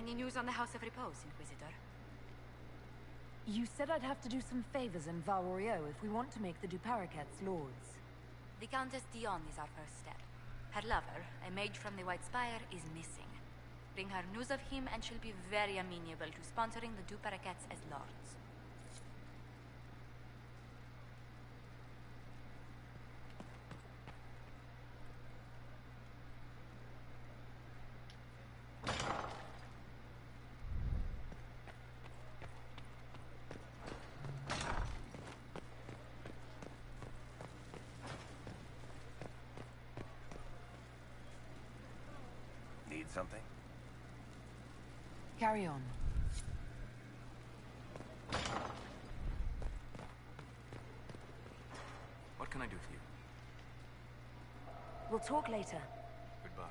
Any news on the House of Repose, Inquisitor? You said I'd have to do some favors in Val-Royeaux if we want to make the Duparakets lords. The Countess Dion is our first step. Her lover, a mage from the White Spire, is missing. Bring her news of him and she'll be very amenable to sponsoring the Duparakets as lords. Need something? Carry on. What can I do for you? We'll talk later. Goodbye.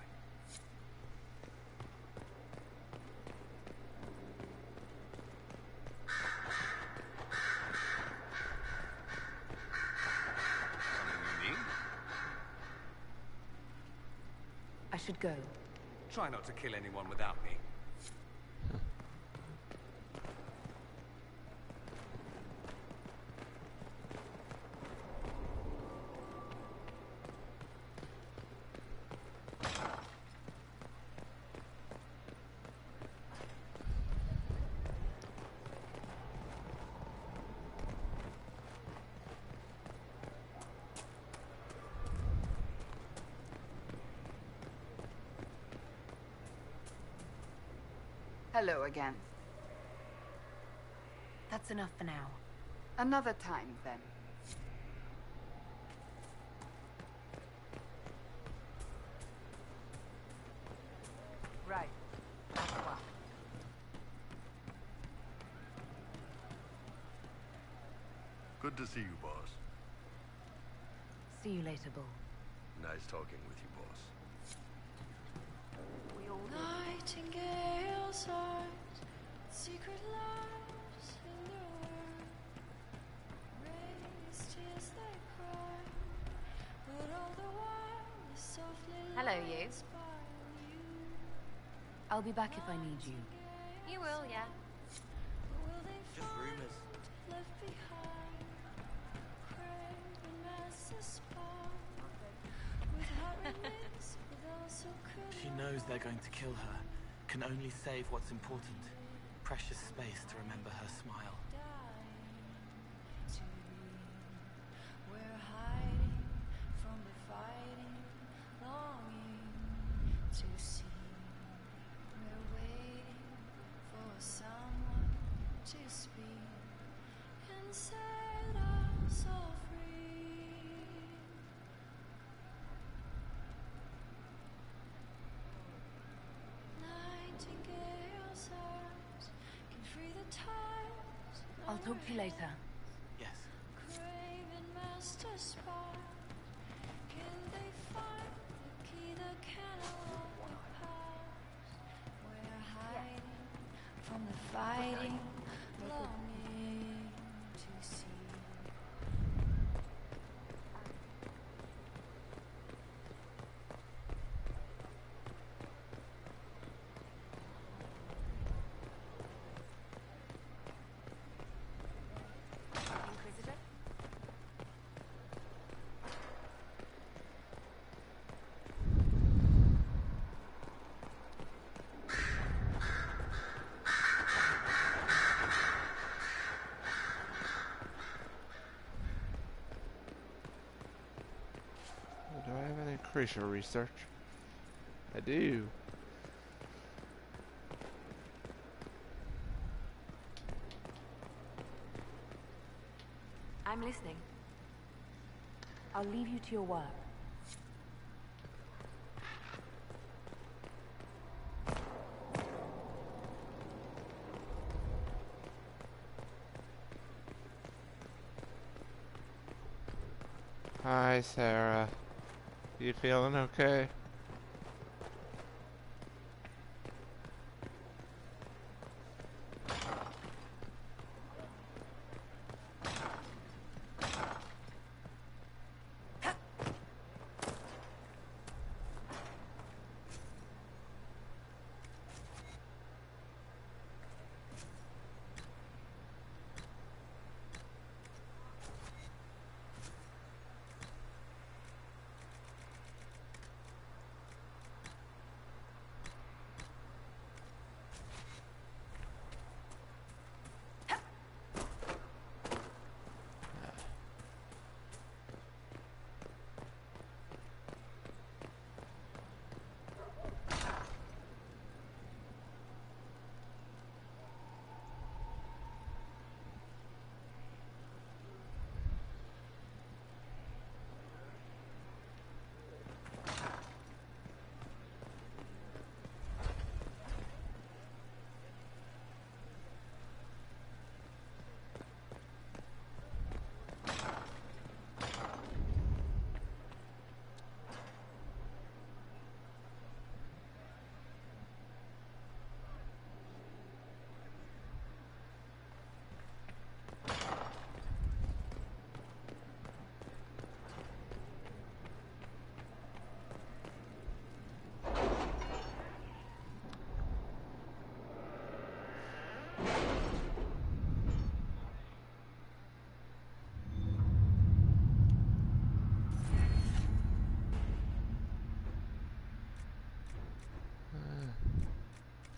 Something you need? I should go. Try not to kill anyone without me. Hello again. That's enough for now. Another time, then. Right. Good to see you, boss. See you later, Bull. Nice talking with you, boss. We all Nightingale's heart, secret lives allure. Raised tears they cry, but all the while is softly Hello, you. lights by you. I'll be back if I need you. You will, yeah. Will they Just find rumors. left behind? Craving master spark, with Harry mixed with those who could. She knows they're going to kill her, can only save what's important. Precious space to remember her smile. We're hiding from the fighting, longing to see. We're waiting for someone to speak and set us all free. Nightingale's heart can free the tides. I'll talk to you later. Yes. Craven master spark. Can they find the key that can unlock the past? We're hiding from the fighting, longing to see. Inquisitor? Do I have any creature research? I do. I'm listening. I'll leave you to your work. Hi, Sarah. You feeling okay?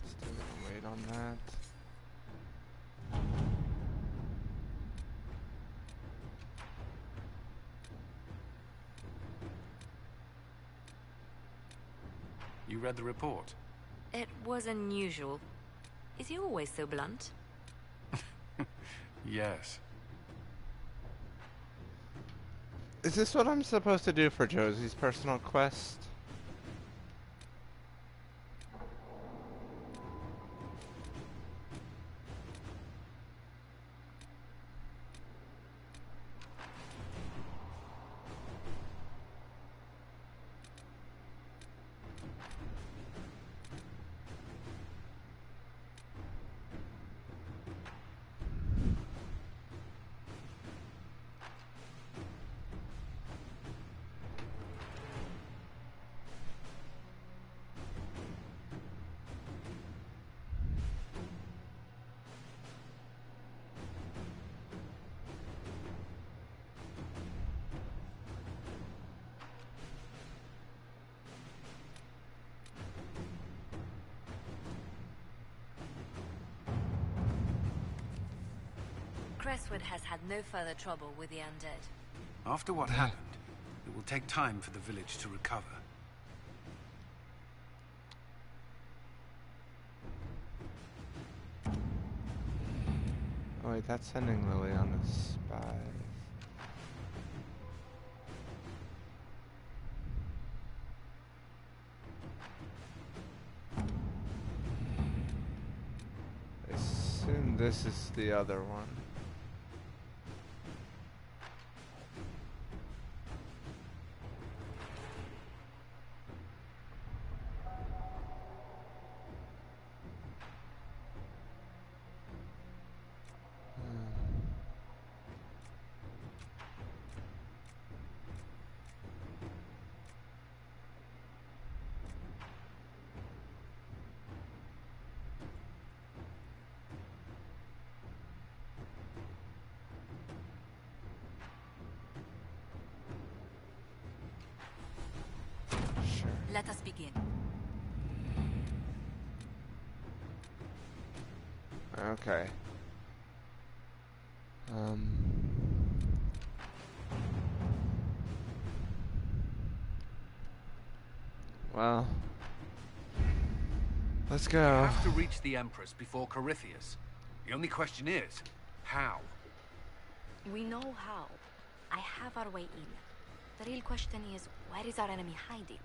Still gonna wait on that. You read the report? It was unusual. Is he always so blunt? Yes. Is this what I'm supposed to do for Josie's personal quest? Crestwood has had no further trouble with the undead. After what happened, it will take time for the village to recover. Oh wait, that's sending Lily on a spy. I assume this is the other one. Let us begin. Okay. Well, let's go. We have to reach the Empress before Corypheus. The only question is, how? We know how. I have our way in. The real question is, where is our enemy hiding?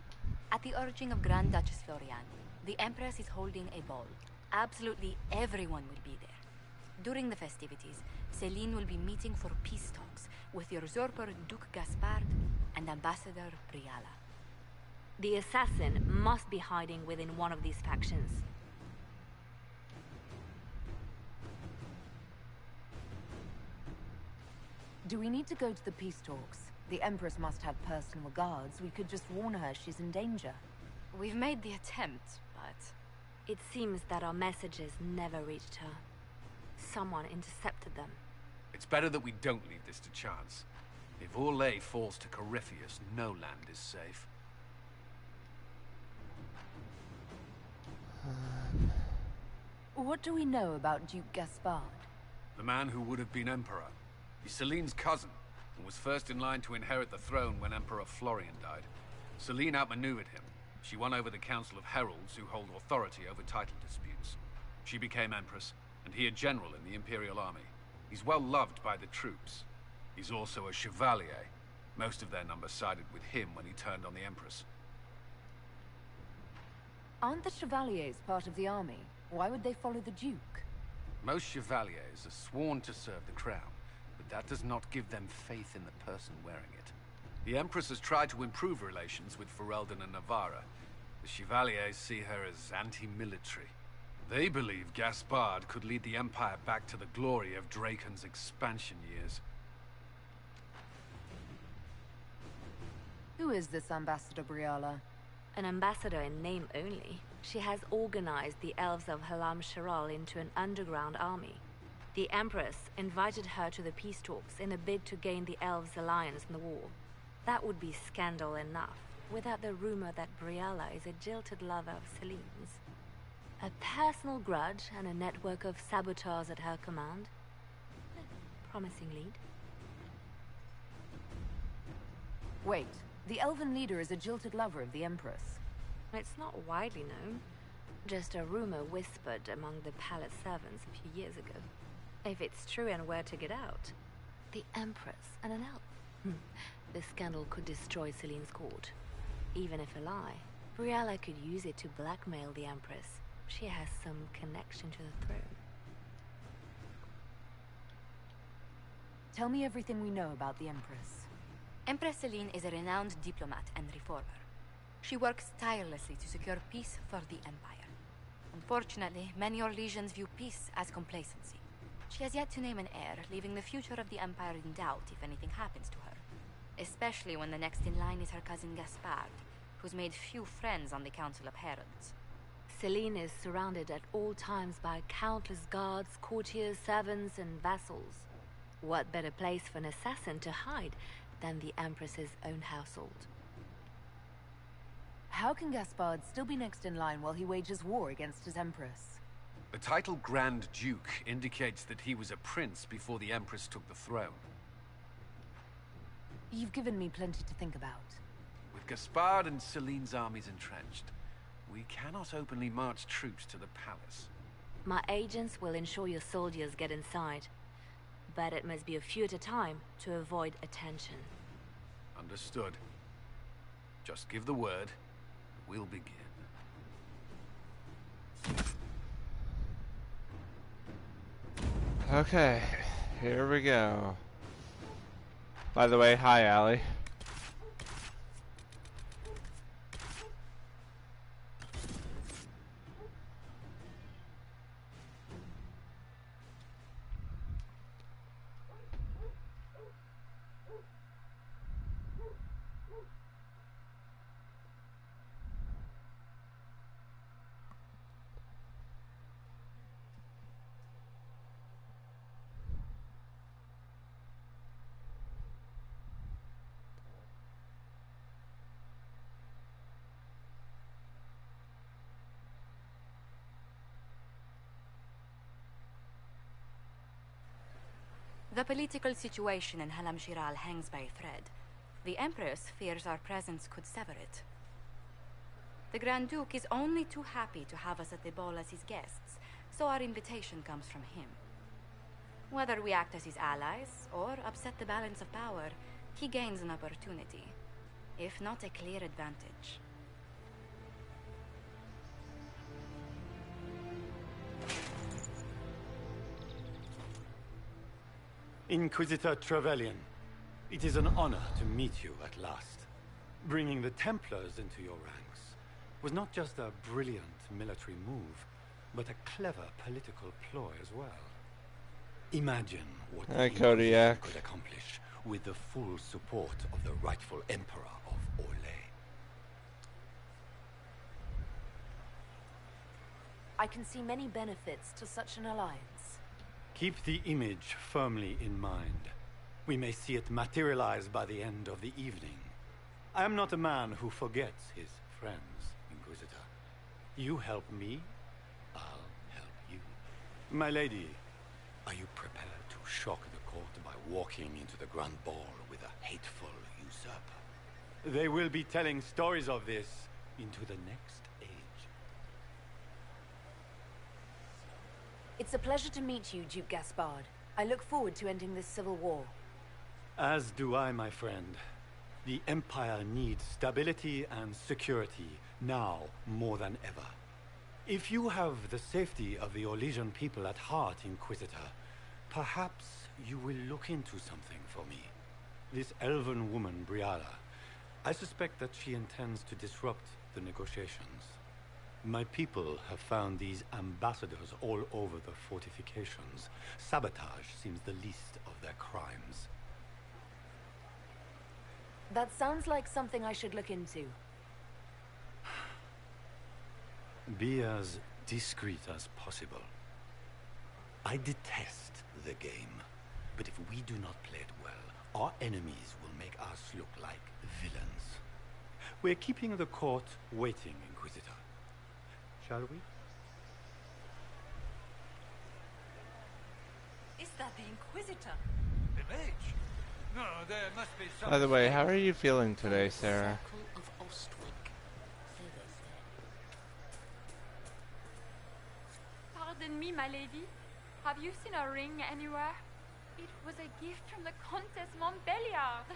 At the urging of Grand Duchess Floriani, the Empress is holding a ball. Absolutely everyone will be there. During the festivities, Celine will be meeting for peace talks with the usurper Duke Gaspard and Ambassador Briala. The assassin must be hiding within one of these factions. Do we need to go to the peace talks? The Empress must have personal guards. We could just warn her she's in danger. We've made the attempt, but... It seems that our messages never reached her. Someone intercepted them. It's better that we don't leave this to chance. If Orlais falls to Corypheus, no land is safe. What do we know about Duke Gaspard? The man who would have been Emperor. He's Celine's cousin, and was first in line to inherit the throne when Emperor Florian died. Celine outmaneuvered him. She won over the Council of Heralds, who hold authority over title disputes. She became Empress, and he a general in the Imperial Army. He's well loved by the troops. He's also a chevalier. Most of their number sided with him when he turned on the Empress. Aren't the Chevaliers part of the army? Why would they follow the Duke? Most chevaliers are sworn to serve the crown, but that does not give them faith in the person wearing it. The Empress has tried to improve relations with Ferelden and Navarra. The Chevaliers see her as anti-military. They believe Gaspard could lead the Empire back to the glory of Draken's expansion years. Who is this Ambassador Briala? An ambassador in name only. She has organized the elves of Halam Sharal into an underground army. The Empress invited her to the peace talks in a bid to gain the elves' alliance in the war. That would be scandal enough. without the rumor that Briella is a jilted lover of Celine's. A personal grudge and a network of saboteurs at her command. Promising lead. Wait, the elven leader is a jilted lover of the Empress. It's not widely known. Just a rumor whispered among the palace servants a few years ago. If it's true and were to get out, the Empress and an elf. The scandal could destroy Celine's court. Even if a lie, Briella could use it to blackmail the Empress. She has some connection to the throne. Tell me everything we know about the Empress. Empress Celine is a renowned diplomat and reformer. She works tirelessly to secure peace for the Empire. Unfortunately, many Orlesians view peace as complacency. She has yet to name an heir, leaving the future of the Empire in doubt if anything happens to her. Especially when the next in line is her cousin Gaspard, who's made few friends on the Council of Heralds. Celine is surrounded at all times by countless guards, courtiers, servants, and vassals. What better place for an assassin to hide than the Empress's own household? How can Gaspard still be next in line while he wages war against his Empress? The title Grand Duke indicates that he was a prince before the Empress took the throne. You've given me plenty to think about. With Gaspard and Celine's armies entrenched, we cannot openly march troops to the palace. My agents will ensure your soldiers get inside. But it must be a few at a time to avoid attention. Understood. Just give the word. We'll begin. Okay, here we go. By the way, hi, Allie. The political situation in Halam Shiral hangs by a thread. The Empress fears our presence could sever it. The Grand Duke is only too happy to have us at the ball as his guests, so our invitation comes from him. Whether we act as his allies or upset the balance of power, he gains an opportunity, if not a clear advantage. Inquisitor Trevelyan, it is an honor to meet you at last. Bringing the Templars into your ranks was not just a brilliant military move, but a clever political ploy as well. Imagine what the Inquisition could accomplish with the full support of the rightful Emperor of Orlais. I can see many benefits to such an alliance. Keep the image firmly in mind. We may see it materialize by the end of the evening. I am not a man who forgets his friends, Inquisitor. You help me, I'll help you. My lady, are you prepared to shock the court by walking into the Grand Ball with a hateful usurper? They will be telling stories of this into the next age. It's a pleasure to meet you, Duke Gaspard. I look forward to ending this civil war. As do I, my friend. The Empire needs stability and security, now more than ever. If you have the safety of the Orlesian people at heart, Inquisitor, perhaps you will look into something for me. This elven woman, Briella, I suspect that she intends to disrupt the negotiations. My people have found these ambassadors all over the fortifications. Sabotage seems the least of their crimes. That sounds like something I should look into. Be as discreet as possible. I detest the game, but if we do not play it well, our enemies will make us look like villains. We're keeping the court waiting, Inquisitor. Shall we? Is that the Inquisitor? The mage? No, there must be some... By the way, how are you feeling today, Sarah? Pardon me, my lady. Have you seen a ring anywhere? It was a gift from the Countess Montbelliard,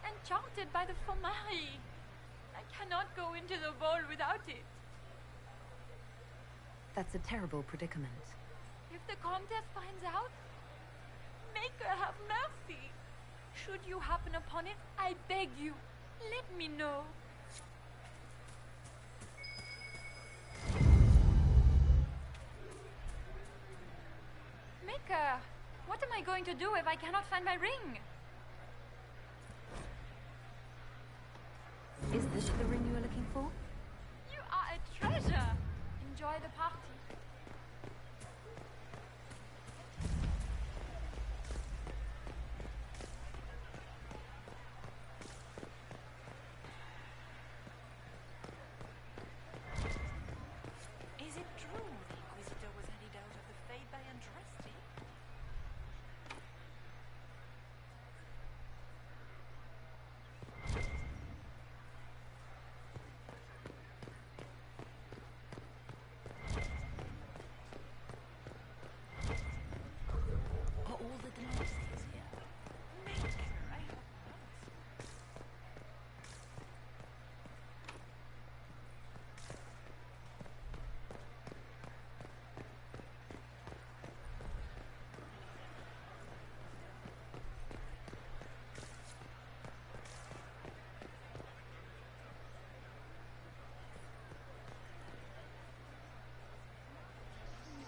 enchanted by the Fomari. I cannot go into the ball without it. That's a terrible predicament. If the Countess finds out, make her have mercy. Should you happen upon it, I beg you, let me know. Maker, what am I going to do if I cannot find my ring? Is this the ring you were looking for? You are a treasure. Enjoy the party. Is it true the Inquisitor was headed out of the Fade by Andraste? Are all the Delancey's here? Maker, I hope not.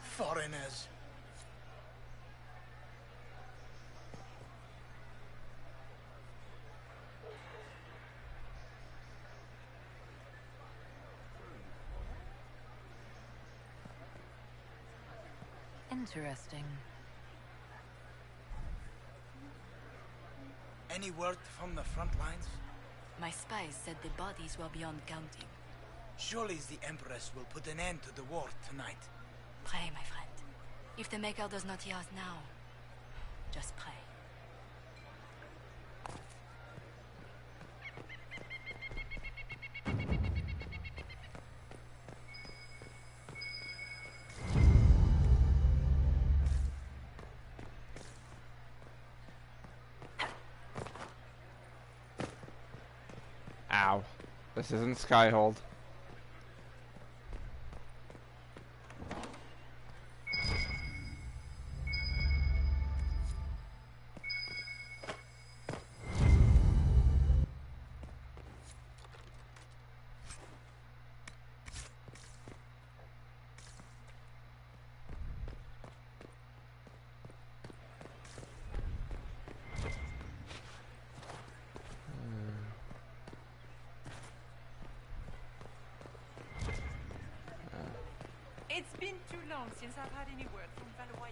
Foreigners. Interesting. Any word from the front lines? My spies said the bodies were beyond counting. Surely the Empress will put an end to the war tonight. Pray, my friend. If the Maker does not hear us now, just pray. Ow. This isn't Skyhold. It's been too long since I've had any word from Valois.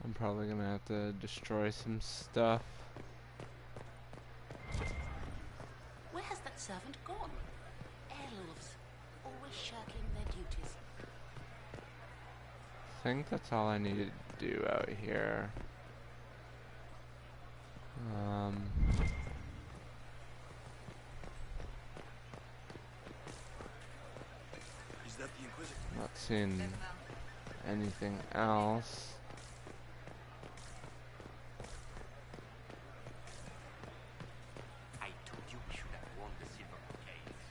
I'm probably gonna have to destroy some stuff. Where has that servant gone? Elves, always shirking their duties. I think that's all I need to do out here. Is that the Inquisitor? Not seeing anything else. I told you we should have won the silver brocades.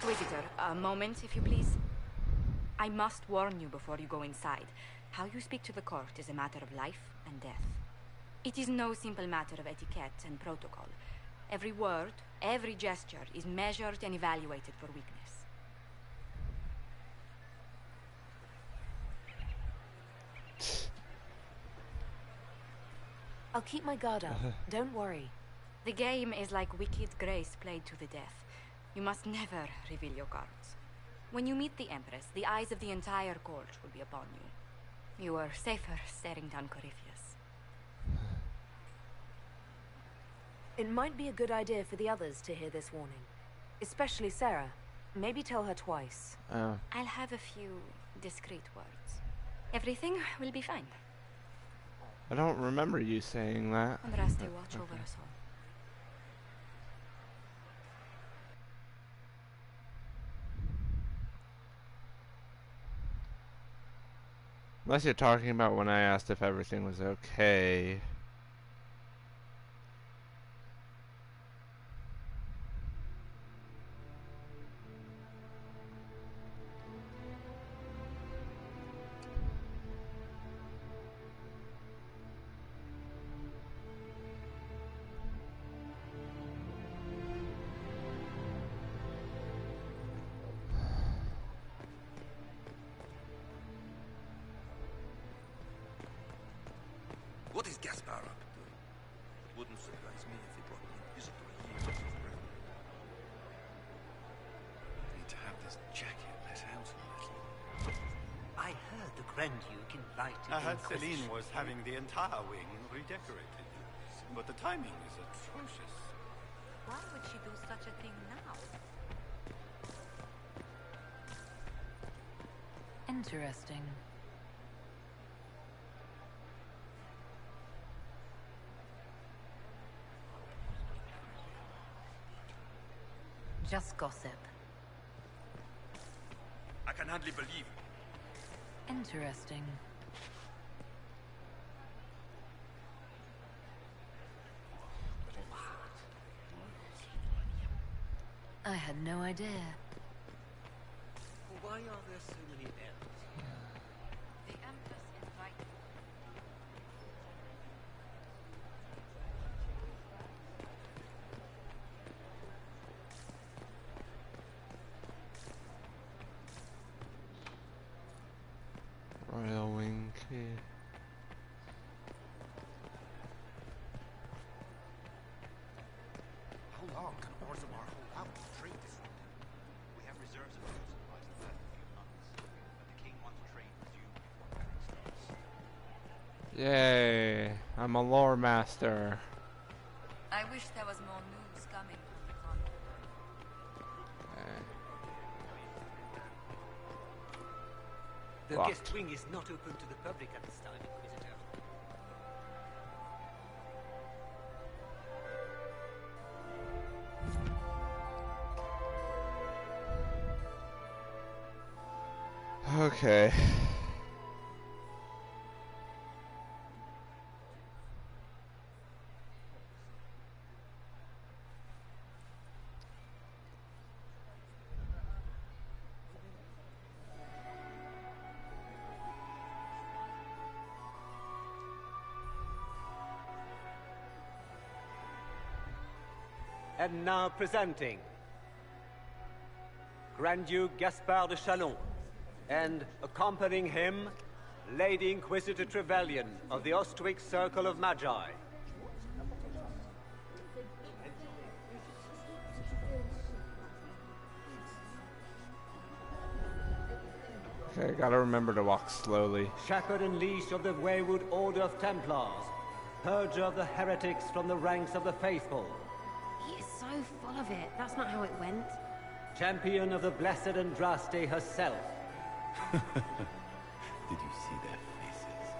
Inquisitor, a moment, if you please. I must warn you before you go inside. How you speak to the court is a matter of life and death. It is no simple matter of etiquette and protocol. Every word, every gesture is measured and evaluated for weakness. I'll keep my guard up. Don't worry. The game is like Wicked Grace played to the death. You must never reveal your cards. When you meet the Empress, the eyes of the entire court will be upon you. You are safer staring down Corypheus. It might be a good idea for the others to hear this warning. Especially Sarah. Maybe tell her twice. Oh. I'll have a few discreet words. Everything will be fine. I don't remember you saying that. Andraste, watch over us all. Unless you're talking about when I asked if everything was okay. What is Gaspar up to? Wouldn't surprise me if he brought the Inquisitor here. Need to have this jacket let out a little. I heard the Grand Duke invited I heard Inquisition. Celine was having the entire wing redecorated, but the timing is atrocious. Why would she do such a thing now? Interesting. Just gossip. I can hardly believe. Interesting. I had no idea. Why are there so many bells? The Empress invited. Royal Wing key. How long can Orzammar hold out if trade disrupted? We have reserves of food supplies to last a few months, but the king wants trade resumed before Paris starts. Yay! I'm a lore master. I wish there was more news coming from the front. The Locked. guest wing is not open to the public at this time, Inquisitor. Okay. And now presenting Grand Duke Gaspard de Chalon, and accompanying him, Lady Inquisitor Trevelyan of the Ostwick Circle of Magi. Okay, gotta remember to walk slowly. Shepherd and leash of the wayward Order of Templars, purger of the heretics from the ranks of the faithful. He is so full of it. That's not how it went. Champion of the Blessed Andraste herself. Did you see their faces?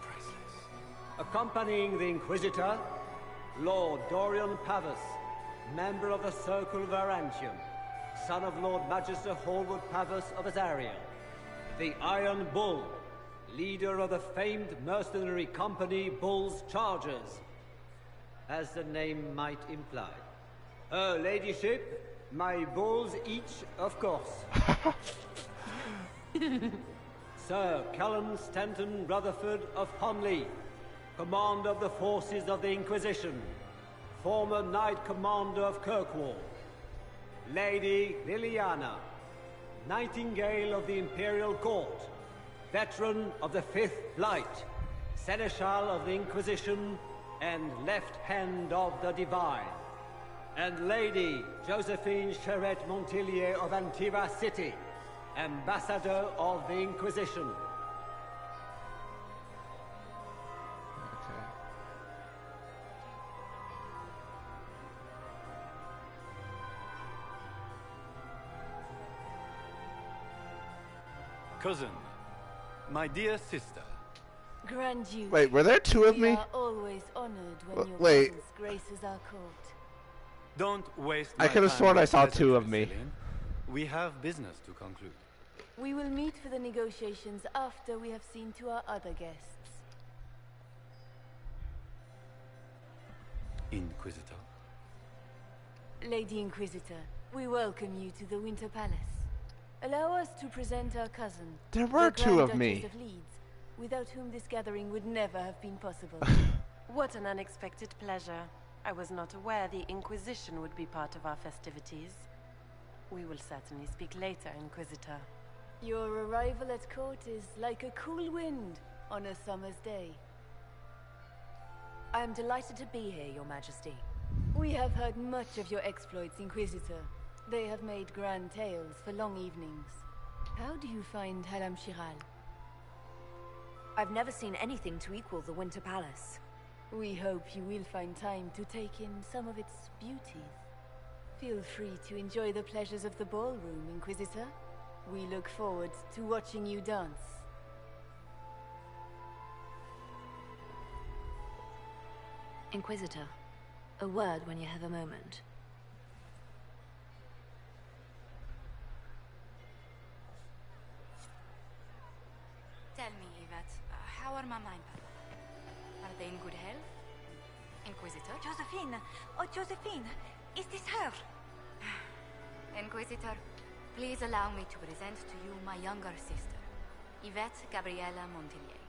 Priceless. Accompanying the Inquisitor, Lord Dorian Pavus, member of the Circle of Arantium, son of Lord Magister Hallward Pavus of Azariel, the Iron Bull, leader of the famed mercenary company Bull's Chargers, as the name might imply. Her Ladyship, My bulls each, of course. Sir Callum Stanton Rutherford of Honley, Commander of the Forces of the Inquisition, former Knight Commander of Kirkwall. Lady Liliana, Nightingale of the Imperial Court, veteran of the Fifth Light, Seneschal of the Inquisition, and Left Hand of the Divine. And Lady Josephine Charette Montillier of Antiva City, Ambassador of the Inquisition. Okay. Cousin, my dear sister. Grand Duke. Wait, were there two of we me? are always honored when your Wait. presence graces our court. Don't waste I my could have time sworn I with saw two of pleasantries, me. Celine. We have business to conclude. We will meet for the negotiations after we have seen to our other guests. Inquisitor. Lady Inquisitor, we welcome you to the Winter Palace. Allow us to present our cousin. There were the two Grand of me. Duchess of Leeds, without whom this gathering would never have been possible. What an unexpected pleasure. I was not aware the Inquisition would be part of our festivities. We will certainly speak later, Inquisitor. Your arrival at court is like a cool wind on a summer's day. I am delighted to be here, Your Majesty. We have heard much of your exploits, Inquisitor. They have made grand tales for long evenings. How do you find Haram Shiral? I've never seen anything to equal the Winter Palace. We hope you will find time to take in some of its beauties. Feel free to enjoy the pleasures of the ballroom, Inquisitor. We look forward to watching you dance. Inquisitor, a word when you have a moment. Tell me, Yvette, how are Mama and Papa? Are they in good health? Inquisitor? Josephine! Oh, Josephine! Is this her? Inquisitor, please allow me to present to you my younger sister, Yvette Gabriella Montillier.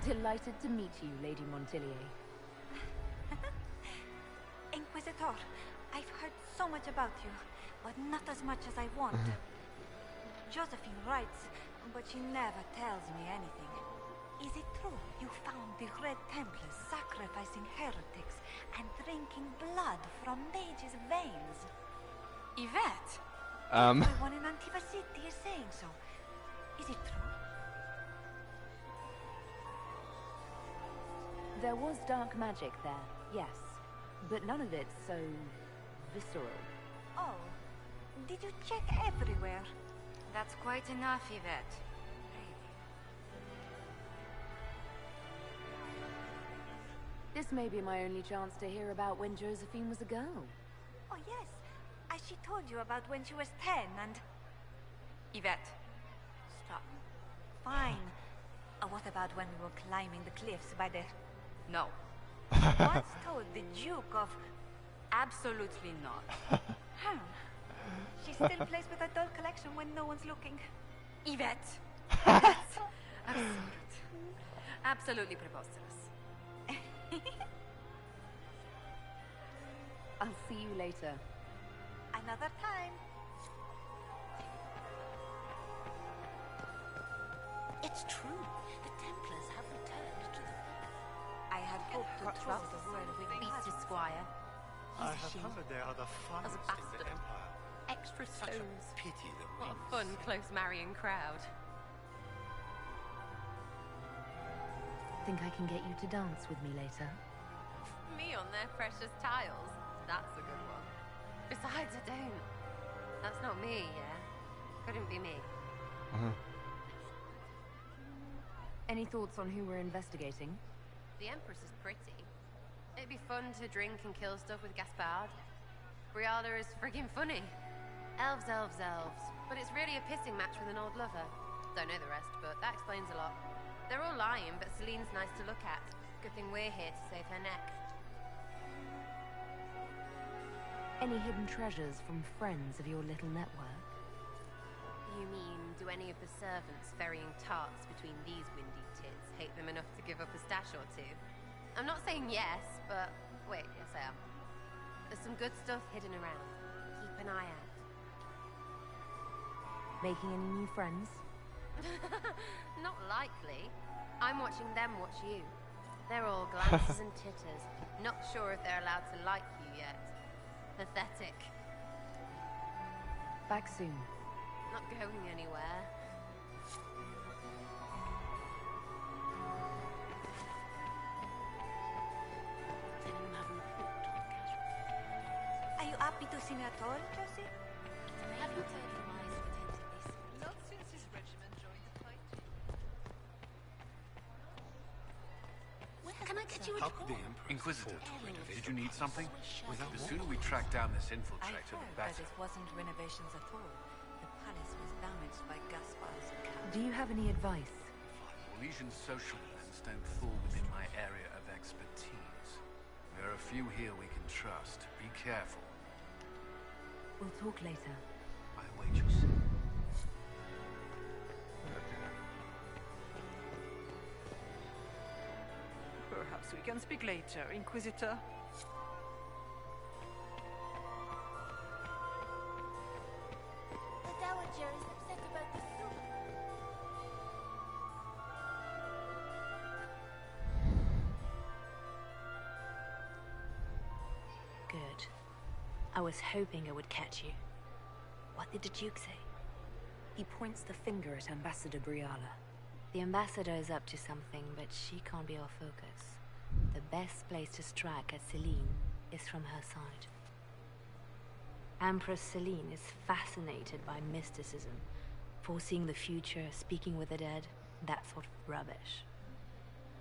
Delighted to meet you, Lady Montillier. Inquisitor, I've heard so much about you, but not as much as I want. Josephine writes, but she never tells me anything. Is it true you found the Red Templars sacrificing heretics and drinking blood from mages' veins? Yvette? Everyone in Antiva City is saying so. Is it true? There was dark magic there, yes. But none of it so visceral. Oh, did you check everywhere? That's quite enough, Yvette. This may be my only chance to hear about when Josephine was a girl. Oh, yes. As she told you about when she was 10 and... Yvette, stop. Fine. What about when we were climbing the cliffs by the... No. Once told the Duke of... Absolutely not. Huh. She still plays with her doll collection when no one's looking. Yvette! That's absurd. Absolutely preposterous. I'll see you later. Another time. It's true. The Templars have returned to the faith. I had hoped to trust the word with Beast Squire. I have heard they are the finest in the Empire. Extra Such a stones. pity the What a winds. fun, close marrying crowd. Think I can get you to dance with me later? Me on their precious tiles. That's a good one. Besides, I don't. That's not me, yeah? Couldn't be me. Any thoughts on who we're investigating? The Empress is pretty. It'd be fun to drink and kill stuff with Gaspard. Briala is friggin' funny. Elves, elves, elves. But it's really a pissing match with an old lover. Don't know the rest, but that explains a lot. They're all lying, but Celine's nice to look at. Good thing we're here to save her neck. Any hidden treasures from friends of your little network? You mean, do any of the servants ferrying tarts between these windy tits hate them enough to give up a stash or two? I'm not saying yes, but wait, yes I am. There's some good stuff hidden around. Keep an eye out. Making any new friends? Not likely. I'm watching them watch you. They're all glances and titters. Not sure if they're allowed to like you yet. Pathetic. Back soon. Not going anywhere. Are you happy to see me at all, Josie? Have you heard the wise attentively? Not since his regiment joined the fight. Can I get you a How could the Emperor? Inquisitor, did you need something? The sooner we track down this infiltrator, the better. It wasn't renovations at all. The palace was damaged by Gaspar's camp. Do you have any advice? Orlesian social events don't fall within my area of expertise. There are a few here we can trust. Be careful. We'll talk later. I await your sin. Perhaps we can speak later, Inquisitor. The Dowager is upset about the soup. Good. I was hoping I would catch you. What did the Duke say? He points the finger at Ambassador Briala. The ambassador is up to something, but she can't be our focus. The best place to strike at Celine is from her side. Empress Celine is fascinated by mysticism, foreseeing the future, speaking with the dead, that sort of rubbish.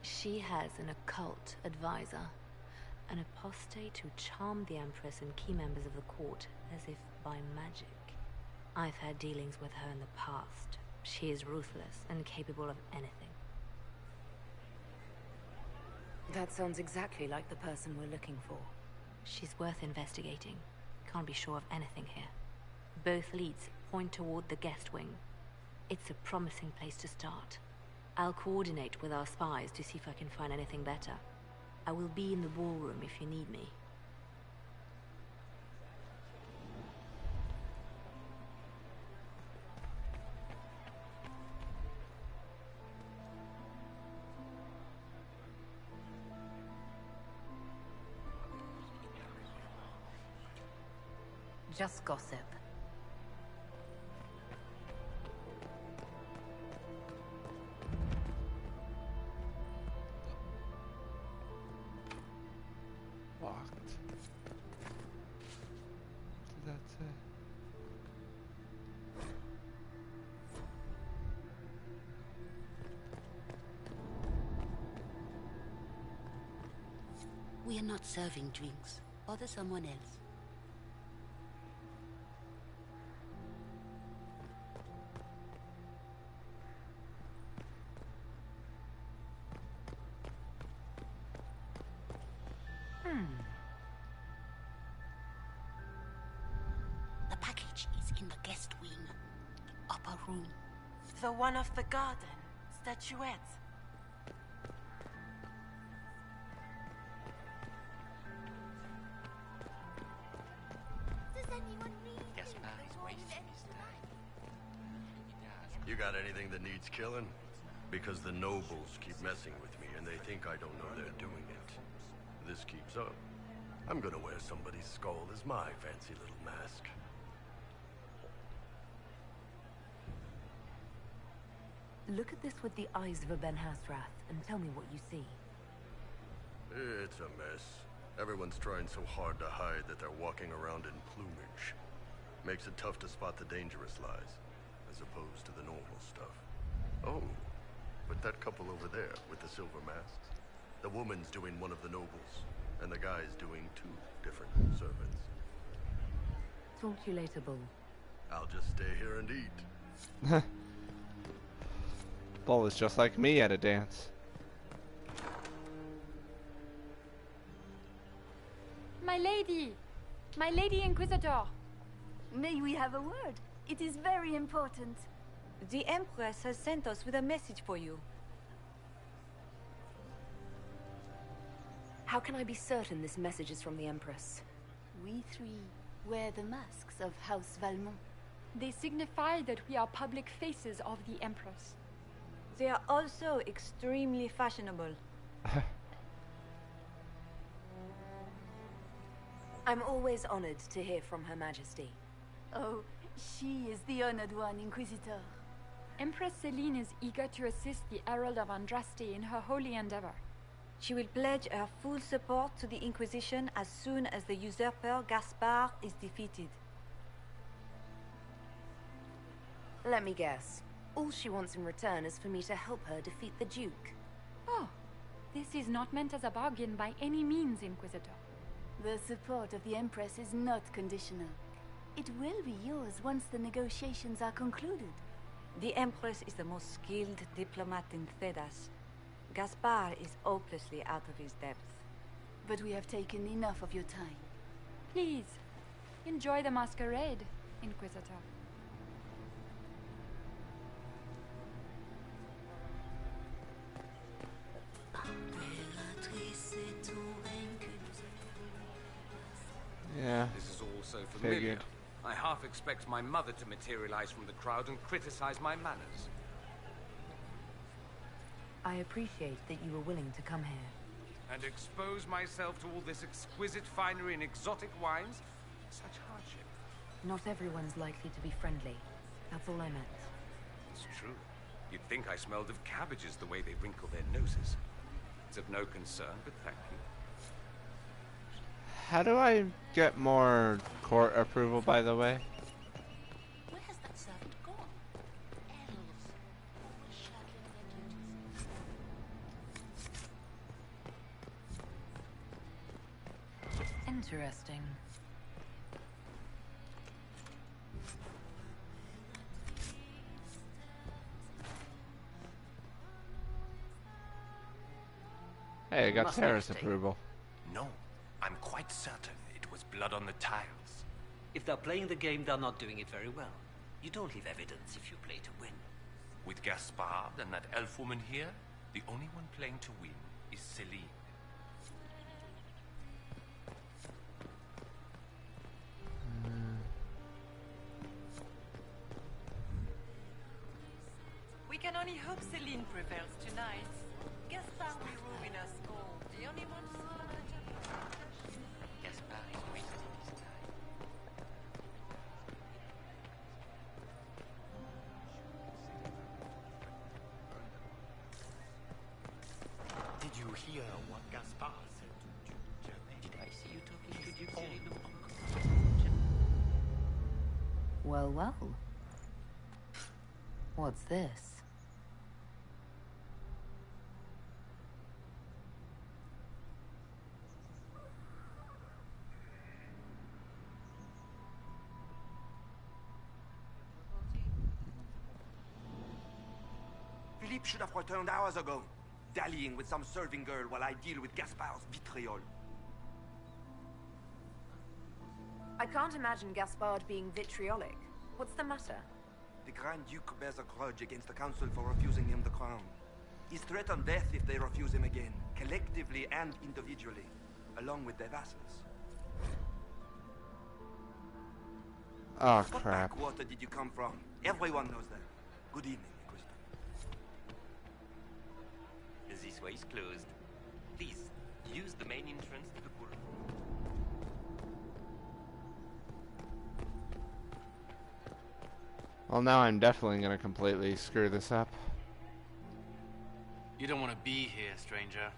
She has an occult advisor, an apostate who charmed the Empress and key members of the court as if by magic. I've had dealings with her in the past. She is ruthless and capable of anything. That sounds exactly like the person we're looking for. She's worth investigating. Can't be sure of anything here. Both leads point toward the guest wing. It's a promising place to start. I'll coordinate with our spies to see if I can find anything better. I will be in the ballroom if you need me. Just gossip. Locked. What did that say? We are not serving drinks. Order someone else. The package is in the guest wing, upper room. The one of the garden statuette. Does anyone need Gaspar is wasting his time. You got anything that needs killing? Because the nobles keep messing with me and they think I don't know they're doing it. This keeps up. I'm gonna wear somebody's skull as my fancy little mask. Look at this with the eyes of a Ben Hasrath and tell me what you see. It's a mess. Everyone's trying so hard to hide that they're walking around in plumage. Makes it tough to spot the dangerous lies, as opposed to the normal stuff. Oh, but that couple over there with the silver masks. The woman's doing one of the nobles, and the guy's doing two different servants. Talk to you later, Bull. I'll just stay here and eat. Bull is just like me at a dance. My lady, My Lady Inquisitor! May we have a word? It is very important. The Empress has sent us with a message for you. How can I be certain this message is from the Empress? We three wear the masks of House Valmont. They signify that we are public faces of the Empress. They are also extremely fashionable. I'm always honored to hear from Her Majesty. Oh, she is the honored one, Inquisitor. Empress Celine is eager to assist the Herald of Andraste in her holy endeavor. She will pledge her full support to the Inquisition as soon as the usurper Gaspard is defeated. Let me guess. All she wants in return is for me to help her defeat the Duke. Oh, this is not meant as a bargain by any means, Inquisitor. The support of the Empress is not conditional. It will be yours once the negotiations are concluded. The Empress is the most skilled diplomat in Thedas. Gaspard is hopelessly out of his depth. But we have taken enough of your time. Please, enjoy the masquerade, Inquisitor. Yeah. This is all so Figured. familiar. I half expect my mother to materialize from the crowd and criticize my manners. I appreciate that you were willing to come here. And expose myself to all this exquisite finery and exotic wines? Such hardship. Not everyone's likely to be friendly. That's all I meant. It's true. You'd think I smelled of cabbages the way they wrinkle their noses. It's of no concern, but thank you. How do I get more court approval, by the way? Where has that servant gone? Elves. Always shirking their duties. Interesting. Hey, I got Must Sarah's stay. approval. No, I'm quite certain it was blood on the tiles. If they're playing the game, they're not doing it very well. You don't leave evidence if you play to win. With Gaspard and that elf woman here, the only one playing to win is Celine. We can only hope Celine prevails tonight. Gaspard will ruin us all. The only one who Gaspard is wasting his time. Did you hear what Gaspard said to Duke Germain? Did I see you talking to Duke Cyril? Well, well. What's this? Philippe should have returned hours ago, dallying with some serving girl while I deal with Gaspard's vitriol. I can't imagine Gaspard being vitriolic. What's the matter? The Grand Duke bears a grudge against the Council for refusing him the crown. He's threatened death if they refuse him again, collectively and individually, along with their vassals. Oh, What crap. backwater did you come from? Everyone knows that. Good evening, Inquisitor. This way is closed. Please, use the main entrance to the pool. Well, now I'm definitely going to completely screw this up. You don't want to be here, stranger.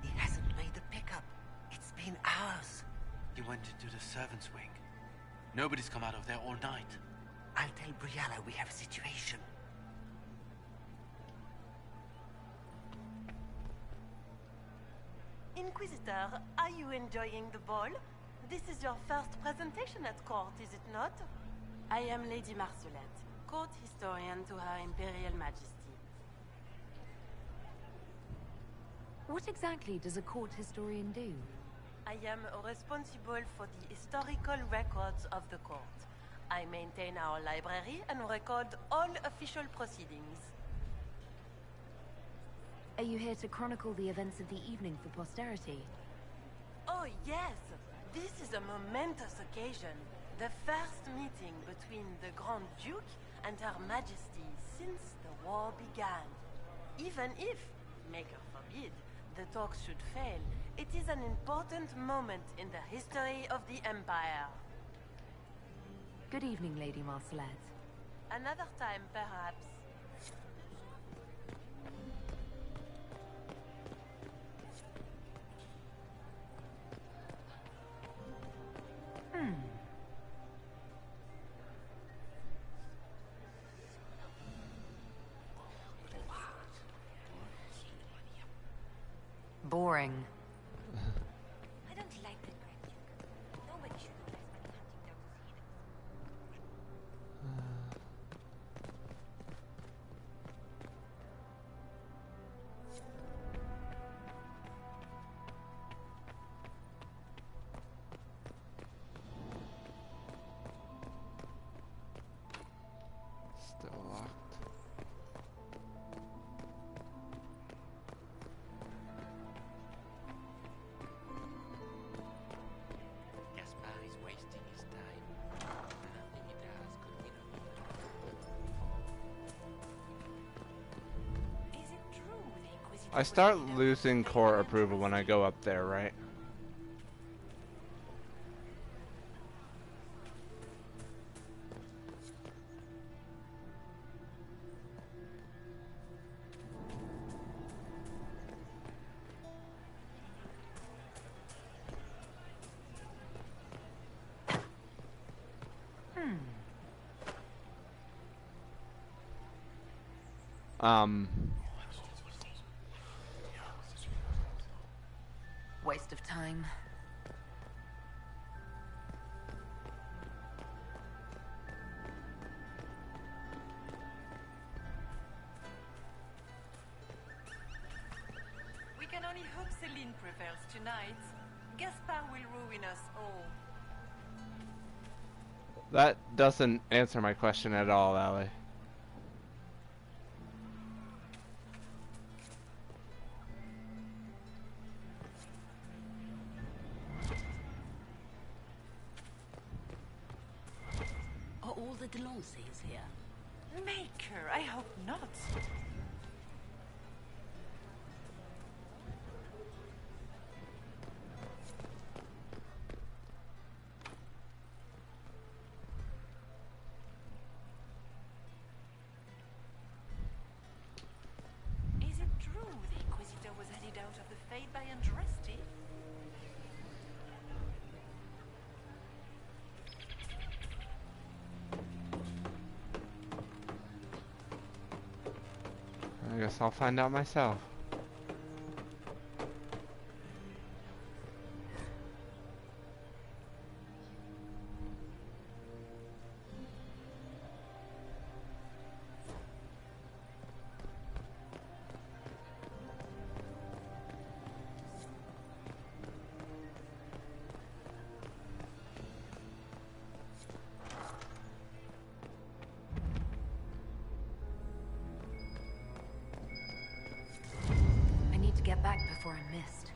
He hasn't made the pickup. It's been hours. He went into the servants' wing. Nobody's come out of there all night. I'll tell Briala we have a situation. Inquisitor, are you enjoying the ball? This is your first presentation at court, is it not? I am Lady Marcelette, court historian to Her Imperial Majesty. What exactly does a court historian do? I am responsible for the historical records of the court. I maintain our library and record all official proceedings. Are you here to chronicle the events of the evening for posterity? Oh yes! This is a momentous occasion. The first meeting between the Grand Duke and Her Majesty since the war began. Even if, Maker forbid, the talks should fail, it is an important moment in the history of the Empire. Good evening, Lady Marcelette. Another time, perhaps. Boring. I don't like the Grand Duke. Nobody should invest money hunting down Still locked. Gaspard is wasting his time. Nothing he does could win over. Is it true the Inquisitor I start losing court approval when I go up there, right? Waste of time. We can only hope Celine prevails tonight. Gaspard will ruin us all. That doesn't answer my question at all, Allie. Are all the Delancey's here? Maker, I hope not. Is it true the Inquisitor was headed out of the Fade by Andraste? I guess I'll find out myself. I need to get back before I'm missed.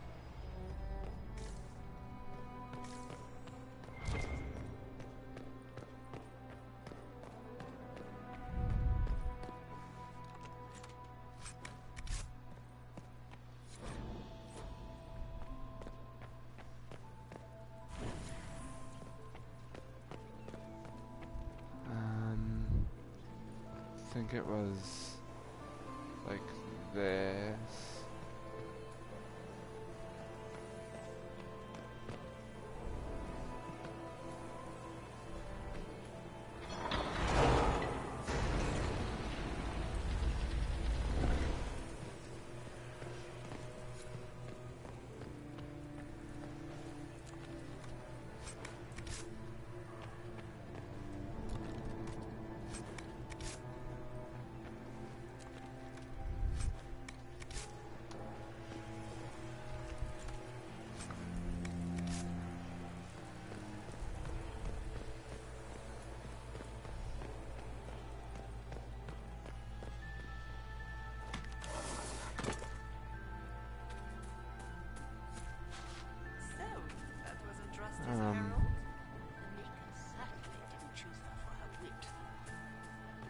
I think it was like this.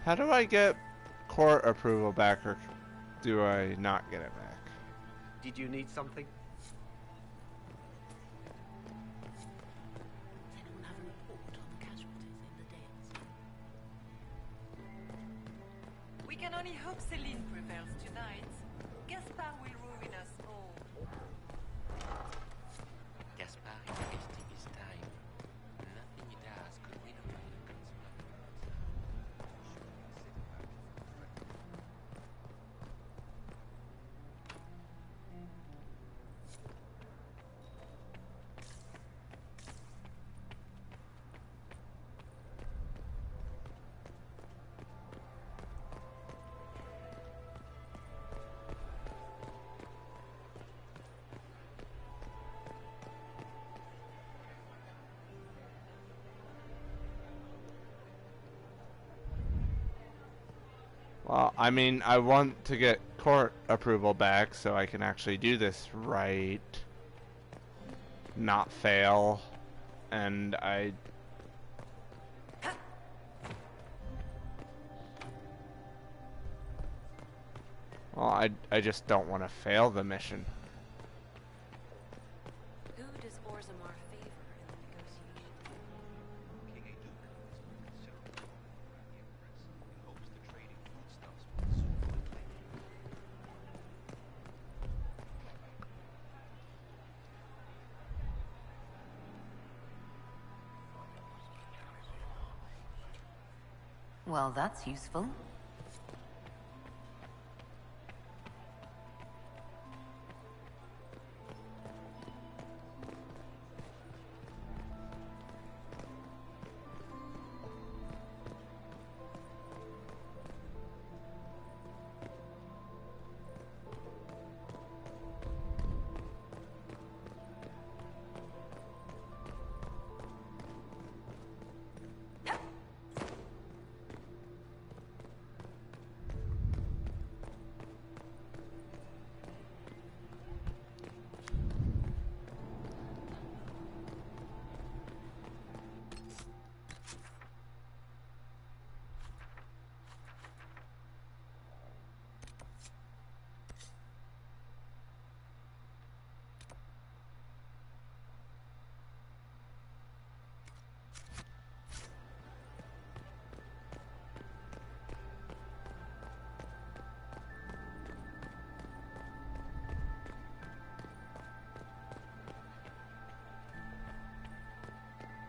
How do I get court approval back, or do I not get it back? Did you need something? Does anyone have a report on the casualties in the Dales? We can only hope Celine prevails tonight. Gaspard will ruin us all. Gaspard is wasting his time. Nothing he does could win over the Council of Well, I mean, I want to get court approval back so I can actually do this right, not fail, and well, I just don't want to fail the mission. Who does Orzammar favor in the negotiation? King Aeducan is more considerable around the Empress and hopes the trading foodstuffs will soon find plenty. Well, that's useful.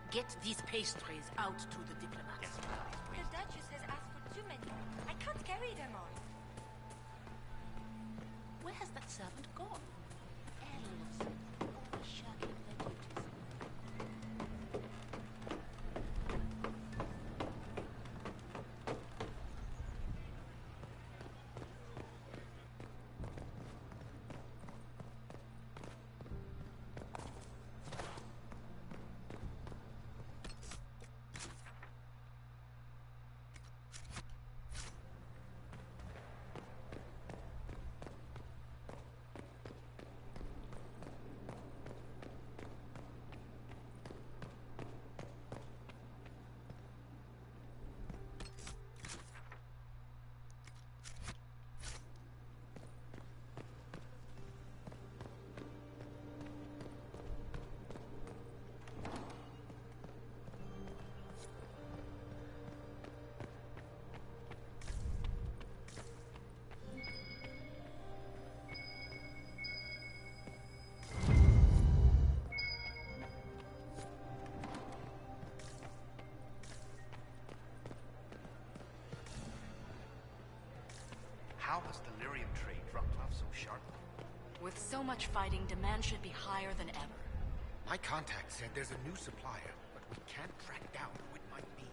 Get these pastries out to the diplomats. The Duchess has asked for too many. I can't carry them all. Where has that servant gone? Endless. Shirking their duties. How has the lyrium trade dropped off so sharply? With so much fighting, demand should be higher than ever. My contact said there's a new supplier, but we can't track down who it might be.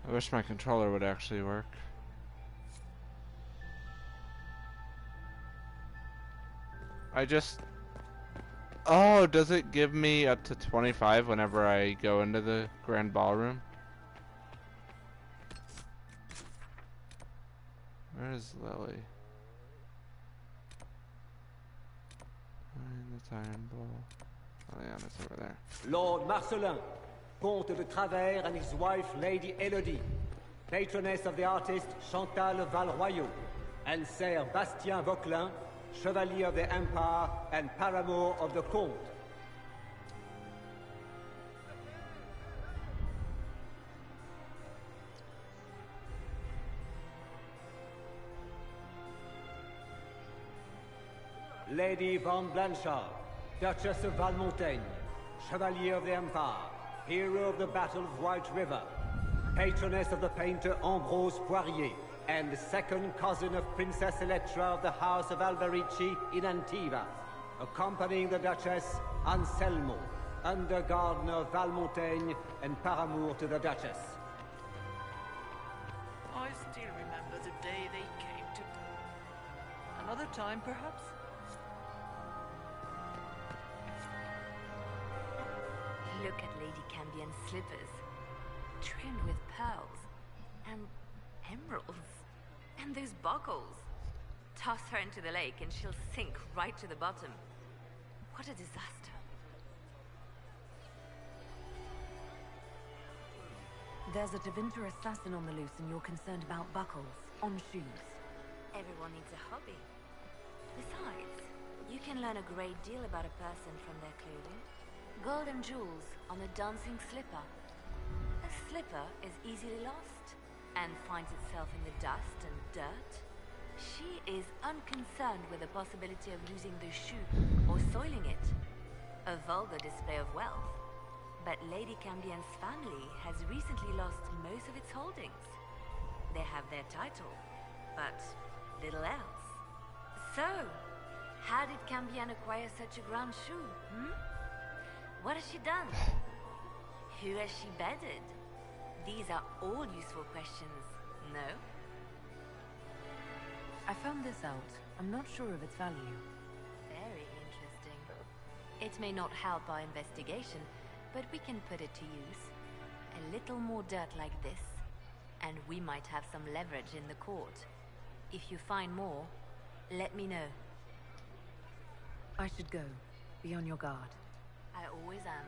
I wish my controller would actually work. I just... Oh, does it give me up to 25 whenever I go into the Grand Ballroom? Where is Lily? Find the time ball. Oh yeah, it's over there. Lord Marcelin, Comte de Travers, and his wife Lady Elodie, patroness of the artist Chantal Valroyaux, and Sir Bastien Vauquelin, Chevalier of the Empire and paramour of the Comte. Lady Van Blanchard, Duchess of Valmontaigne, Chevalier of the Empire, hero of the Battle of White River, patroness of the painter Ambrose Poirier, and second cousin of Princess Electra of the House of Alberici in Antiva, accompanying the Duchess, Anselmo, under gardener of Valmontaigne and paramour to the Duchess. I still remember the day they came to... Another time, perhaps? Look at Lady Cambion's slippers, trimmed with pearls, and emeralds, and those buckles. Toss her into the lake and she'll sink right to the bottom. What a disaster. There's a Tevinter assassin on the loose and you're concerned about buckles on shoes. Everyone needs a hobby. Besides, you can learn a great deal about a person from their clothing. Gold and jewels on a dancing slipper. A slipper is easily lost and finds itself in the dust and dirt. She is unconcerned with the possibility of losing the shoe or soiling it. A vulgar display of wealth. But Lady Cambion's family has recently lost most of its holdings. They have their title, but little else. So, how did Cambion acquire such a grand shoe, What has she done? Who has she bedded? These are all useful questions, no? I found this out. I'm not sure of its value. Very interesting. It may not help our investigation, but we can put it to use. A little more dirt like this, and we might have some leverage in the court. If you find more, let me know. I should go. Be on your guard. I always am.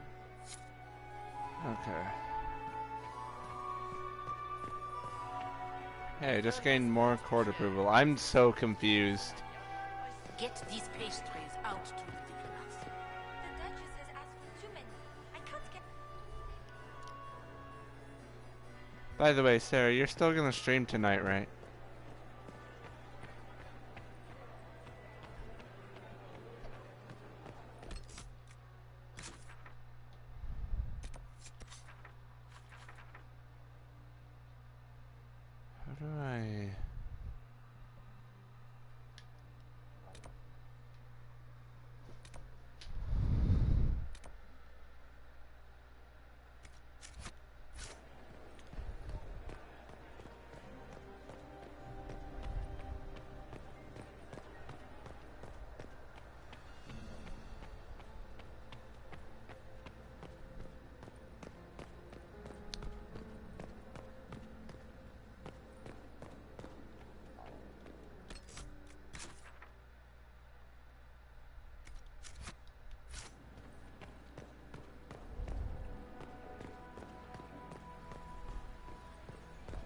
Okay. Hey, I just gained more court approval. I'm so confused. Get these pastries out to the diplomats. The Duchess has asked for too many. I can't get... By the way, Sarah, you're still gonna stream tonight, right? How do I...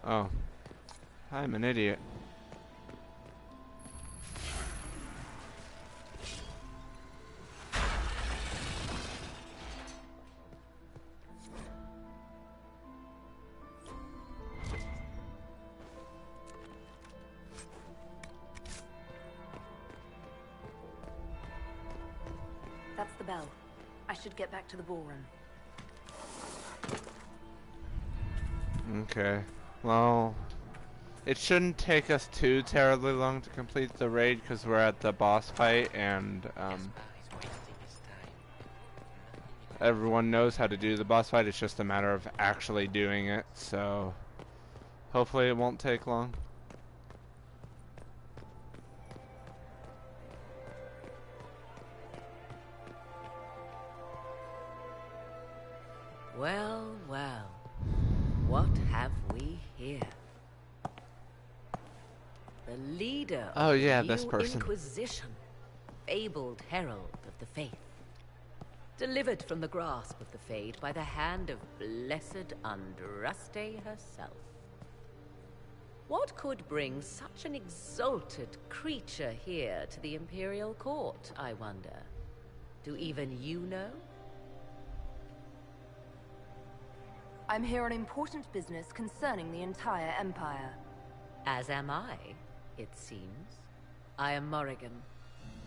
Oh, I'm an idiot. That's the bell. I should get back to the ballroom. Okay. Well, it shouldn't take us too terribly long to complete the raid because we're at the boss fight and everyone knows how to do the boss fight. It's just a matter of actually doing it, so Hopefully it won't take long. Well, well. What have we here? The leader of Oh the yeah, new this person. Inquisition, fabled herald of the faith, delivered from the grasp of the Fade by the hand of blessed Andraste herself. What could bring such an exalted creature here to the Imperial Court, I wonder? Do even you know? I'm here on important business concerning the entire Empire. As am I, it seems. I am Morrigan.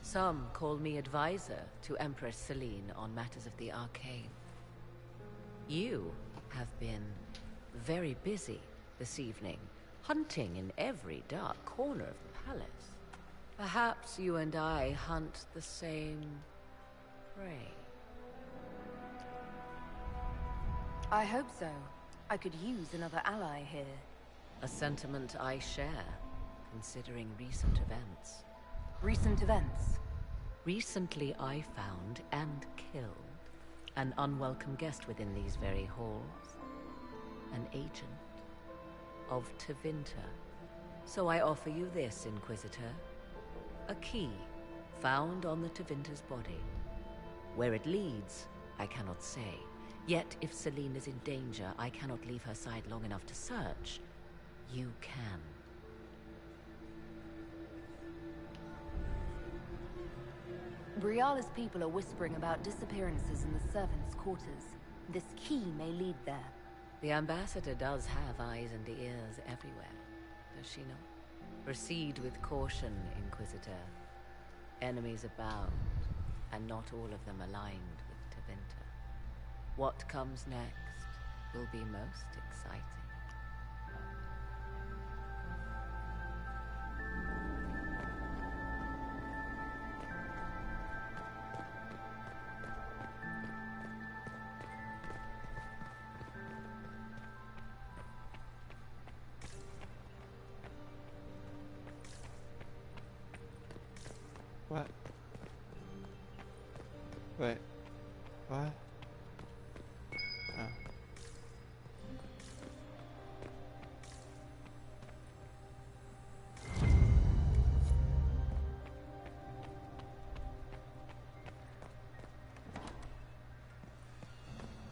Some call me advisor to Empress Celine on matters of the arcane. You have been very busy this evening, hunting in every dark corner of the palace. Perhaps you and I hunt the same prey. I hope so. I could use another ally here. A sentiment I share, considering recent events. Recent events? Recently I found and killed an unwelcome guest within these very halls. An agent of Tevinter. So I offer you this, Inquisitor. A key found on the Tevinter's body. Where it leads, I cannot say. Yet, if Celine is in danger, I cannot leave her side long enough to search. You can. Briala's people are whispering about disappearances in the servants' quarters. This key may lead there. The ambassador does have eyes and ears everywhere, does she not? Proceed with caution, Inquisitor. Enemies abound, and not all of them aligned with Tevinter. What comes next will be most exciting. What? Wait. What? Oh.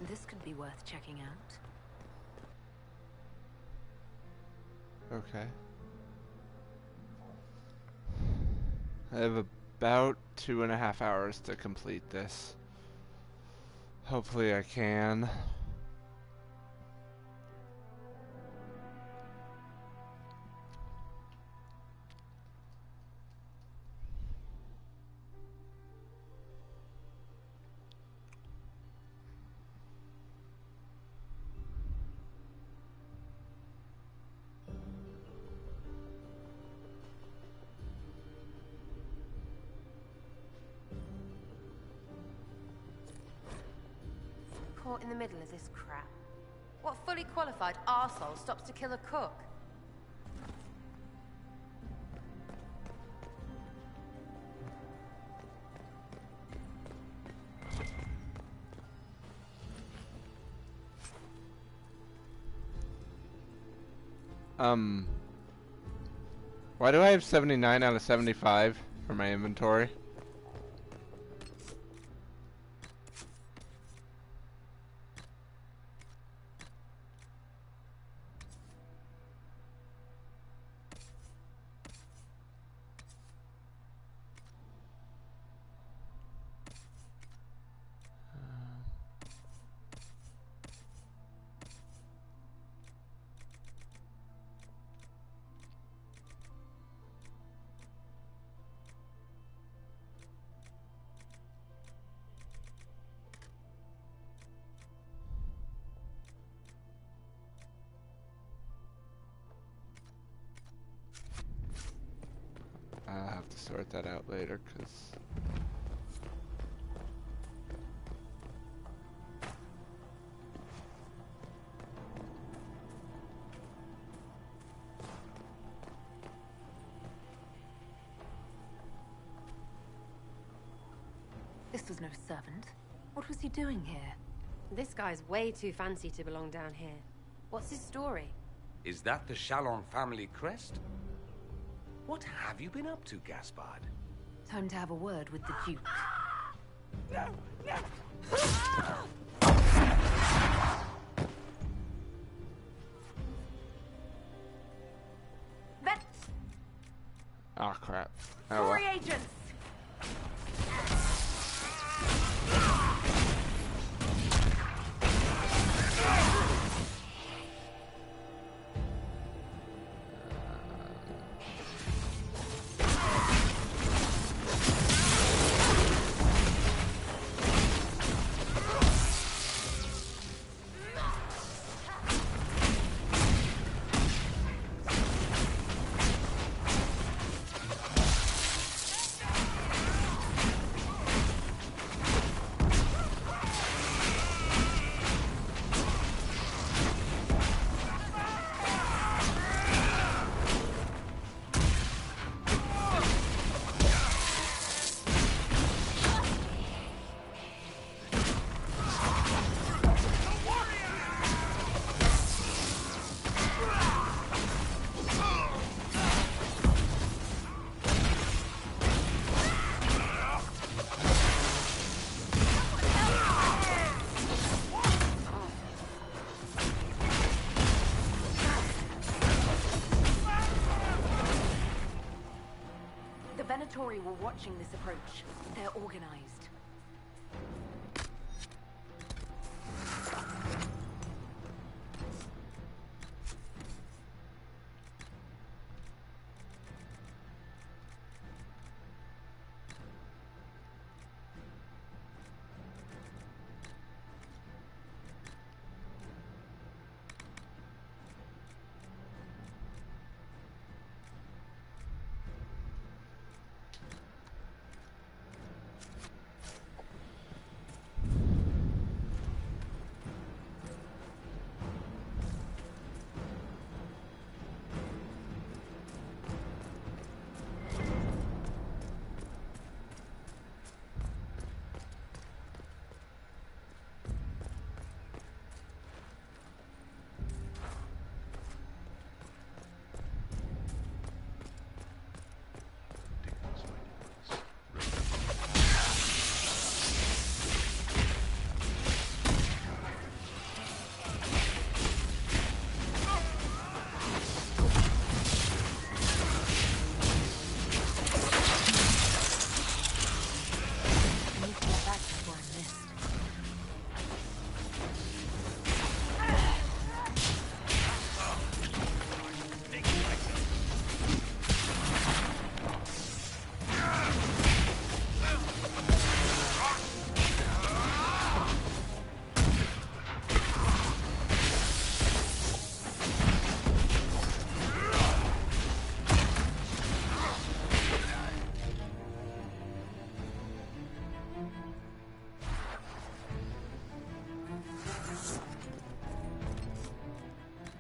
This could be worth checking out. Okay. I have about 2.5 hours to complete this. Hopefully I can. Caught in the middle of this crap. What fully qualified arsehole stops to kill a cook? Why do I have 79 out of 75 for my inventory? I'll have to sort that out later, because... This was no servant. What was he doing here? This guy's way too fancy to belong down here. What's his story? Is that the Chalon family crest? What have you been up to, Gaspard? Time to have a word with the Duke. No! No! Oh crap. Oh well. Agents! Venatori were watching this approach. They're organized.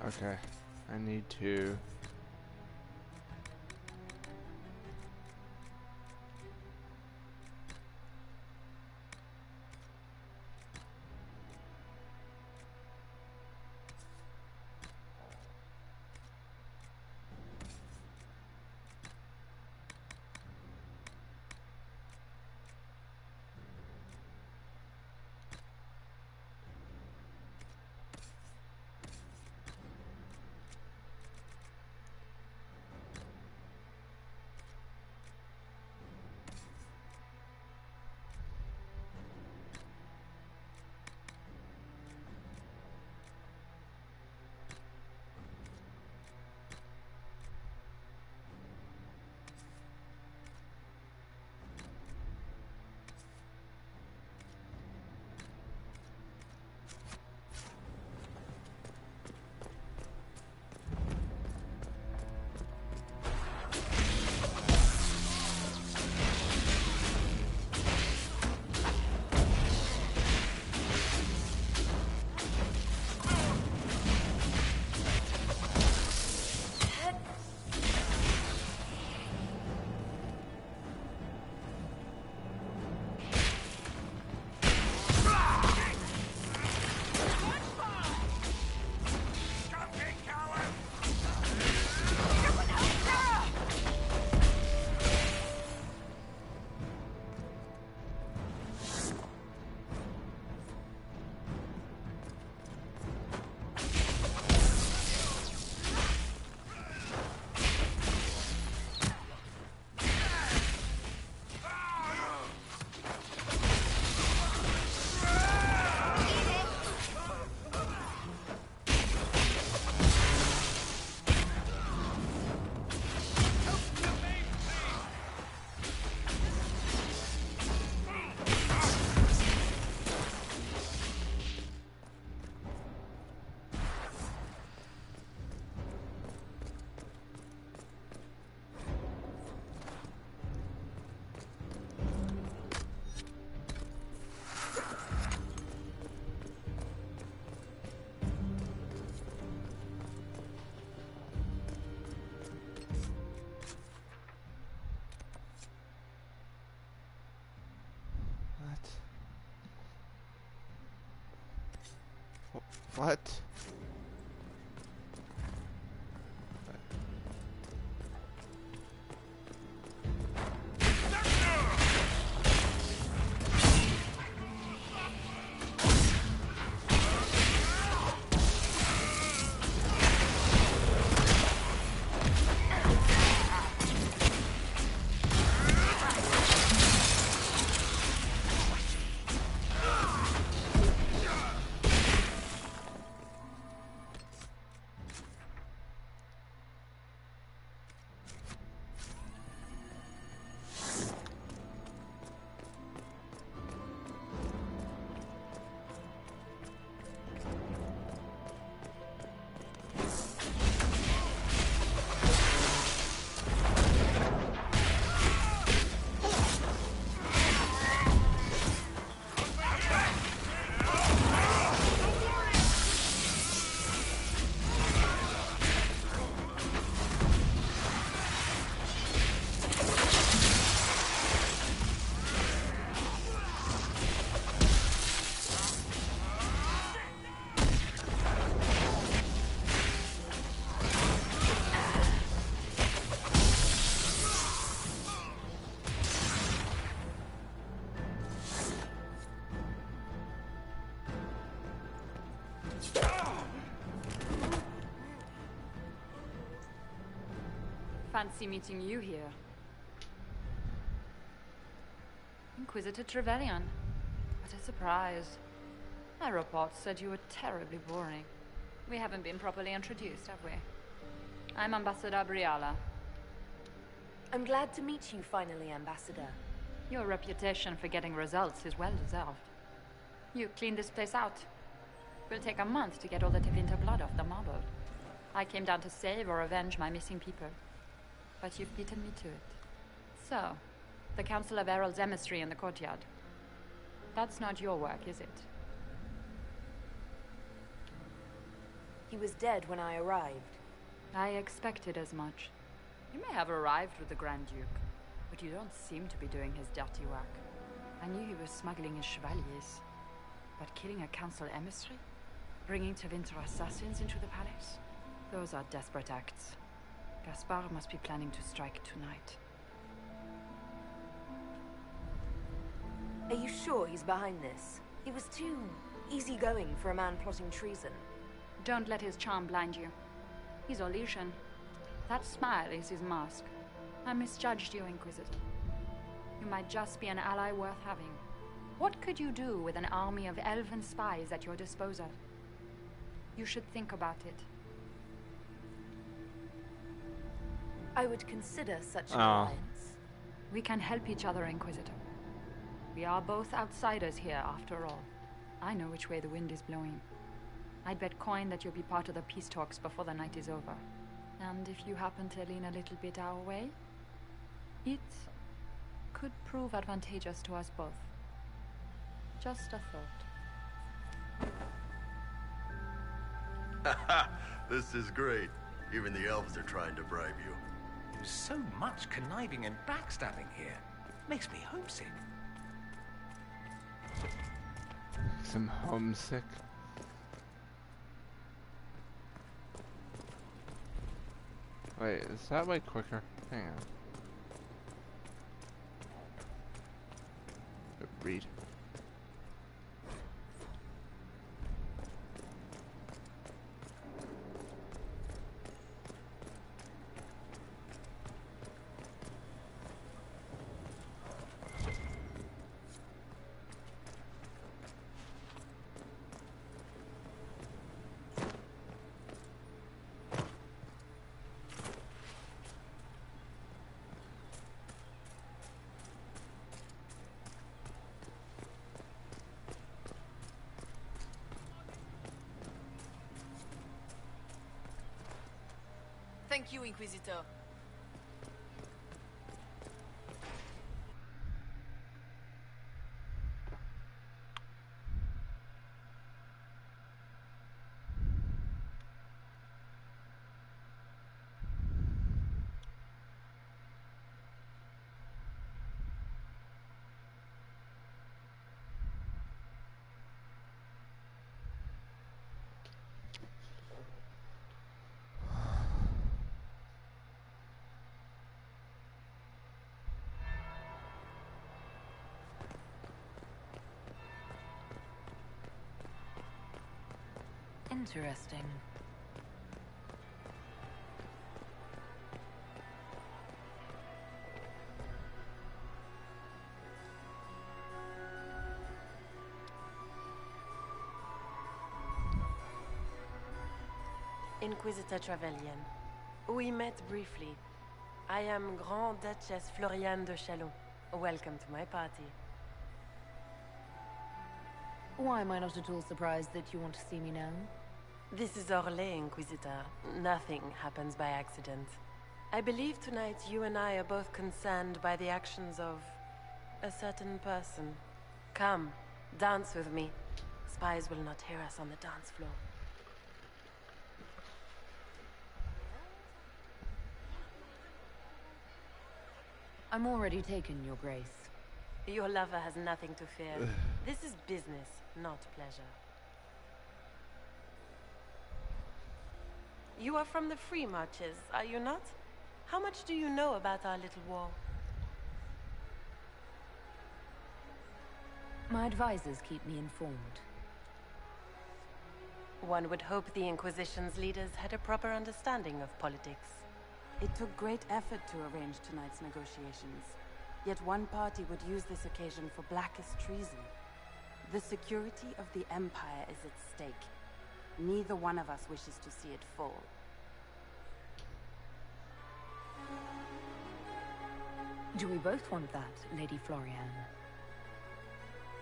Okay, I need to... What? Fancy meeting you here. Inquisitor Trevelyan. What a surprise. My report said you were terribly boring. We haven't been properly introduced, have we? I'm Ambassador Briala. I'm glad to meet you finally, Ambassador. Your reputation for getting results is well deserved. You cleaned this place out. It will take a month to get all the Tevinter blood off the marble. I came down to save or avenge my missing people. But you've beaten me to it. So, the Council of Herald's emissary in the courtyard. That's not your work, is it? He was dead when I arrived. I expected as much. You may have arrived with the Grand Duke, but you don't seem to be doing his dirty work. I knew he was smuggling his chevaliers. But killing a council emissary? Bringing Tevinter assassins into the palace? Those are desperate acts. Gaspard must be planning to strike tonight. Are you sure he's behind this? He was too easygoing for a man plotting treason. Don't let his charm blind you. He's Orlesian. That smile is his mask. I misjudged you, Inquisitor. You might just be an ally worth having. What could you do with an army of elven spies at your disposal? You should think about it. I would consider such an alliance. We can help each other, Inquisitor. We are both outsiders here, after all. I know which way the wind is blowing. I'd bet coin that you'll be part of the peace talks before the night is over. And if you happen to lean a little bit our way, it could prove advantageous to us both. Just a thought. This is great. Even the elves are trying to bribe you. There's so much conniving and backstabbing here. Makes me homesick. I'm homesick. Wait, is that way quicker? Hang on. Read. Thank you, Inquisitor. Interesting. Inquisitor Trevelyan. We met briefly. I am Grand Duchess Floriane de Chalon. Welcome to my party. Why am I not at all surprised that you want to see me now? This is Orlais, Inquisitor. Nothing happens by accident. I believe tonight you and I are both concerned by the actions of a certain person. Come, dance with me. Spies will not hear us on the dance floor. I'm already taken, Your Grace. Your lover has nothing to fear. This is business, not pleasure. You are from the Free Marches, are you not? How much do you know about our little war? My advisors keep me informed. One would hope the Inquisition's leaders had a proper understanding of politics. It took great effort to arrange tonight's negotiations. Yet one party would use this occasion for blackest treason. The security of the Empire is at stake. Neither one of us wishes to see it fall. Do we both want that, Lady Floriane?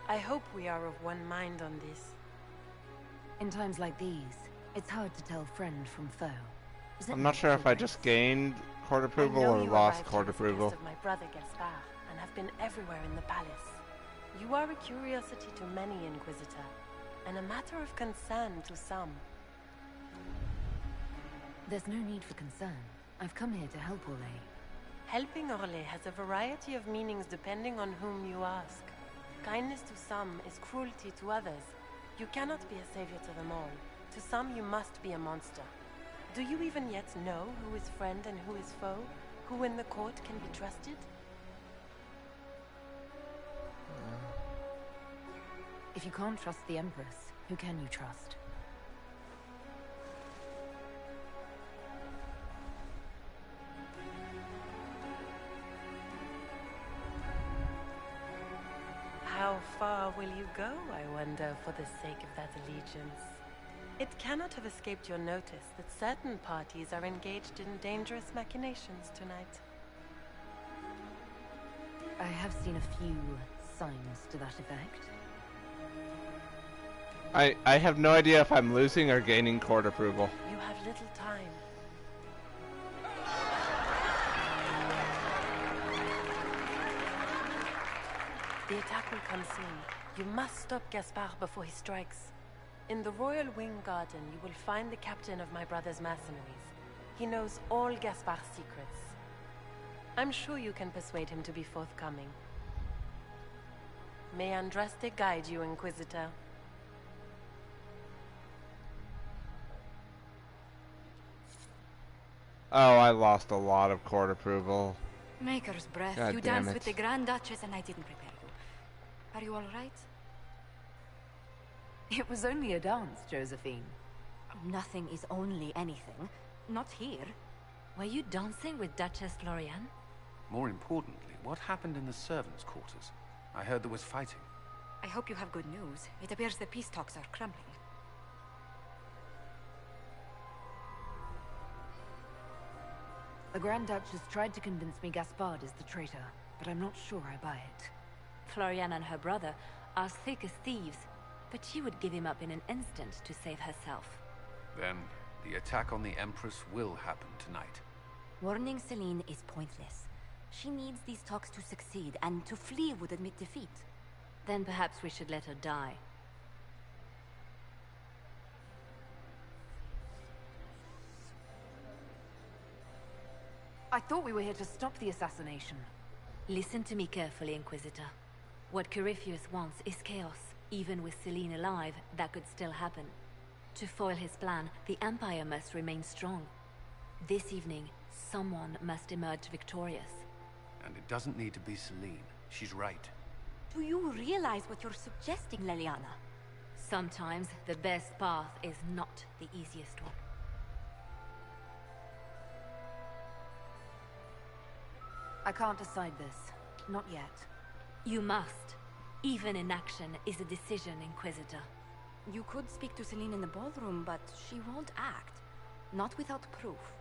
I hope we are of one mind on this. In times like these, it's hard to tell friend from foe. I'm not sure if I just gained court approval or lost court approval. Of my brother Gaspard, and have been everywhere in the palace. You are a curiosity to many, Inquisitor, and a matter of concern to some. There's no need for concern. I've come here to help Orlais. Helping Orlais has a variety of meanings depending on whom you ask. Kindness to some is cruelty to others. You cannot be a savior to them all. To some you must be a monster. Do you even yet know who is friend and who is foe? Who in the court can be trusted? If you can't trust the Empress, who can you trust? How far will you go, I wonder, for the sake of that allegiance? It cannot have escaped your notice that certain parties are engaged in dangerous machinations tonight. I have seen a few signs to that effect. I have no idea if I'm losing or gaining court approval. You have little time. The attack will come soon. You must stop Gaspard before he strikes. In the Royal Wing Garden, you will find the captain of my brother's mercenaries. He knows all Gaspard's secrets. I'm sure you can persuade him to be forthcoming. May Andraste guide you, Inquisitor. Oh, I lost a lot of court approval. Maker's breath. God You damn danced it. with the Grand Duchess and I didn't prepare you. Are you all right? It was only a dance, Josephine. Nothing is only anything. Not here. Were you dancing with Duchess Floriane? More importantly, what happened in the servants' quarters? I heard there was fighting. I hope you have good news. It appears the peace talks are crumbling. The Grand Duchess tried to convince me Gaspard is the traitor, but I'm not sure I buy it. Floriane and her brother are thick as thieves, but she would give him up in an instant to save herself. Then, the attack on the Empress will happen tonight. Warning Celine is pointless. She needs these talks to succeed, and to flee would admit defeat. Then perhaps we should let her die. I thought we were here to stop the assassination. Listen to me carefully, Inquisitor. What Corypheus wants is chaos. Even with Celine alive, that could still happen. To foil his plan, the Empire must remain strong. This evening, someone must emerge victorious. And it doesn't need to be Celine. She's right. Do you realize what you're suggesting, Leliana? Sometimes the best path is not the easiest one. I can't decide this. Not yet. You must. Even inaction is a decision, Inquisitor. You could speak to Celine in the ballroom, but she won't act. Not without proof.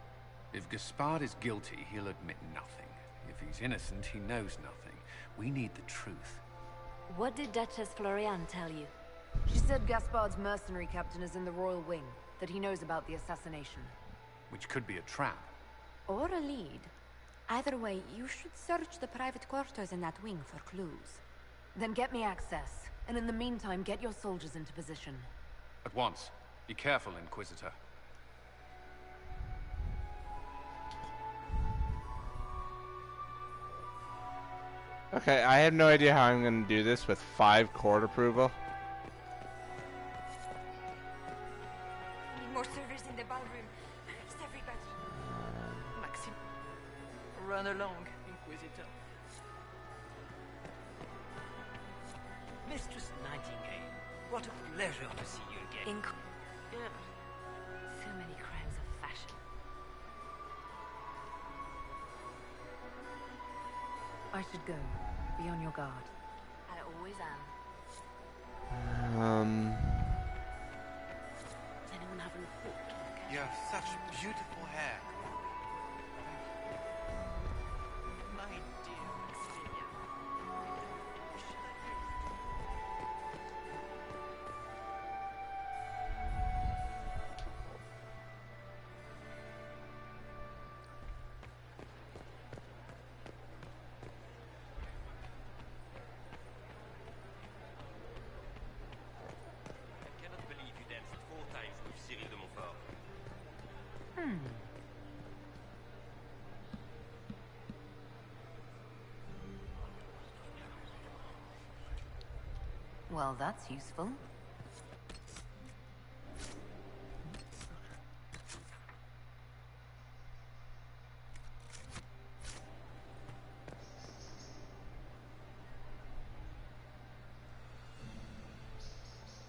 If Gaspard is guilty, he'll admit nothing. If he's innocent, he knows nothing. We need the truth. What did Duchess Florian tell you? She said Gaspard's mercenary captain is in the Royal Wing, that he knows about the assassination. Which could be a trap. Or a lead. Either way, you should search the private quarters in that wing for clues. Then get me access, and in the meantime, get your soldiers into position. At once. Be careful, Inquisitor. Okay, I have no idea how I'm going to do this with 5 court approval. Need more servers in the ballroom. Where's everybody? Maxim, run along, Inquisitor. Mistress Nightingale, what a pleasure to see you again. So many crimes of fashion. I should go. Be on your guard. I always am. Does anyone have a report? You have such beautiful hair. My dear Maximilian. I cannot believe you danced 4 times with Cyril de Montfort. Well, that's useful.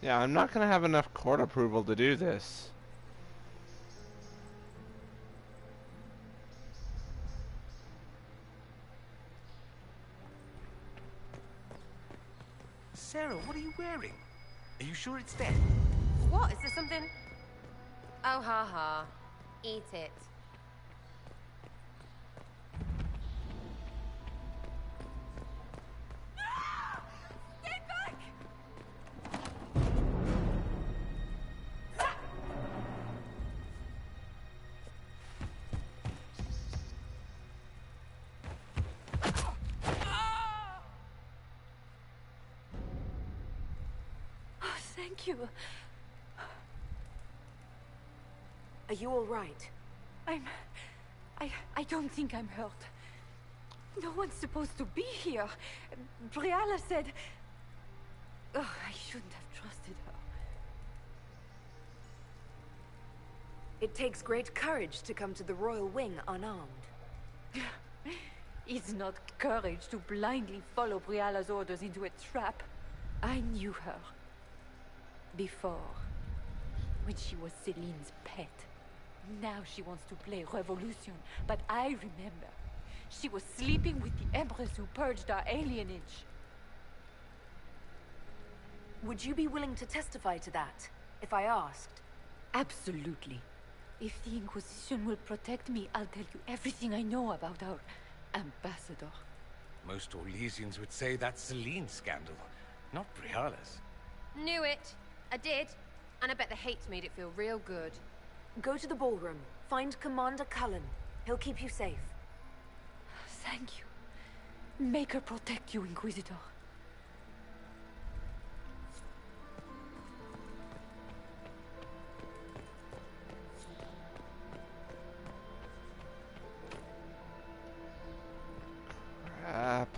Yeah, I'm not going to have enough court approval to do this. Sarah, what are you wearing? Are you sure it's dead? What? Is there something? Oh, ha ha. Eat it. Stay back! Oh, thank you. Are you all right? I don't think I'm hurt. No one's supposed to be here. Briala said... Oh, I shouldn't have trusted her. It takes great courage to come to the Royal Wing unarmed. It's not courage to blindly follow Briala's orders into a trap. I knew her. Before. When she was Celine's pet. Now she wants to play revolution, but I remember. She was sleeping with the Empress who purged our alienage. Would you be willing to testify to that, if I asked? Absolutely. If the Inquisition will protect me, I'll tell you everything I know about our ambassador. Most Orlesians would say that's Celine's scandal, not Briala's. Knew it. I did. And I bet the hate made it feel real good. Go to the ballroom. Find Commander Cullen. He'll keep you safe. Thank you. Make her protect you, Inquisitor. Crap.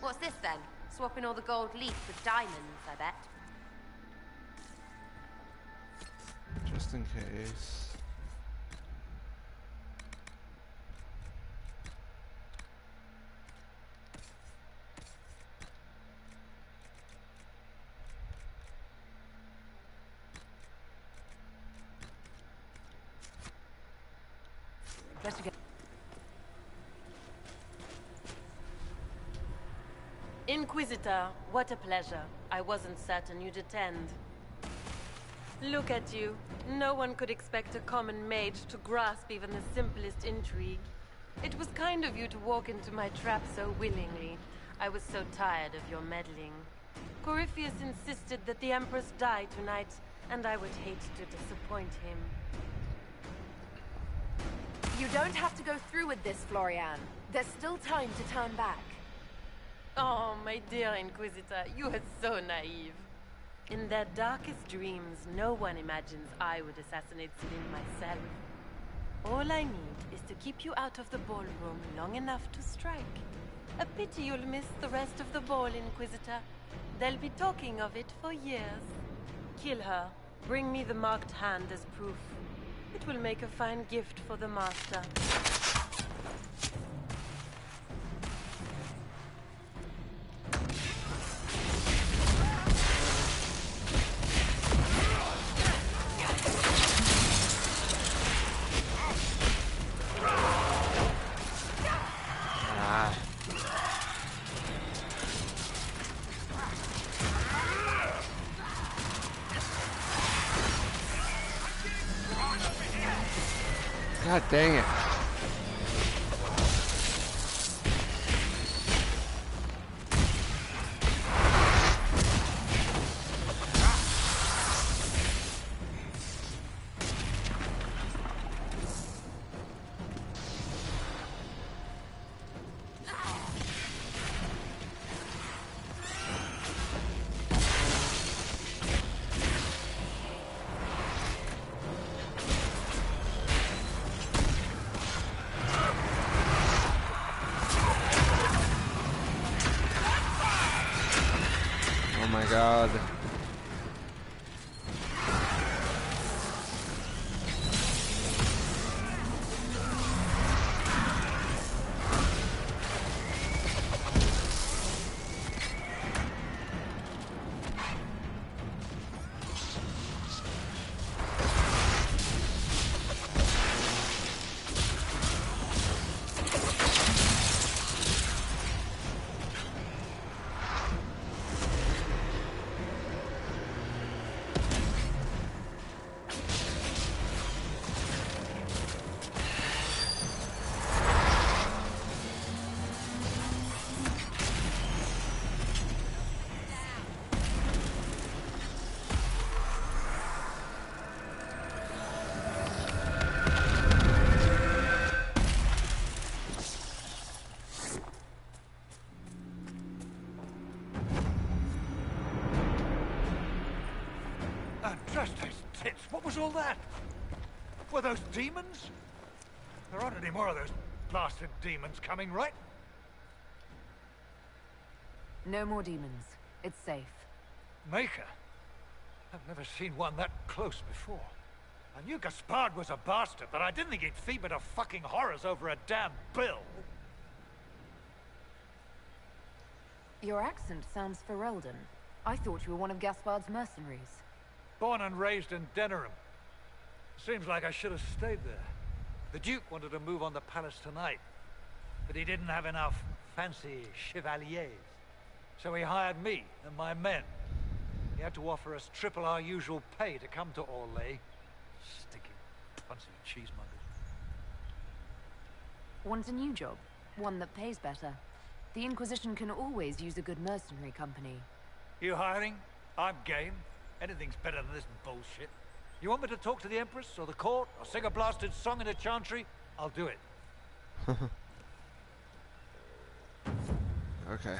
What's this then? Swapping all the gold leaf with diamonds, I bet. Just in case. Let's go. Inquisitor, what a pleasure. I wasn't certain you'd attend. Look at you. No one could expect a common mage to grasp even the simplest intrigue. It was kind of you to walk into my trap so willingly. I was so tired of your meddling. Corypheus insisted that the Empress die tonight, and I would hate to disappoint him. You don't have to go through with this, Florian. There's still time to turn back. Oh, my dear Inquisitor, you are so naive. In their darkest dreams, no one imagines I would assassinate Celine myself. All I need is to keep you out of the ballroom long enough to strike. A pity you'll miss the rest of the ball, Inquisitor. They'll be talking of it for years. Kill her. Bring me the marked hand as proof. It will make a fine gift for the Master. God dang it. God. What was all that? Were those demons? There aren't any more of those blasted demons coming, right? No more demons. It's safe. Maker? I've never seen one that close before. I knew Gaspard was a bastard, but I didn't think he'd feed me to fucking horrors over a damn bill. Your accent sounds Ferelden. I thought you were one of Gaspard's mercenaries. Born and raised in Denerim. Seems like I should have stayed there. The Duke wanted to move on the palace tonight, but he didn't have enough fancy chevaliers. So he hired me and my men. He had to offer us triple our usual pay to come to Orlais. Sticky, punsy cheesemongers. Want a new job? One that pays better. The Inquisition can always use a good mercenary company. You hiring? I'm game. Anything's better than this bullshit. You want me to talk to the Empress or the court or sing a blasted song in a chantry? I'll do it. Okay.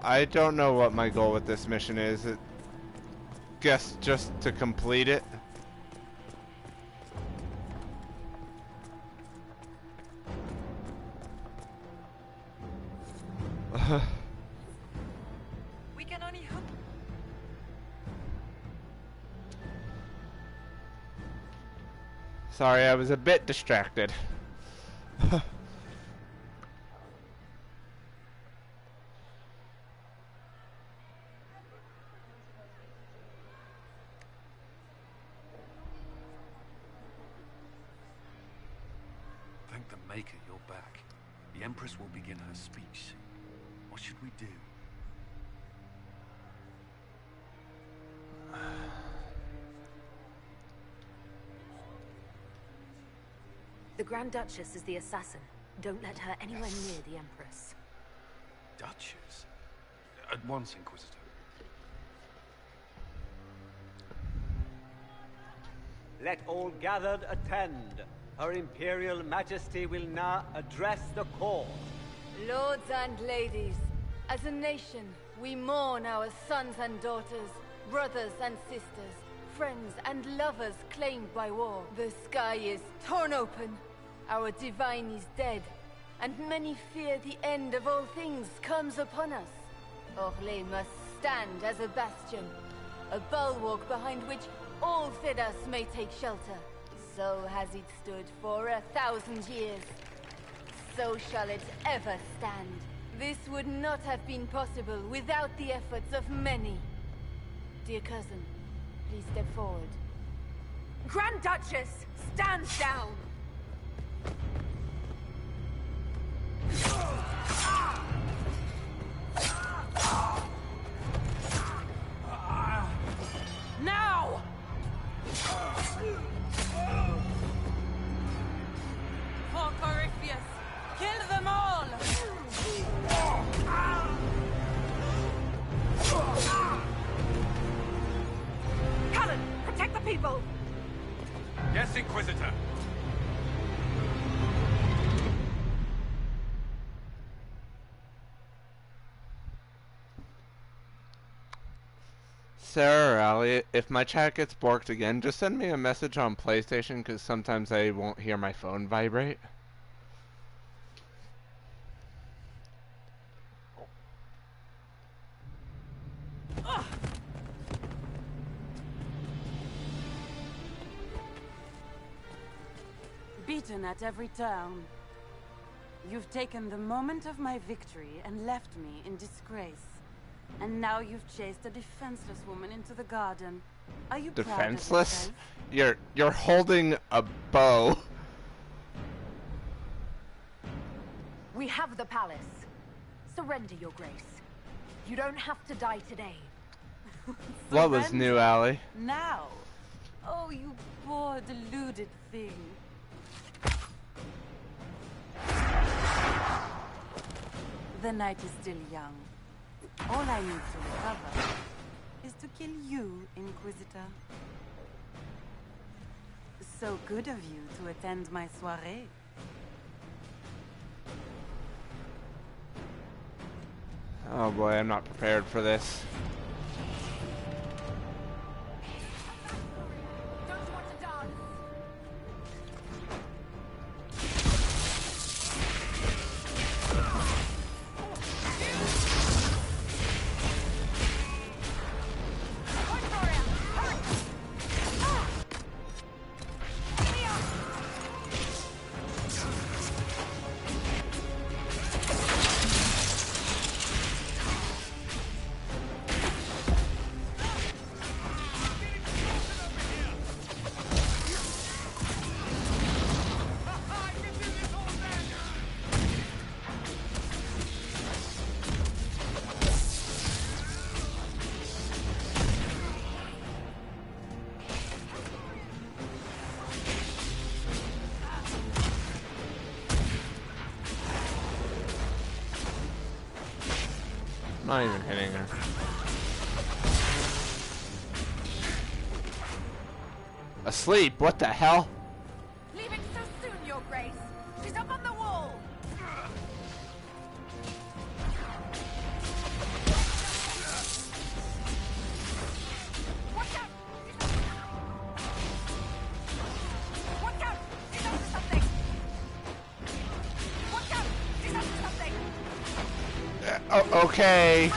I don't know what my goal with this mission is. Guess just to complete it. We can only hope. Sorry, I was a bit distracted. Thank the Maker you're back. The Empress will begin her speech soon. What should we do? The Grand Duchess is the assassin. Don't let her anywhere near the Empress. Duchess? At once, Inquisitor. Let all gathered attend. Her Imperial Majesty will now address the court. Lords and ladies, as a nation, we mourn our sons and daughters, brothers and sisters, friends and lovers claimed by war. The sky is torn open, our divine is dead, and many fear the end of all things comes upon us. Orlais must stand as a bastion, a bulwark behind which all Thedas may take shelter. So has it stood for 1,000 years. So shall it ever stand. This would not have been possible without the efforts of many. Dear cousin, please step forward. Grand Duchess, stand down! Now! For Corypheus, kill them all! Cullen, protect the people! Yes, Inquisitor. Sarah or Ali, if my chat gets borked again, just send me a message on PlayStation, because sometimes I won't hear my phone vibrate. Beaten at every turn. You've taken the moment of my victory and left me in disgrace. And now you've chased a defenseless woman into the garden. Are you Defenseless? proud of yourself? You're holding a bow. We have the palace. Surrender, Your Grace. You don't have to die today. What was new, Ali? Now? Oh, you poor deluded thing. The night is still young. All I need to recover is to kill you, Inquisitor. So good of you to attend my soirée. Oh boy, I'm not prepared for this. Not even hitting her. Asleep? What the hell? Leaving so soon, Your Grace. She's up on the wall. Oh, okay.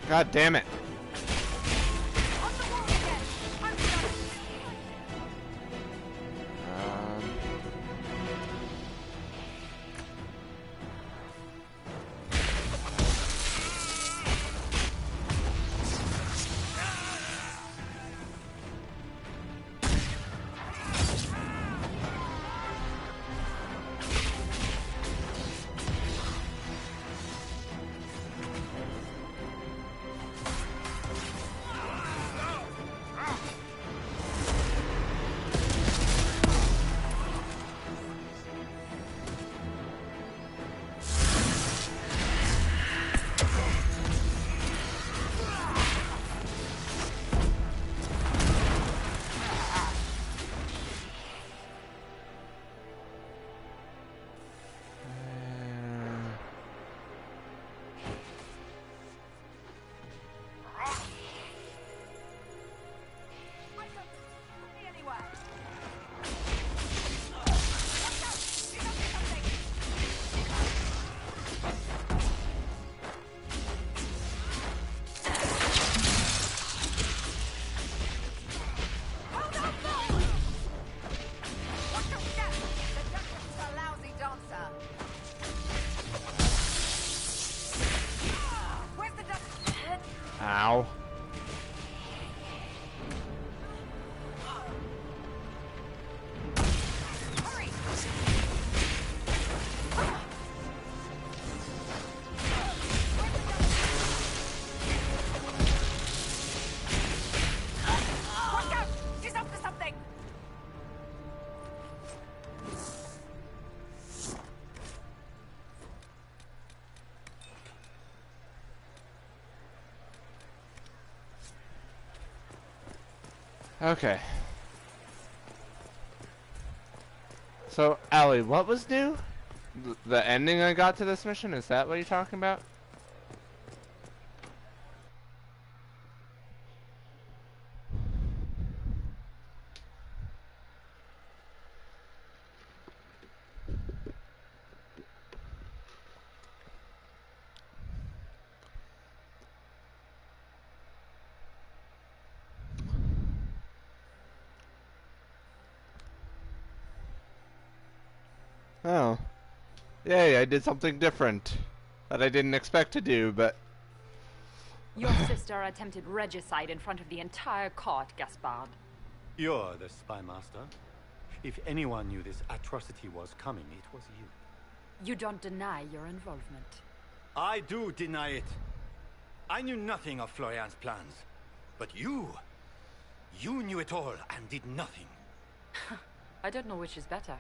God damn it. Ow. Okay. So, Allie, what was new? The ending I got to this mission? Is that what you're talking about? Oh. Yay, I did something different that I didn't expect to do, but... Your sister attempted regicide in front of the entire court, Gaspard. You're the spy master. If anyone knew this atrocity was coming, it was you. You don't deny your involvement. I do deny it. I knew nothing of Florian's plans. But you knew it all and did nothing. I don't know which is better.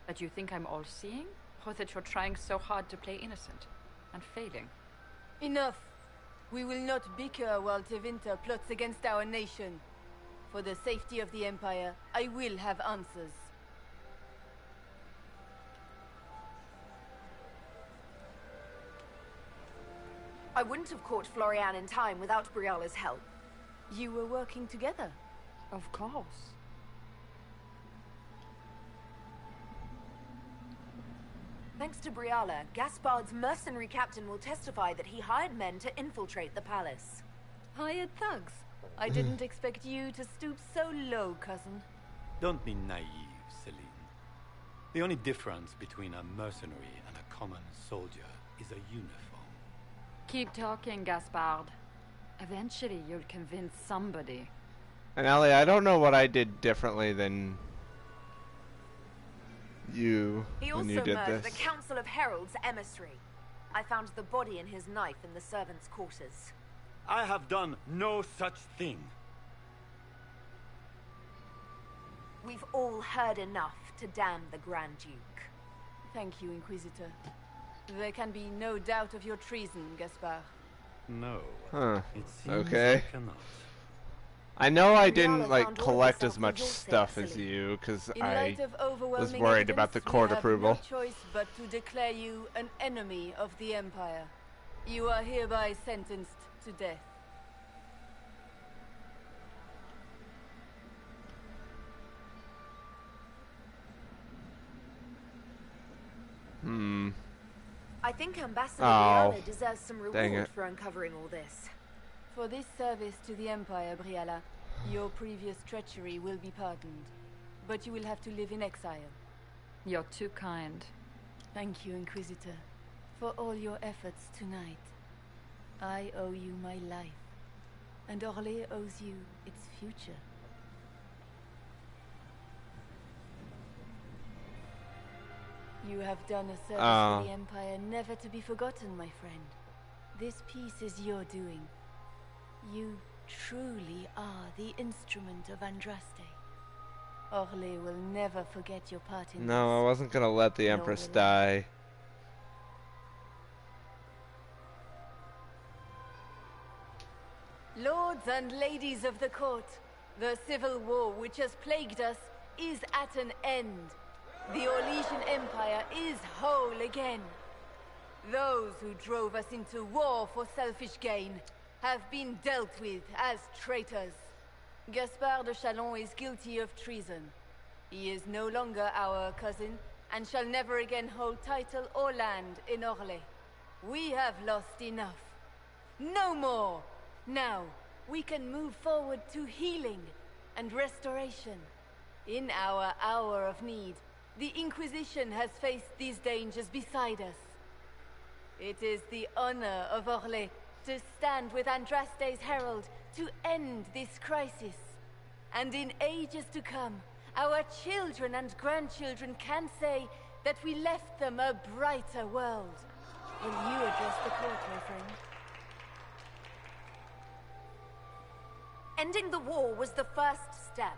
That you think I'm all-seeing, or that you're trying so hard to play innocent, and failing. Enough! We will not bicker while Tevinter plots against our nation. For the safety of the Empire, I will have answers. I wouldn't have caught Florian in time without Briala's help. You were working together. Of course. Thanks to Briala, Gaspard's mercenary captain will testify that he hired men to infiltrate the palace. Hired thugs? I didn't expect you to stoop so low, cousin. Don't be naive, Celine. The only difference between a mercenary and a common soldier is a uniform. Keep talking, Gaspard. Eventually you'll convince somebody. And Allie, I don't know what I did differently than you when you did this. He also murdered the Council of Heralds emissary. I found the body and his knife in the servants' quarters. I have done no such thing. We've all heard enough to damn the Grand Duke. Thank you, Inquisitor. There can be no doubt of your treason, Gaspard. No. Huh. It seems Okay. I cannot. I know I didn't Briala like found all collect the as much self-resolve stuff there, as Celine. you because In I light of was overwhelming worried about the evidence, court we have approval. no choice but to declare you an enemy of the Empire. You are hereby sentenced to death. I think Ambassador Oh, Briala deserves some dang reward it. for uncovering all this. For this service to the Empire, Briala, your previous treachery will be pardoned. But you will have to live in exile. You're too kind. Thank you, Inquisitor, for all your efforts tonight. I owe you my life, and Orlais owes you its future. You have done a service to the Empire never to be forgotten, my friend. This piece is your doing. You truly are the instrument of Andraste. Orlais will never forget your part in No, I wasn't gonna let the Empress die. Lords and ladies of the court, the civil war which has plagued us is at an end. The Orlesian Empire is whole again. Those who drove us into war for selfish gain have been dealt with as traitors. Gaspard de Chalon is guilty of treason. He is no longer our cousin, and shall never again hold title or land in Orlais. We have lost enough. No more! Now, we can move forward to healing and restoration. In our hour of need, the Inquisition has faced these dangers beside us. It is the honor of Orlais to stand with Andraste's herald to end this crisis. And in ages to come, our children and grandchildren can say that we left them a brighter world. Will you address the court, my friend? Ending the war was the first step.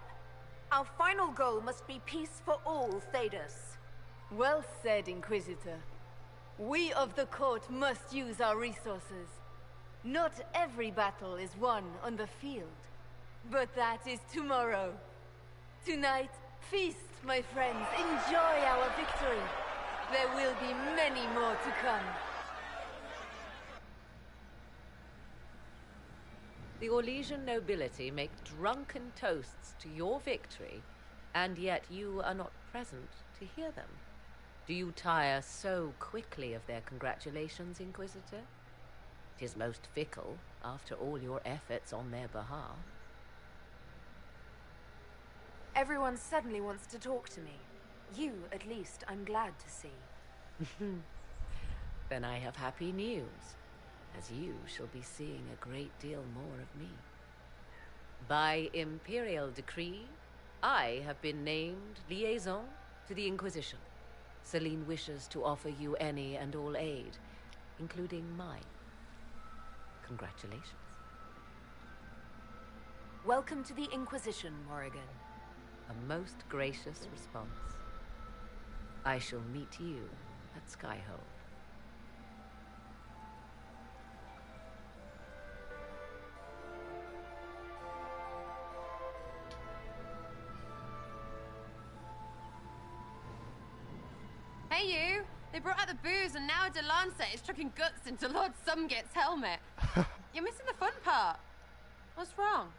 Our final goal must be peace for all, Thedas. Well said, Inquisitor. We of the court must use our resources. Not every battle is won on the field, but that is tomorrow. Tonight, feast, my friends. Enjoy our victory. There will be many more to come. The Orlesian nobility make drunken toasts to your victory, and yet you are not present to hear them. Do you tire so quickly of their congratulations, Inquisitor? It is most fickle, after all your efforts on their behalf. Everyone suddenly wants to talk to me. You, at least, I'm glad to see. Then I have happy news, as you shall be seeing a great deal more of me. By imperial decree, I have been named liaison to the Inquisition. Celine wishes to offer you any and all aid, including mine. Congratulations. Welcome to the Inquisition, Morrigan. A most gracious response. I shall meet you at Skyhold. Hey you! They brought out the booze and now Delancet is chucking guts into Lord Sumget's helmet. You're missing the fun part. What's wrong?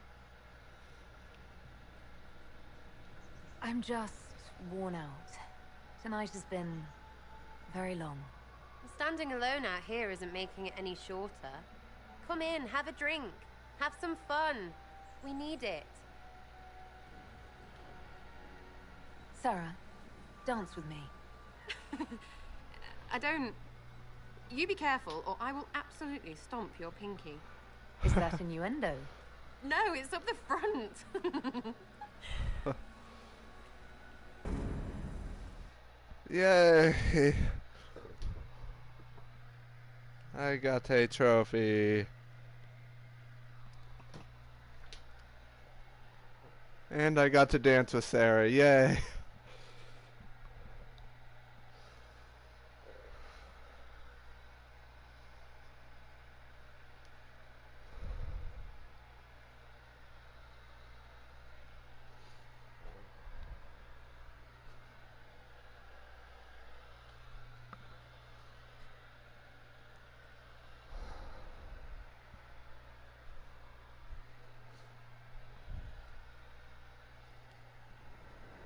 I'm just worn out. Tonight has been very long. Standing alone out here isn't making it any shorter. Come in, have a drink. Have some fun. We need it. Sarah, dance with me. I don't... You be careful or I will absolutely stomp your pinky. Is that innuendo? No, it's up the front. Yay! I got a trophy. And I got to dance with Sarah. Yay!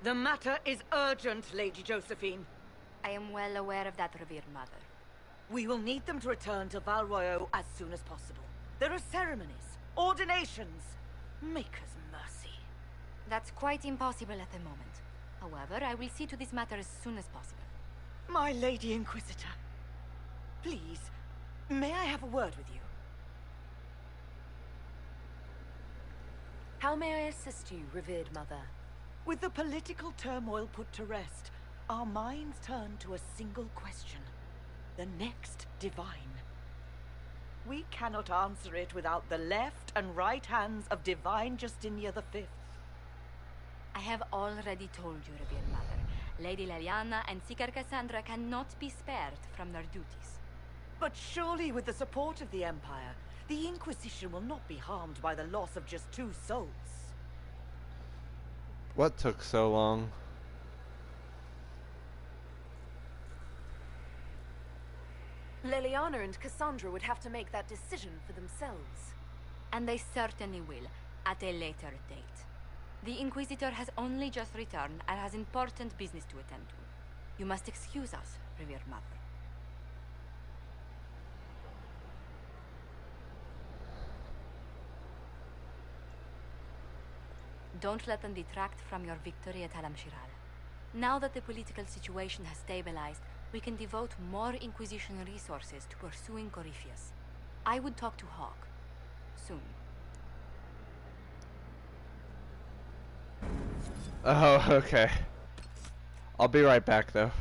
The matter is urgent, Lady Josephine. I am well aware of that, revered mother. We will need them to return to Val Royeaux as soon as possible. There are ceremonies, ordinations. Maker's mercy. That's quite impossible at the moment. However, I will see to this matter as soon as possible. My Lady Inquisitor, please, may I have a word with you? How may I assist you, revered mother? With the political turmoil put to rest, our minds turn to a single question. The next divine. We cannot answer it without the left and right hands of Divine Justinia V. I have already told you, revered mother. Lady Leliana and Seeker Cassandra cannot be spared from their duties. But surely with the support of the Empire, the Inquisition will not be harmed by the loss of just 2 souls. What took so long? Leliana and Cassandra would have to make that decision for themselves. And they certainly will, at a later date. The Inquisitor has only just returned and has important business to attend to. You must excuse us, revered mother. Don't let them detract from your victory at Alam-Shiral. Now that the political situation has stabilized, we can devote more Inquisition resources to pursuing Corypheus. I would talk to Hawk. Soon. Oh, okay. I'll be right back, though.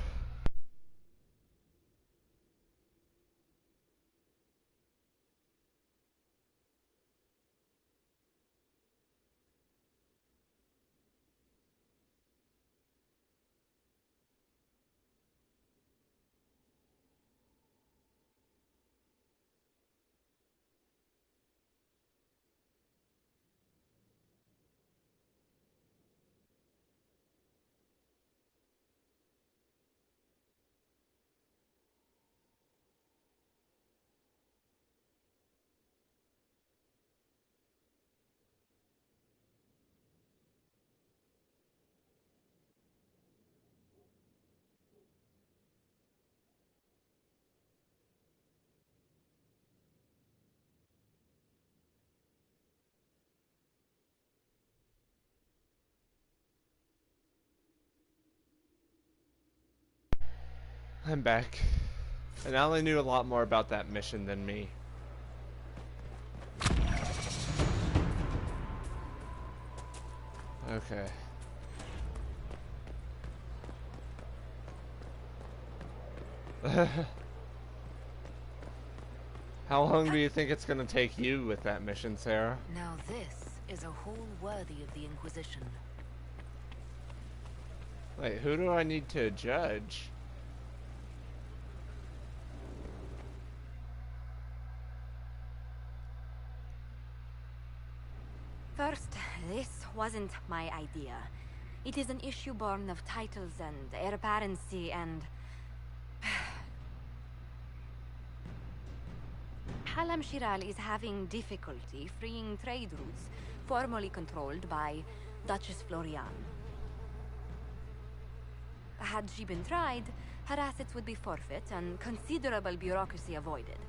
I'm back. And Allie knew a lot more about that mission than me. Okay. How long do you think it's gonna take you with that mission, Sarah? Now this is a haul worthy of the Inquisition. Wait, who do I need to judge? First, this wasn't my idea. It is an issue born of titles and heir apparency and... Alam-Shiral is having difficulty freeing trade routes formerly controlled by Duchess Florian. Had she been tried, her assets would be forfeit and considerable bureaucracy avoided.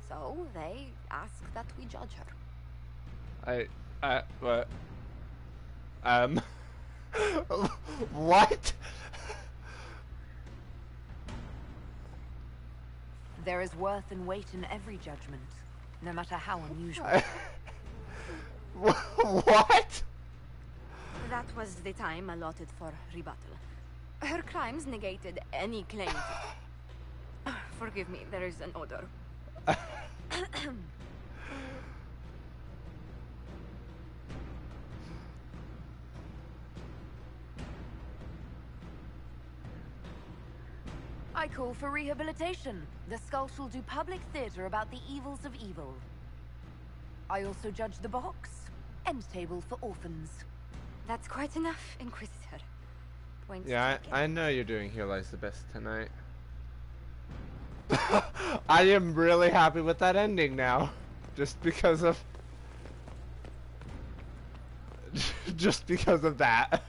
So they ask that we judge her. What? What? There is worth and weight in every judgment, no matter how unusual. What? That was the time allotted for rebuttal. Her crimes negated any claim to... Forgive me, there is an odor. I call for rehabilitation. The skull shall do public theater about the evils of evil. I also judge the box. End table for orphans. That's quite enough, Inquisitor. Points Yeah, I know you're doing Here Lies the Best tonight. I am really happy with that ending now. Just because of... just because of that.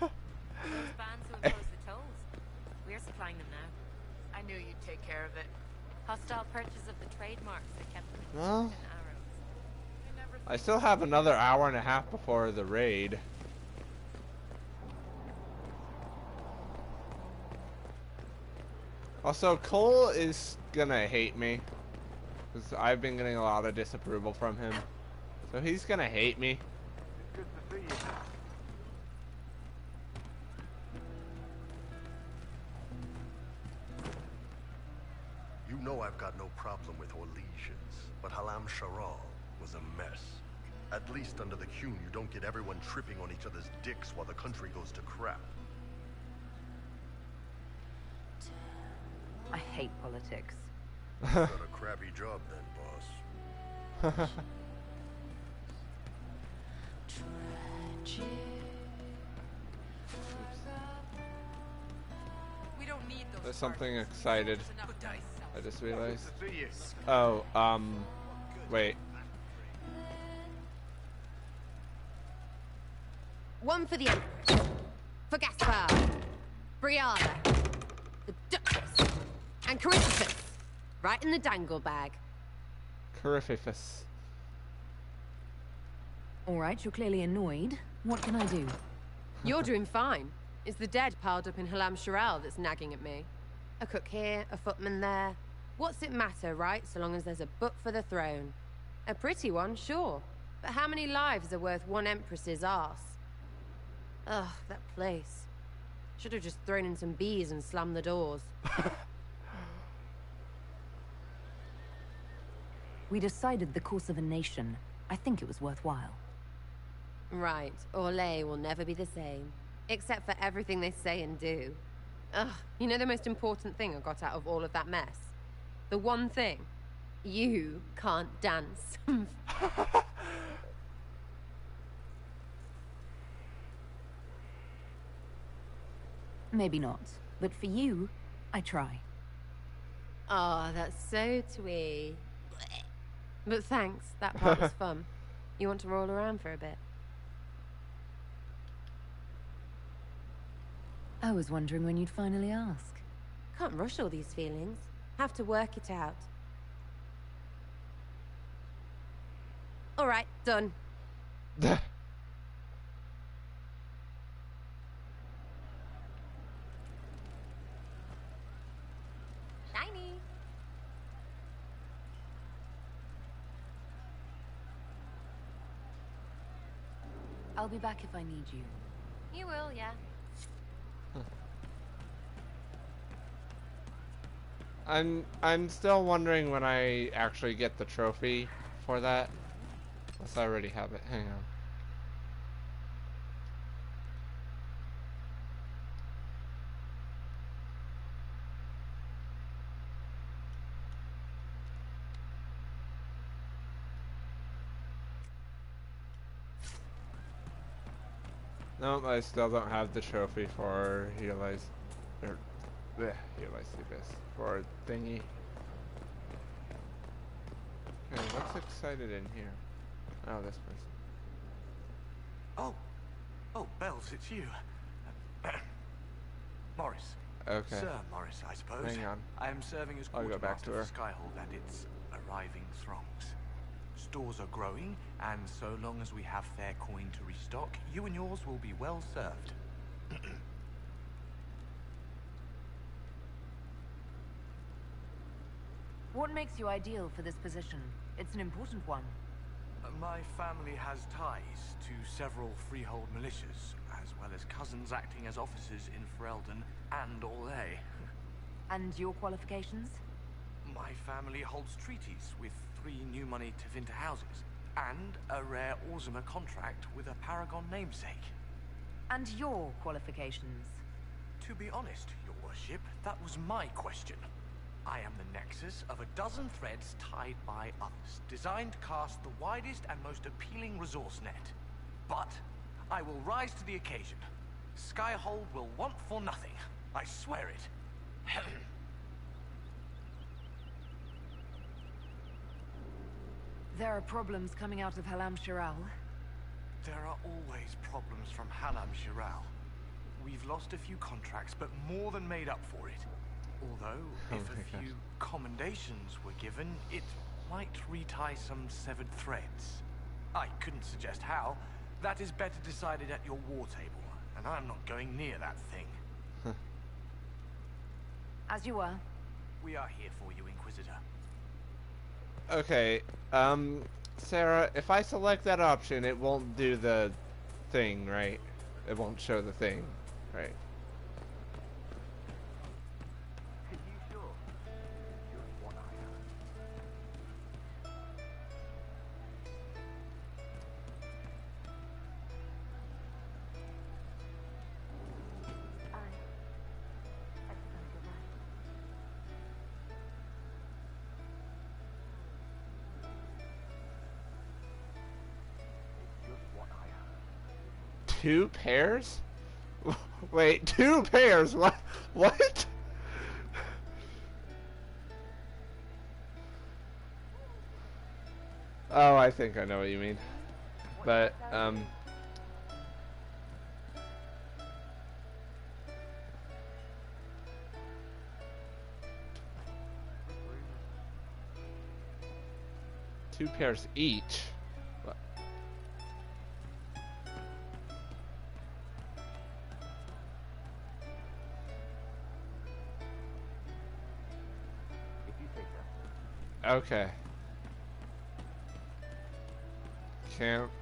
Hostile purchase of the trademarks that kept them Well, in arrows. I still have another hour and a half before the raid. Also, Cole is gonna hate me. Because I've been getting a lot of disapproval from him. So he's gonna hate me. Good to see you. You know I've got no problem with Orlesians, but Halam Sharal was a mess. At least under the Qun, you don't get everyone tripping on each other's dicks while the country goes to crap. I hate politics. Done a crappy job then, boss. There's something excited. I just realized. Good to see you. Oh, wait. One for the Empress. For Gaspard. Brianna. The Duchess. And Coryphus. Right in the dangle bag. Coryphus. Alright, you're clearly annoyed. What can I do? You're doing fine. It's the dead piled up in Halam Sharal that's nagging at me. A cook here, a footman there. What's it matter, right? So long as there's a book for the throne. A pretty one, sure. But how many lives are worth one empress's arse? Ugh, that place. Should have just thrown in some bees and slammed the doors. We decided the course of a nation. I think it was worthwhile. Right, Orlais will never be the same. Except for everything they say and do. Ugh, you know the most important thing I got out of all of that mess? The one thing. You can't dance. Maybe not. But for you, I try. Oh, that's so twee. But thanks, that part was fun. You want to roll around for a bit? I was wondering when you'd finally ask. Can't rush all these feelings. Have to work it out. All right, done. Shiny. I'll be back if I need you. You will, yeah. I'm still wondering when I actually get the trophy for that. Unless I already have it. Hang on. Nope, I still don't have the trophy for Healize, or Healize Abyss for thingy. Okay, what's excited in here? Oh, this person. Oh, Bells, it's you. Morris. Okay. Sir Morris, I suppose. Hang on. I am serving as I'll go back to her. quartermaster for Skyhold and its arriving throngs. Stores are growing, and so long as we have fair coin to restock, you and yours will be well served. What makes you ideal for this position? It's an important one. My family has ties to several freehold militias, as well as cousins acting as officers in Ferelden and Orlais. And your qualifications? My family holds treaties with 3 new money Tevinter houses, and a rare Orzuma contract with a Paragon namesake. And your qualifications? To be honest, your worship, that was my question. I am the nexus of a dozen threads tied by others, designed to cast the widest and most appealing resource net. But I will rise to the occasion. Skyhold will want for nothing. I swear it. There are problems coming out of Halam Sharal. There are always problems from Halam Sharal. We've lost a few contracts, but more than made up for it. Although, if a few commendations were given, it might retie some severed threads. I couldn't suggest how. That is better decided at your war table, and I'm not going near that thing. As you were. We are here for you, Inquisitor. Okay, Sarah, if I select that option, it won't do the thing, right? It won't show the thing, right? Two pairs? Wait, two pairs? What? What? Oh, I think I know what you mean. But, two pairs each? What? Okay.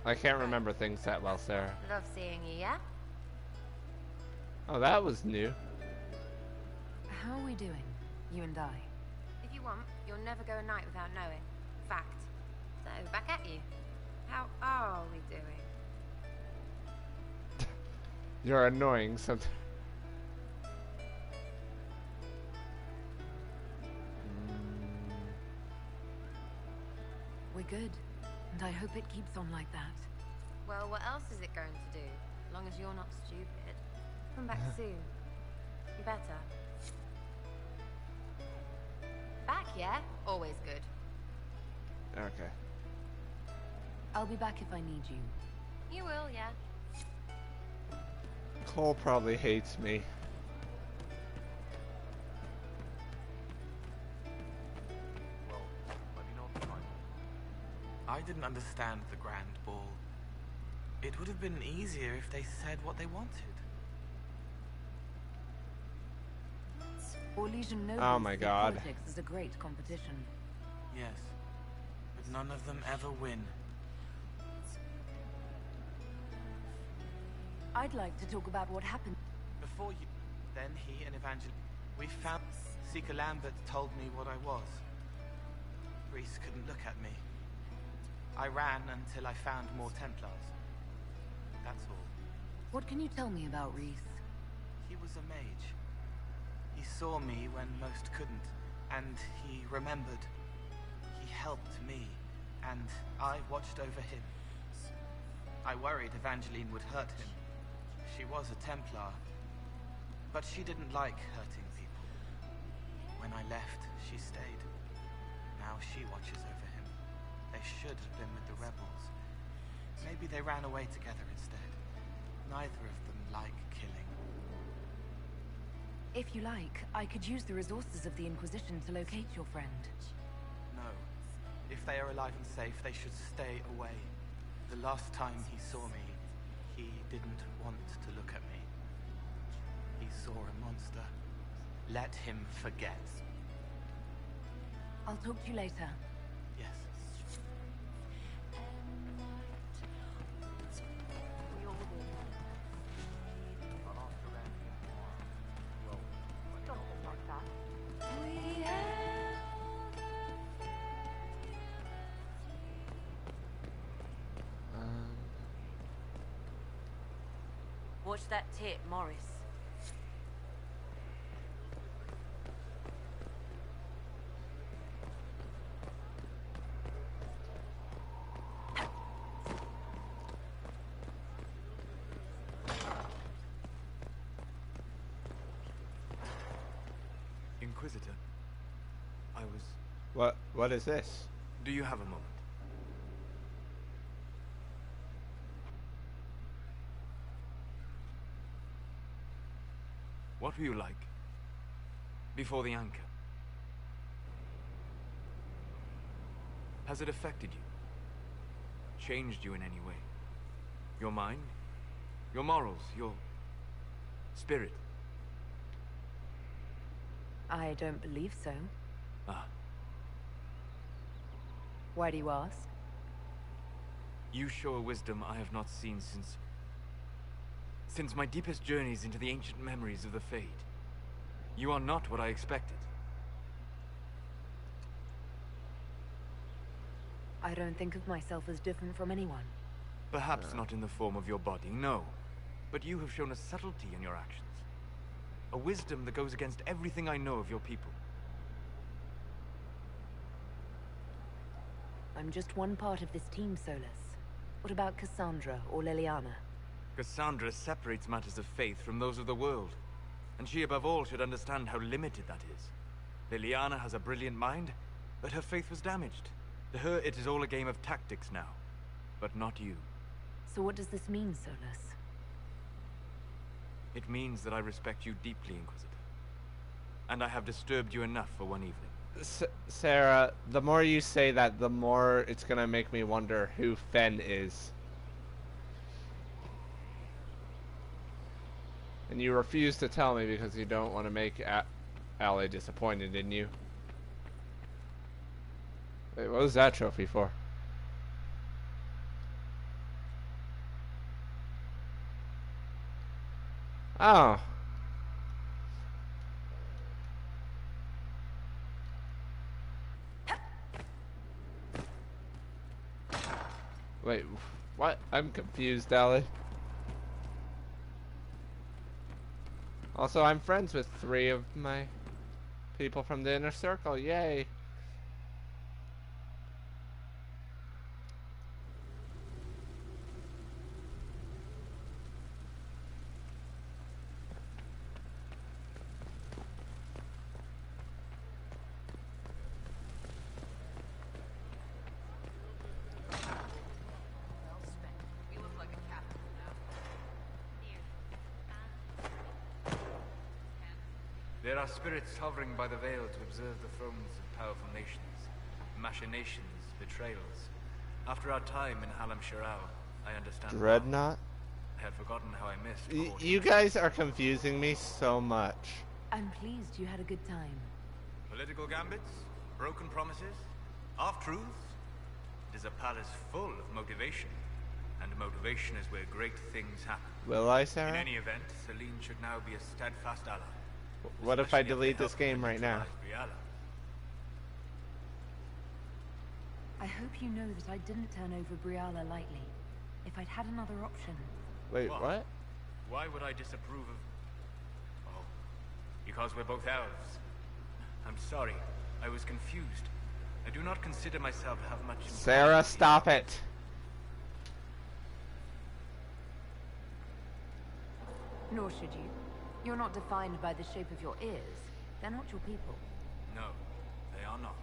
I can't remember things that well, Sarah. Love seeing you, yeah? Oh, that was new. How are we doing, you and I? If you want, you'll never go a night without knowing. Fact. So, back at you. How are we doing? You're annoying sometimes. We're good, and I hope it keeps on like that. Well, what else is it going to do? As long as you're not stupid. Come back soon. You better. Back, yeah? Always good. Okay. I'll be back if I need you. You will, yeah. Cole probably hates me. I didn't understand the Grand Ball. It would have been easier if they said what they wanted. Orlesian Nobles Oh my God. politics is a great competition. Yes, but none of them ever win. I'd like to talk about what happened. Before you... Then he and Evangeline... We found... Seeker Lambert told me what I was. Reese couldn't look at me. I ran until I found more Templars. That's all. What can you tell me about Reese? He was a mage. He saw me when most couldn't, and he remembered. He helped me, and I watched over him. I worried Evangeline would hurt him. She was a Templar, but she didn't like hurting people. When I left, she stayed. Now she watches over him. They should have been with the rebels. Maybe they ran away together instead. Neither of them like killing. If you like, I could use the resources of the Inquisition to locate your friend. No. If they are alive and safe, they should stay away. The last time he saw me, he didn't want to look at me. He saw a monster. Let him forget. I'll talk to you later. Yes. Watch that tip, Morris. Inquisitor, I was... What is this? Do you have a moment? What were you like before the anchor? Has it affected you? Changed you in any way? Your mind? Your morals? Your spirit? I don't believe so. Ah. Why do you ask? You show a wisdom I have not seen since my deepest journeys into the ancient memories of the Fade. You are not what I expected. I don't think of myself as different from anyone. Perhaps not in the form of your body, no. But you have shown a subtlety in your actions. A wisdom that goes against everything I know of your people. I'm just one part of this team, Solus. What about Cassandra or Liliana? Cassandra separates matters of faith from those of the world. And she above all should understand how limited that is. Liliana has a brilliant mind, but her faith was damaged. To her, it is all a game of tactics now. But not you. So what does this mean, Solus? It means that I respect you deeply, Inquisitor. And I have disturbed you enough for one evening. Sarah, the more you say that, the more it's gonna make me wonder who Fen is. And you refuse to tell me because you don't want to make Allie disappointed in you. Wait, what was that trophy for? Oh. Wait, what? I'm confused, Allie. Also, I'm friends with 3 of my people from the inner circle. Yay. There are spirits hovering by the veil to observe the thrones of powerful nations, machinations, betrayals. After our time in Halam Shiral, I understand. Dreadnought? I had forgotten how I missed. You guys are confusing me so much. I'm pleased you had a good time. Political gambits, broken promises, half-truths. It is a palace full of motivation, and motivation is where great things happen. Will I, Sarah? In any event, Celine should now be a steadfast ally. What if I delete this game right now? I hope you know that I didn't turn over Briala lightly. If I'd had another option... Wait, what? Why would I disapprove of... Oh, because we're both elves. I'm sorry, I was confused. I do not consider myself to have much... Sarah, stop it! Nor should you. You're not defined by the shape of your ears. They're not your people. No, they are not.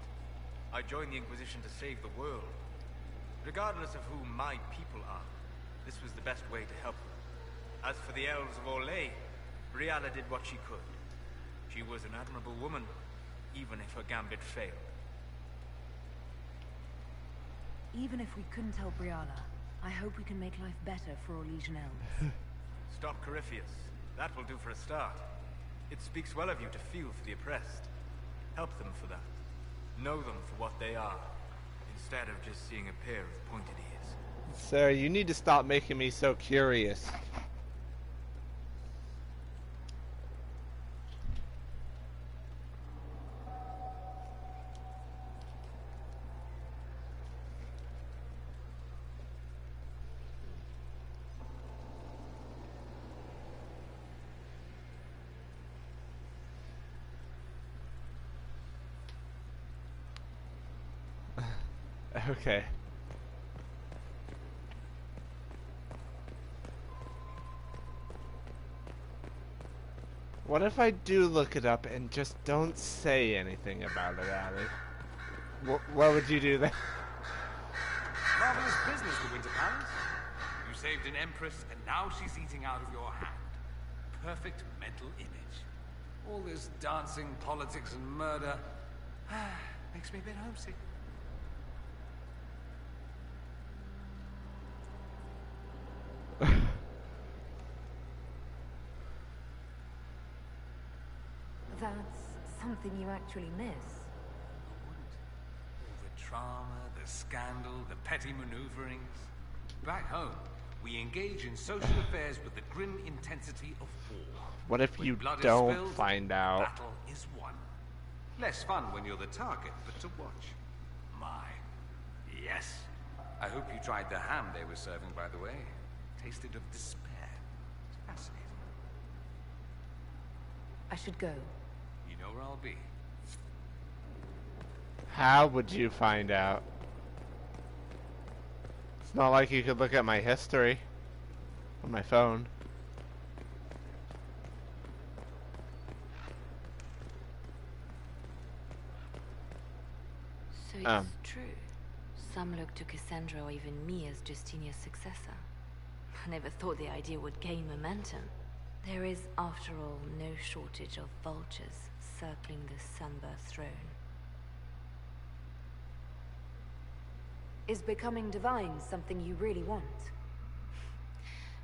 I joined the Inquisition to save the world. Regardless of who my people are, this was the best way to help them. As for the elves of Orlais, Brianna did what she could. She was an admirable woman, even if her gambit failed. Even if we couldn't help Brianna, I hope we can make life better for Orlesian elves. Stop Corypheus. That will do for a start. It speaks well of you to feel for the oppressed. Help them for that. Know them for what they are, instead of just seeing a pair of pointed ears. Sarah, you need to stop making me so curious. Okay. What if I do look it up and just don't say anything about it, Allie? What would you do then? Marvelous business, the Winter Palace. You saved an empress, and now she's eating out of your hand. Perfect mental image. All this dancing, politics, and murder makes me a bit homesick. that's something you actually miss. All the drama, the scandal, the petty maneuverings. Back home, we engage in social affairs with the grim intensity of war. What if When you blood is don't spilled, find out? battle is won. Less fun when you're the target, but to watch. My, yes. I hope you tried the ham they were serving, by the way. Tasted of despair. It's fascinating. I should go. You know where I'll be. How would you find out? It's not like you could look at my history on my phone. So it's true. Some look to Cassandra or even me as Justinia's successor. I never thought the idea would gain momentum. There is, after all, no shortage of vultures circling the sunburst throne. Is becoming divine something you really want?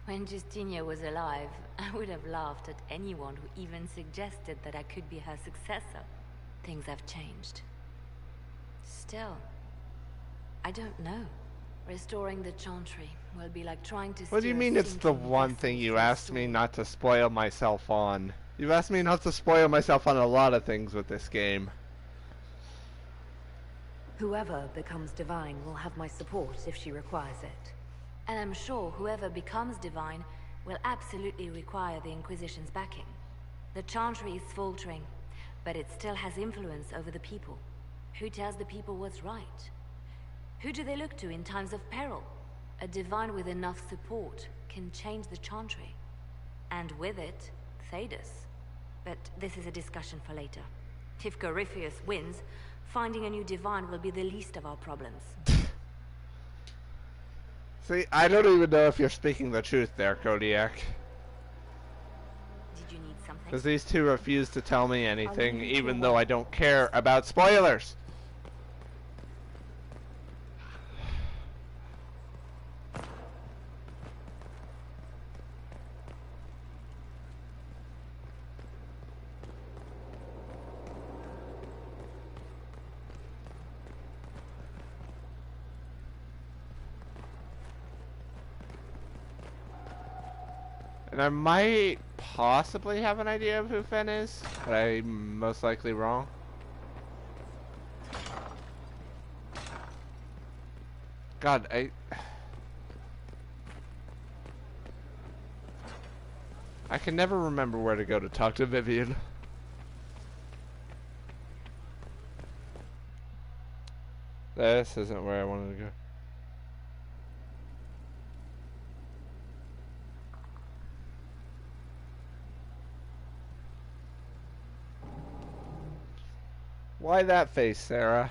When Justinia was alive, I would have laughed at anyone who even suggested that I could be her successor. Things have changed. Still, I don't know. Restoring the Chantry will be like trying to... What do you mean it's the one thing you asked me not to spoil myself on? You asked me not to spoil myself on a lot of things with this game. Whoever becomes divine will have my support if she requires it. And I'm sure whoever becomes divine will absolutely require the Inquisition's backing. The Chantry is faltering, but it still has influence over the people. Who tells the people what's right? Who do they look to in times of peril? A divine with enough support can change the Chantry. And with it, Thedas. But this is a discussion for later. If Corypheus wins, finding a new divine will be the least of our problems. See, I don't even know if you're speaking the truth there, Kodiak. Did you need something? Because these two refuse to tell me anything, even though I don't care about spoilers. And I might possibly have an idea of who Fen is, but I'm most likely wrong. God, I can never remember where to go to talk to Vivian. This isn't where I wanted to go. Why that face, Sarah?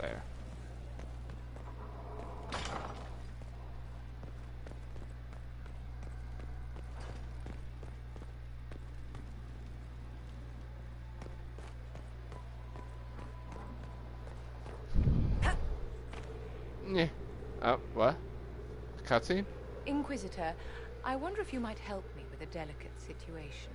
There. Yeah. Oh, what? Cutscene? Inquisitor, I wonder if you might help me with a delicate situation.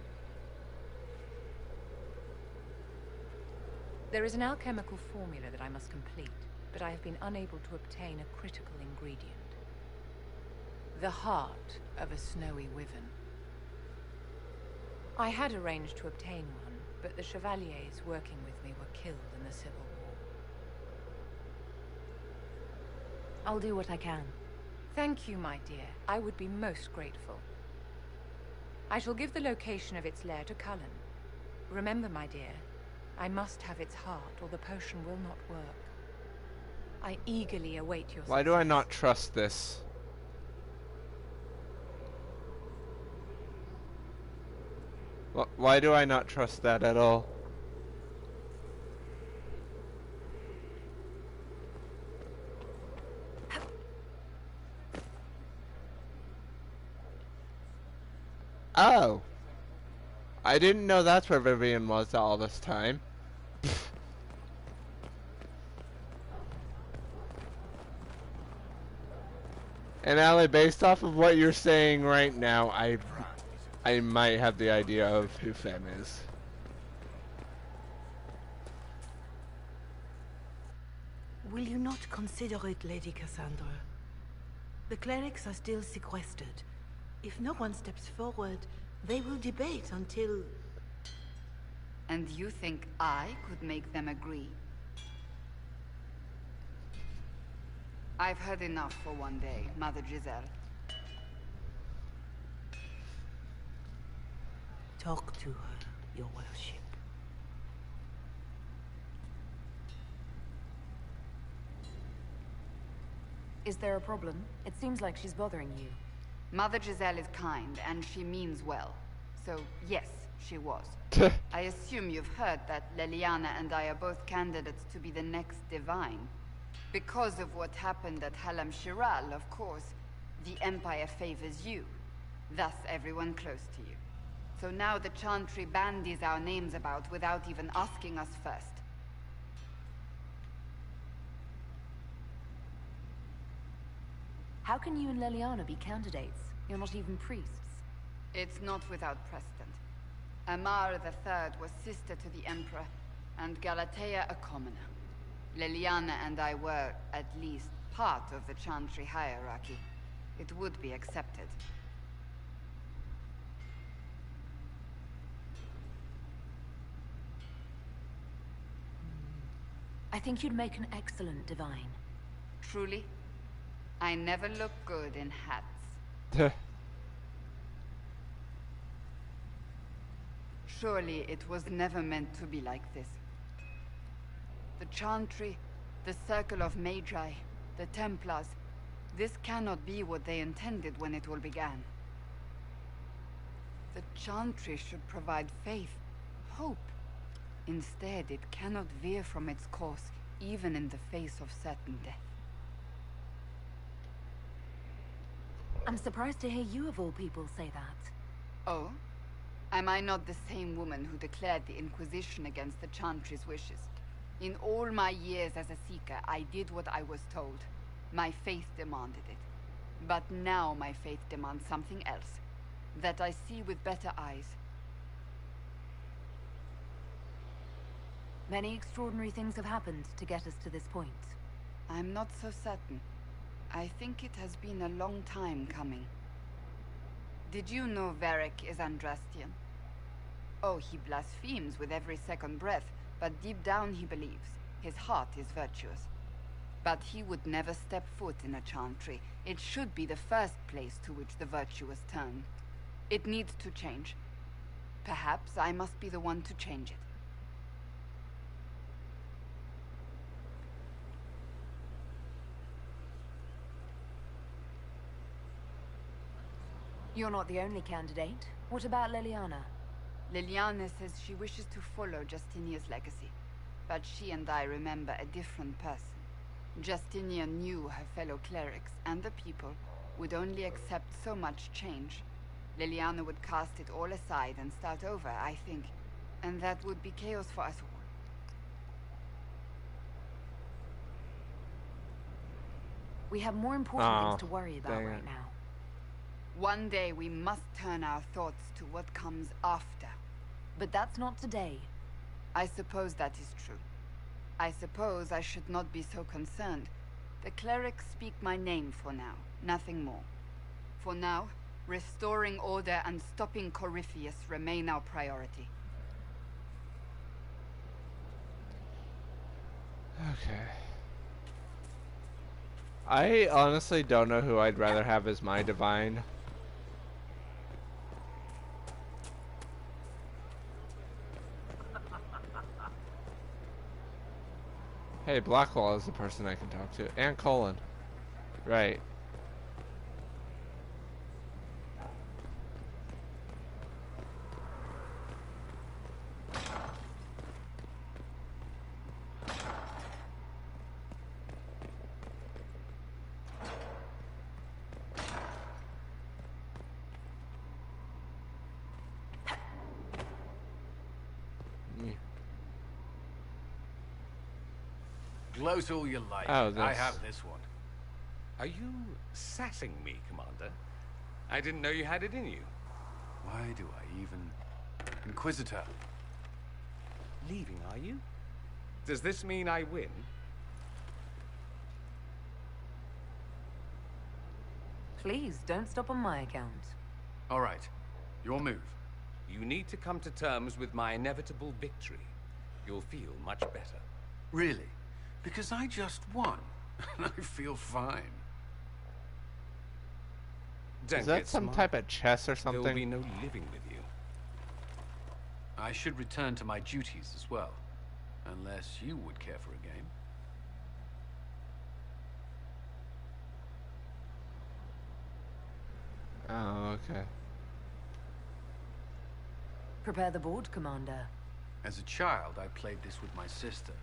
There is an alchemical formula that I must complete, but I have been unable to obtain a critical ingredient. The heart of a snowy wyvern. I had arranged to obtain one, but the chevaliers working with me were killed in the Civil War. I'll do what I can. Thank you, my dear. I would be most grateful. I shall give the location of its lair to Cullen. Remember, my dear, I must have its heart, or the potion will not work. I eagerly await your Why do I not trust this? Why do I not trust that at all? I didn't know that's where Vivian was all this time. And Allie, based off of what you're saying right now, I might have the idea of who Fem is. Will you not consider it, Lady Cassandra? The clerics are still sequestered. If no one steps forward, they will debate until... And you think I could make them agree? I've heard enough for one day, Mother Giselle. Talk to her, your worship. Is there a problem? It seems like she's bothering you. Mother Giselle is kind, and she means well. So, yes, she was. I assume you've heard that Leliana and I are both candidates to be the next Divine. Because of what happened at Halam Shiral, of course, the Empire favors you. Thus, everyone close to you. So now the Chantry bandies our names about without even asking us first. How can you and Leliana be candidates? You're not even priests. It's not without precedent. Amar III was sister to the Emperor, and Galatea a commoner. Leliana and I were, at least, part of the Chantry hierarchy. It would be accepted. I think you'd make an excellent Divine. Truly? I never look good in hats. Surely it was never meant to be like this. The Chantry, the Circle of Magi, the Templars. This cannot be what they intended when it all began. The Chantry should provide faith, hope. Instead, it cannot veer from its course, even in the face of certain death. I'm surprised to hear you of all people say that. Oh? Am I not the same woman who declared the Inquisition against the Chantry's wishes? In all my years as a Seeker, I did what I was told. My faith demanded it. But now my faith demands something else. That I see with better eyes. Many extraordinary things have happened to get us to this point. I'm not so certain. I think it has been a long time coming. Did you know Varric is Andrastian? Oh, he blasphemes with every second breath, but deep down he believes. His heart is virtuous. But he would never step foot in a Chantry. It should be the first place to which the virtuous turn. It needs to change. Perhaps I must be the one to change it. You're not the only candidate. What about Leliana? Leliana says she wishes to follow Justinia's legacy. But she and I remember a different person. Justinia knew her fellow clerics and the people would only accept so much change. Leliana would cast it all aside and start over, I think. And that would be chaos for us all. We have more important things to worry about right now. One day we must turn our thoughts to what comes after. But that's not today. I suppose that is true. I suppose I should not be so concerned. The clerics speak my name for now, nothing more. For now, restoring order and stopping Corypheus remain our priority. Okay. I honestly don't know who I'd rather have as my Divine. Hey, Blackwall is the person I can talk to. And Colin. Right. Gloat all you like. Oh, I have this one. Are you sassing me, Commander? I didn't know you had it in you. Why do I even... Inquisitor. Leaving, are you? Does this mean I win? Please, don't stop on my account. All right. Your move. You need to come to terms with my inevitable victory. You'll feel much better. Really? Because I just won. And I feel fine. Don't Is that get some smart. type of chess or something? There'll be no living with you. I should return to my duties as well. Unless you would care for a game. Oh, okay. Prepare the board, Commander. As a child, I played this with my sister.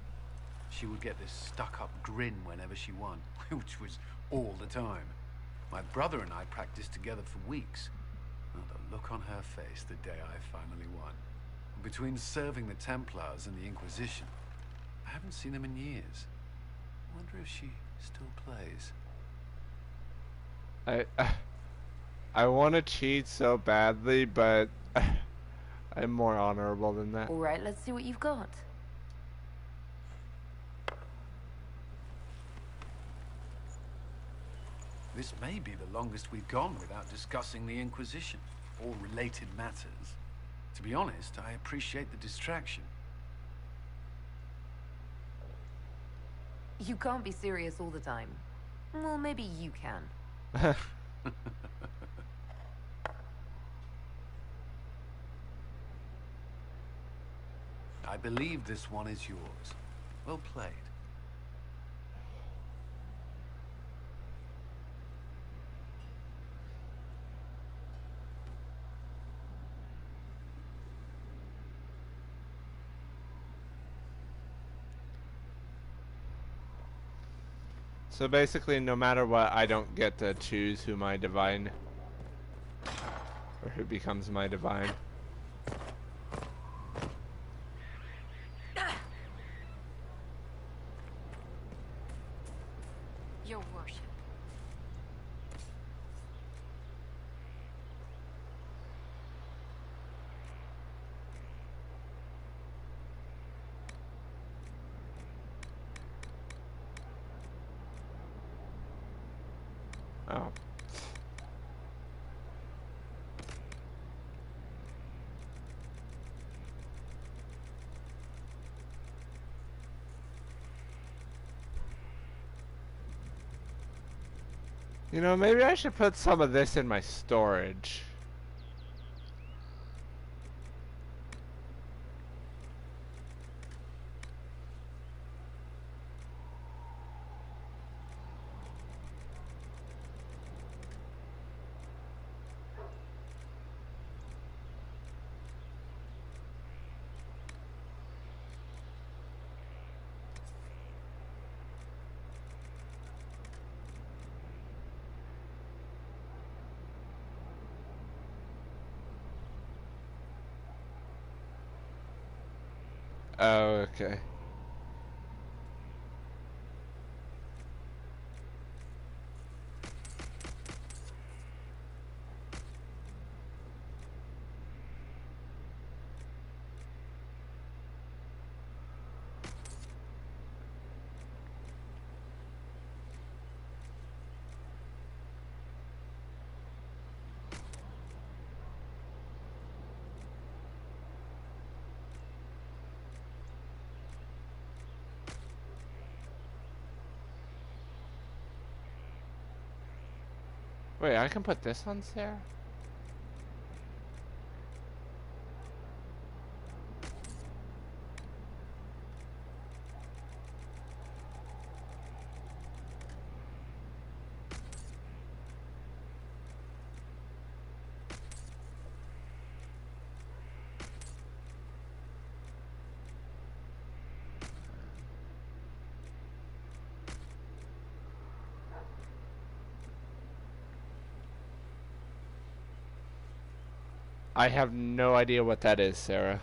She would get this stuck-up grin whenever she won, which was all the time. My brother and I practiced together for weeks. Oh, the look on her face the day I finally won. Between serving the Templars and the Inquisition, I haven't seen them in years. I wonder if she still plays. I want to cheat so badly, but I'm more honorable than that. All right, let's see what you've got. This may be the longest we've gone without discussing the Inquisition, or related matters. To be honest, I appreciate the distraction. You can't be serious all the time. Well, maybe you can. I believe this one is yours. Well played. So basically, no matter what, I don't get to choose who my divine, or who becomes my divine. Your worship. Oh. You know, maybe I should put some of this in my storage. Oh, okay. Wait, I can put this on Sarah? I have no idea what that is, Sarah.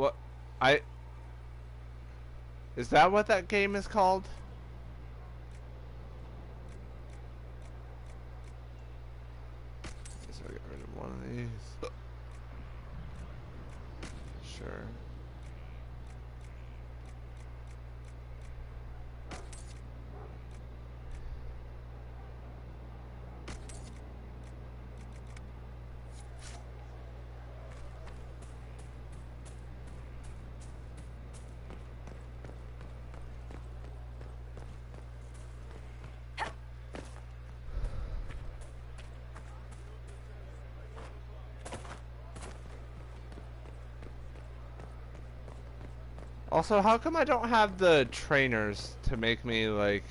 What? Is that what that game is called? So I get rid of one of these. Sure. Also, how come I don't have the trainers to make me like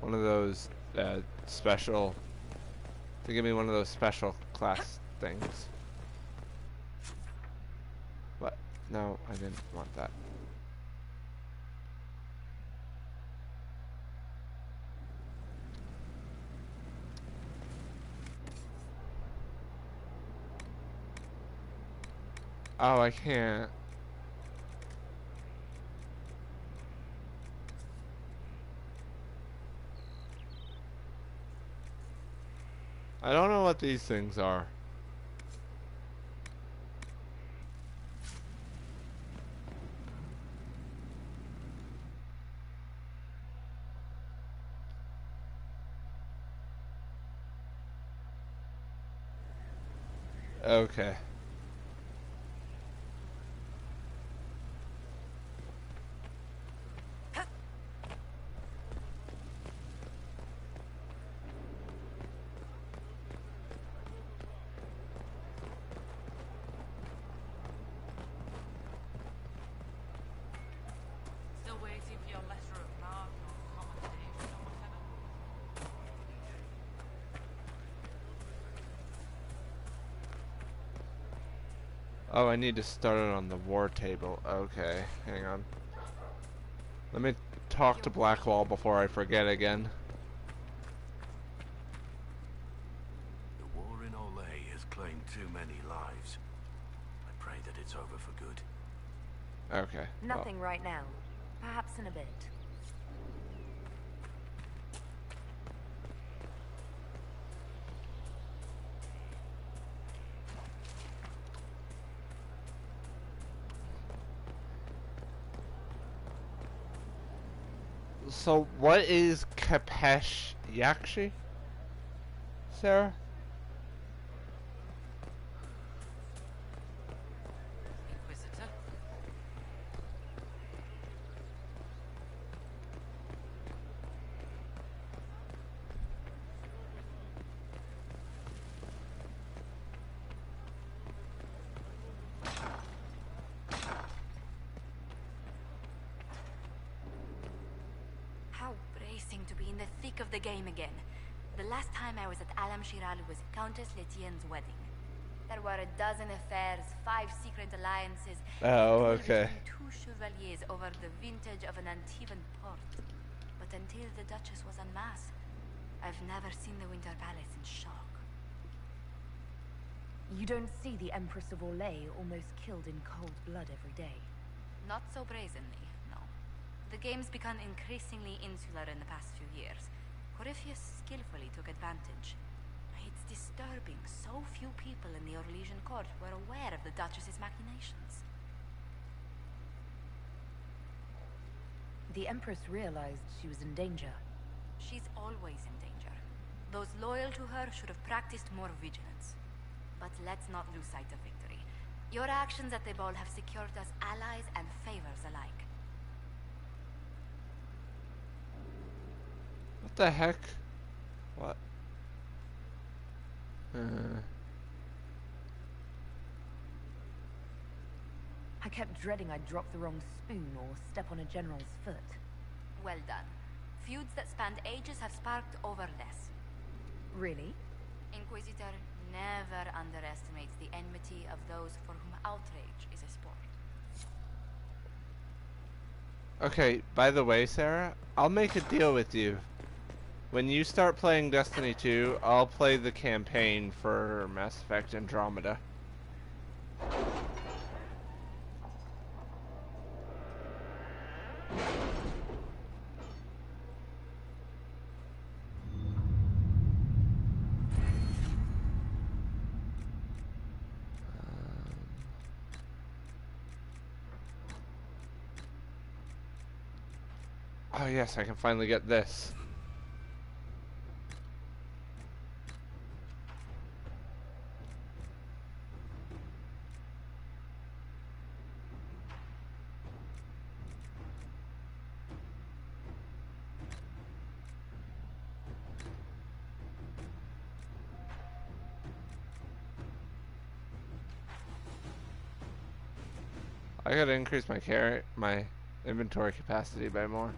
one of those special, to give me one of those special class things? What? No, I didn't want that. Oh, I can't. I don't know what these things are. Okay. Still waiting for your letter of marque or commendation or whatever. Oh, I need to start it on the war table. Okay, hang on. Let me talk to Blackwall before I forget again. The war in Olay has claimed too many lives. I pray that it's over for good. Okay. Nothing right now. Perhaps in a bit. So, what is Kapesh Yakshi, Sarah? Inquisitor? How bracing to be in the thick of the game again. The last time I was at Alam Shiral was Countess Letienne's wedding. There were a dozen affairs, 5 secret alliances. Oh, and okay. between 2 chevaliers over the vintage of an Antivan port. But until the Duchess was unmasked, I've never seen the Winter Palace in shock. You don't see the Empress of Orlais almost killed in cold blood every day. Not so brazenly, no. The game's become increasingly insular in the past few years. Corypheus skillfully took advantage. It's disturbing so few people in the Orlesian court were aware of the Duchess's machinations. The Empress realized she was in danger. She's always in danger. Those loyal to her should have practiced more vigilance. But let's not lose sight of victory. Your actions at the ball have secured us allies and favors alike. What the heck? What? I kept dreading I'd drop the wrong spoon or step on a general's foot. Well done. Feuds that spanned ages have sparked over less. Really? Inquisitor never underestimates the enmity of those for whom outrage is a sport. Okay, by the way, Sarah, I'll make a deal with you. When you start playing Destiny 2, I'll play the campaign for Mass Effect Andromeda. Oh yes, I can finally get this. I gotta increase my inventory capacity by more.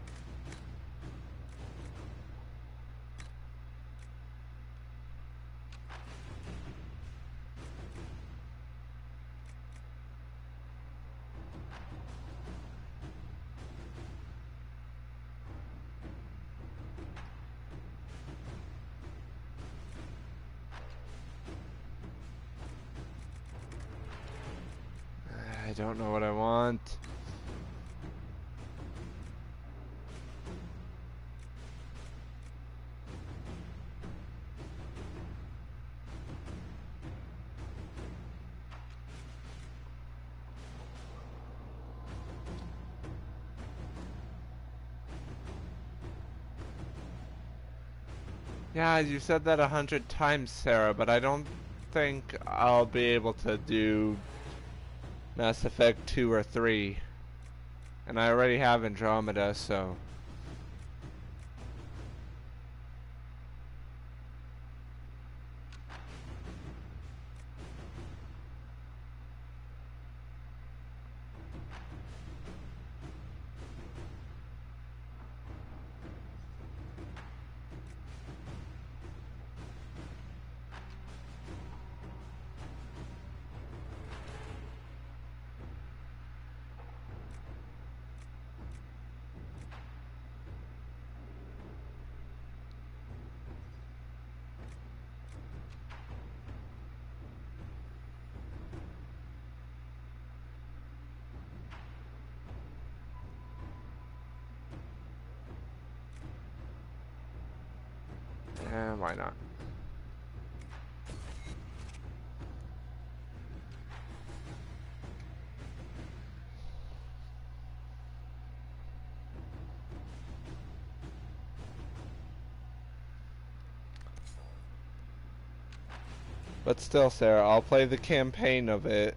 I don't know what I want. Yeah, you said that 100 times, Sarah, but I don't think I'll be able to do Mass Effect 2 or 3. And I already have Andromeda, so... why not? But still, Sarah, I'll play the campaign of it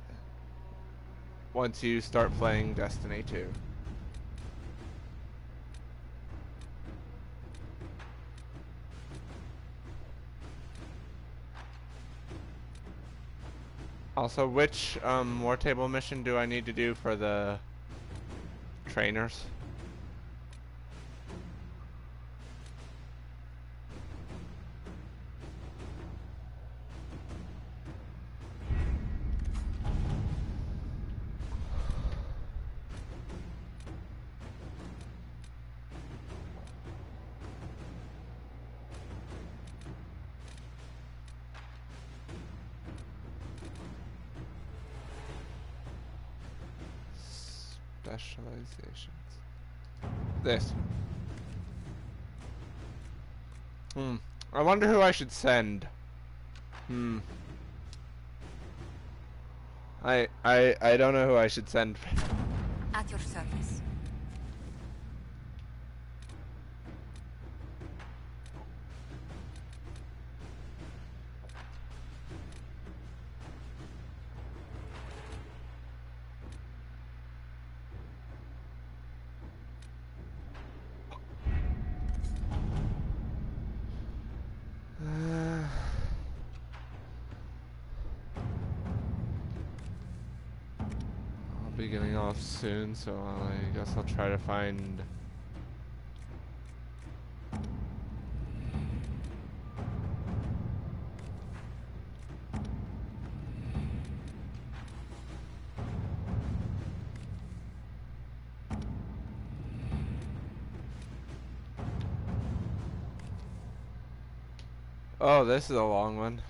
once you start playing Destiny 2. Also, which war table mission do I need to do for the trainers? Specializations. This. I wonder who I should send. I don't know who I should send. At your service. I'll be getting off soon, so I guess I'll try to find... Oh, this is a long one.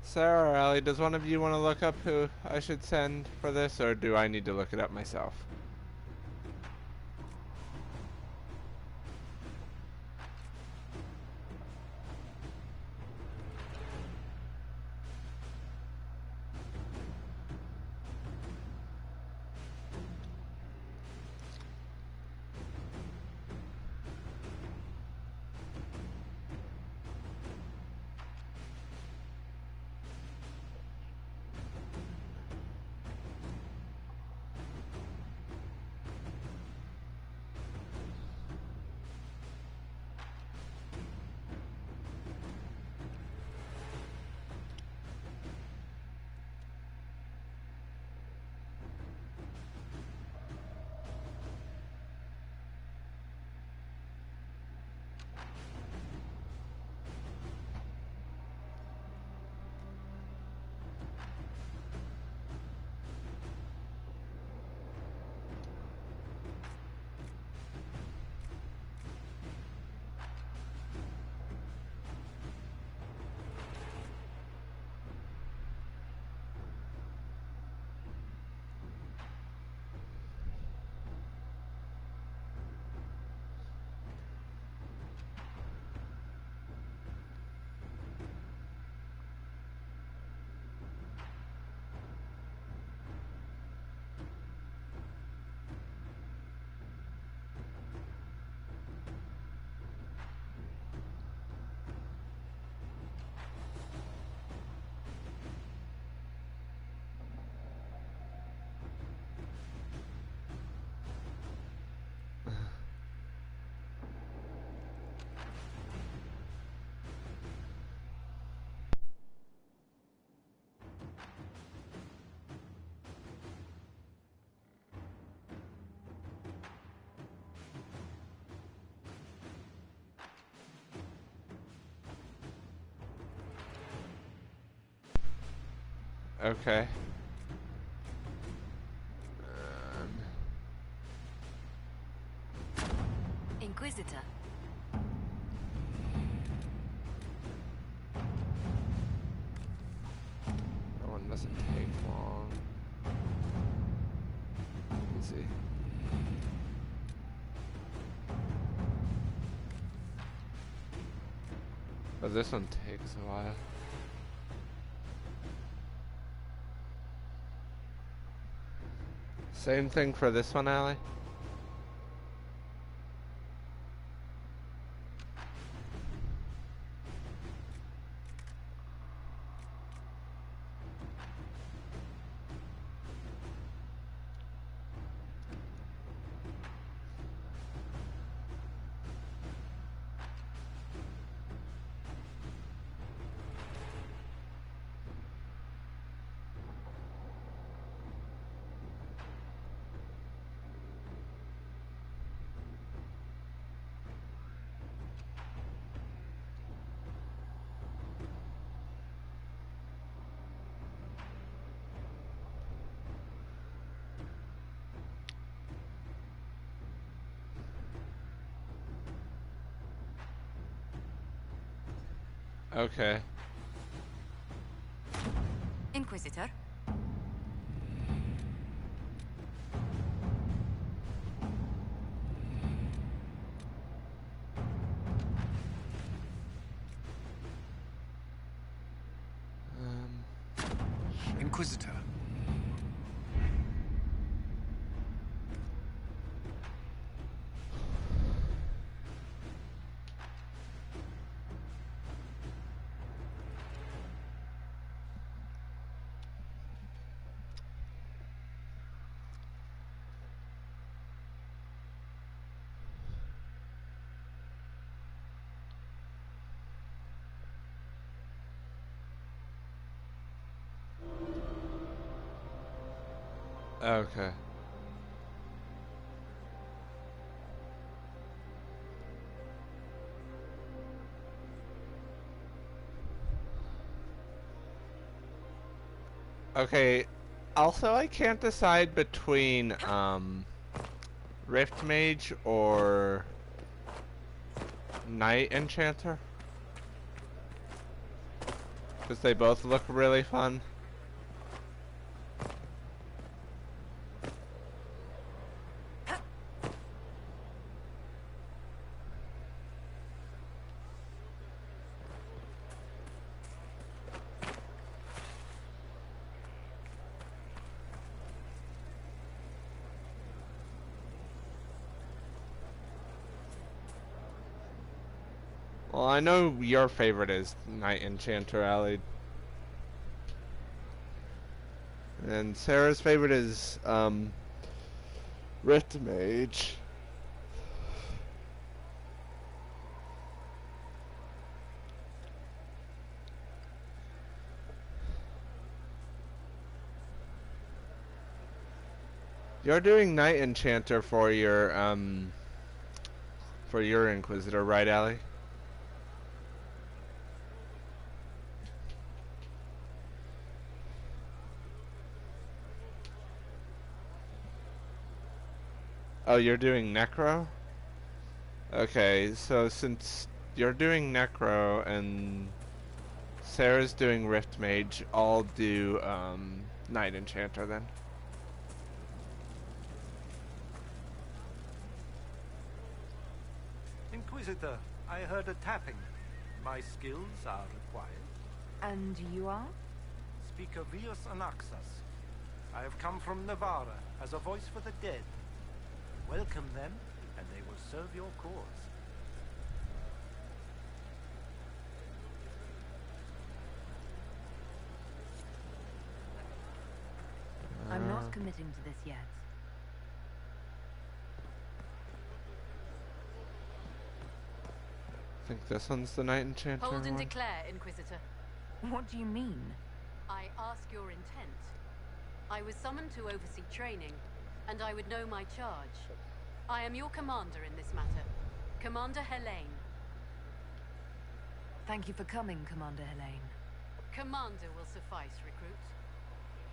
Sarah or Ellie, does one of you want to look up who I should send for this, or do I need to look it up myself? Okay. Inquisitor. That one doesn't take long. Easy. But this one takes a while. Same thing for this one, Allie? Okay. Inquisitor. Inquisitor. Okay. Okay. Also, I can't decide between Rift Mage or Night Enchanter, because they both look really fun. Well, I know your favorite is Night Enchanter, Allie. And Sarah's favorite is, Rift Mage. You're doing Night Enchanter for your Inquisitor, right, Allie? Oh, you're doing Necro? Okay, so since you're doing Necro and Sarah's doing Rift Mage, I'll do Night Enchanter then. Inquisitor, I heard a tapping. My skills are required. And you are? Speaker Vios Anaxas. I have come from Navarra as a voice for the dead. Welcome them, and they will serve your cause. I'm not committing to this yet. I think this one's the Night Enchanter Hold and one. declare, Inquisitor. What do you mean? I ask your intent. I was summoned to oversee training, and I would know my charge. I am your commander in this matter, Commander Helene. Thank you for coming, Commander Helene. Commander will suffice, recruit.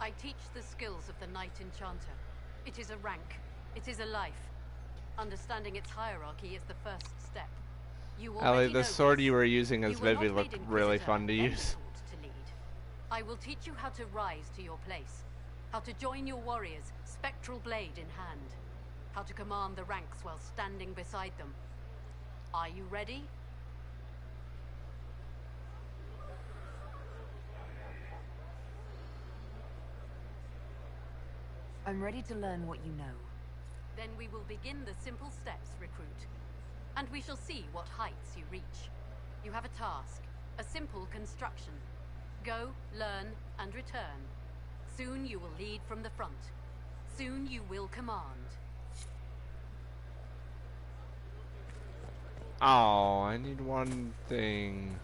I teach the skills of the Knight Enchanter. It is a rank. It is a life. Understanding its hierarchy is the first step. You Ellie, already the know sword this. you were using as You were Vivi not looked made really Inquisitor, fun to then use. taught to lead. I will teach you how to rise to your place, how to join your warriors, spectral blade in hand, how to command the ranks while standing beside them. Are you ready? I'm ready to learn what you know. Then we will begin the simple steps, recruit. And we shall see what heights you reach. You have a task, a simple construction. Go, learn, and return. Soon you will lead from the front. Soon you will command. Oh, I need one thing.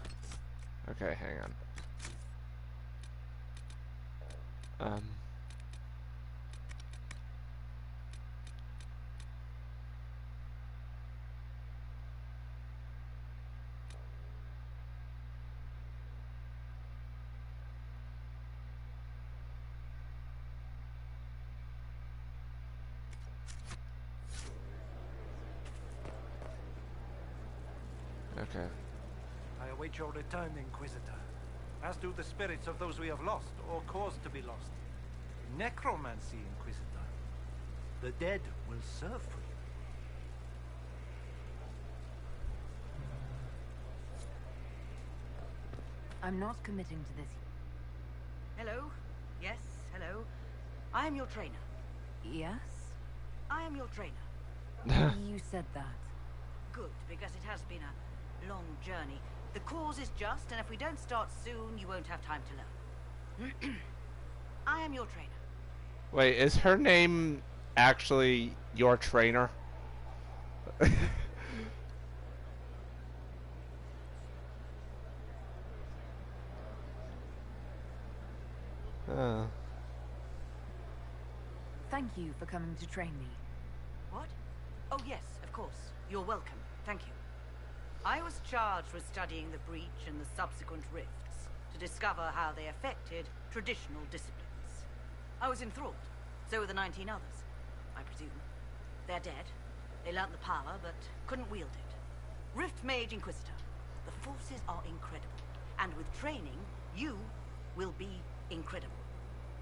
Okay, hang on. Okay. I await your return, Inquisitor. As do the spirits of those we have lost, or caused to be lost. Necromancy, Inquisitor. The dead will serve for you. I'm not committing to this. Hello? Yes, hello. I am your trainer. Yes? I am your trainer. You said that. Good, because it has been a long journey. The cause is just, and if we don't start soon, you won't have time to learn. I am your trainer. Wait, is her name actually your trainer? Thank you for coming to train me. What? Oh yes, of course. You're welcome. Thank you. I was charged with studying the breach and the subsequent rifts to discover how they affected traditional disciplines. I was enthralled. So were the 19 others, I presume. They're dead. They learnt the power, but couldn't wield it. Rift Mage Inquisitor. The forces are incredible. And with training, you will be incredible.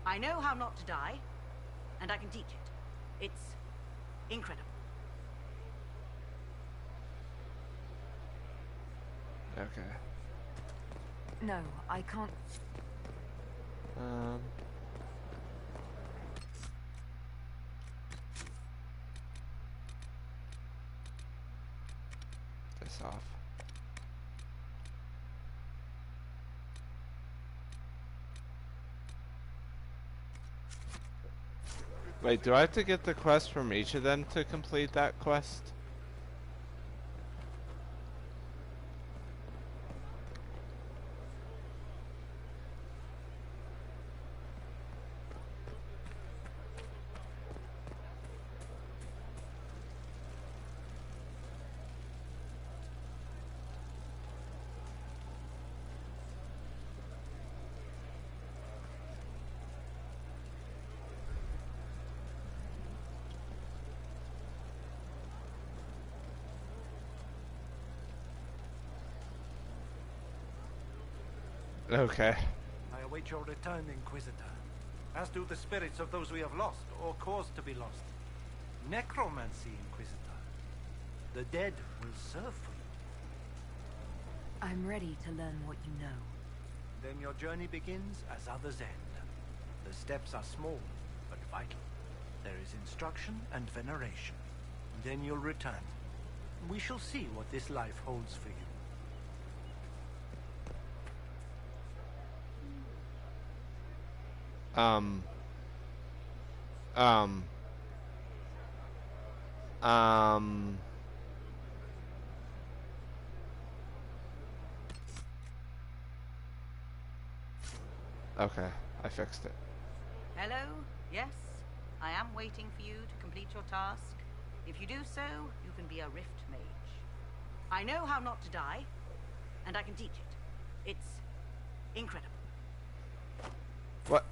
I know how not to die, and I can teach it. It's incredible. Okay. No, I can't. This off. Wait, do I have to get the quest from each of them to complete that quest? Okay. I await your return, Inquisitor. As do the spirits of those we have lost, or caused to be lost. Necromancy, Inquisitor. The dead will serve for you. I'm ready to learn what you know. Then your journey begins as others end. The steps are small, but vital. There is instruction and veneration. Then you'll return. We shall see what this life holds for you. Okay, I fixed it. Hello? Yes? I am waiting for you to complete your task. If you do so, you can be a Rift Mage. I know how not to die, and I can teach it. It's incredible. What?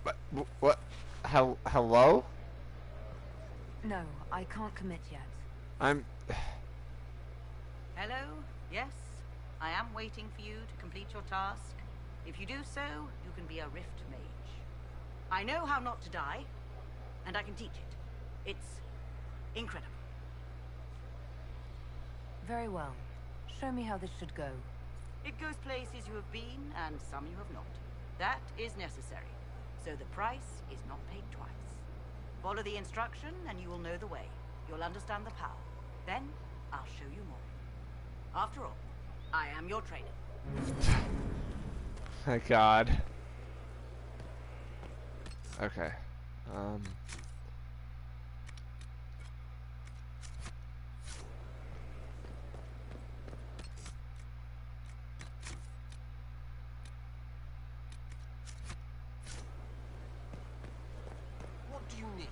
What? Hello? No, I can't commit yet. I'm... Hello? Yes? I am waiting for you to complete your task. If you do so, you can be a Rift Mage. I know how not to die, and I can teach it. It's incredible. Very well. Show me how this should go. It goes places you have been, and some you have not. That is necessary, so the price is not paid twice. Follow the instruction, and you will know the way. You'll understand the power. Then, I'll show you more. After all, I am your trainer. My God. Okay. What do you need?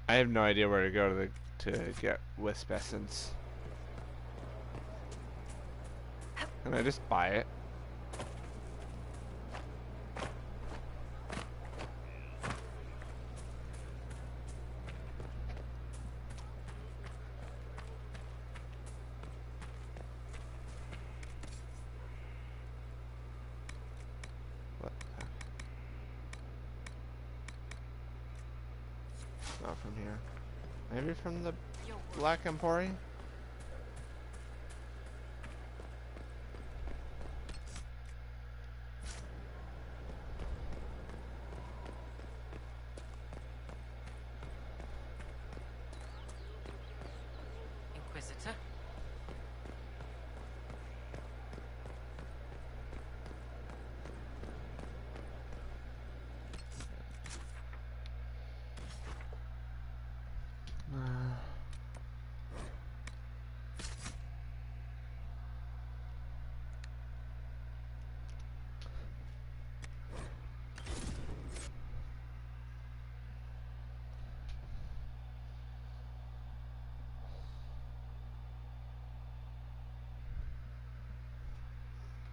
I have no idea where to go to get Wisp Essence. Can I just buy it? What? Not from here. Maybe from the Black Emporium? Inquisitor?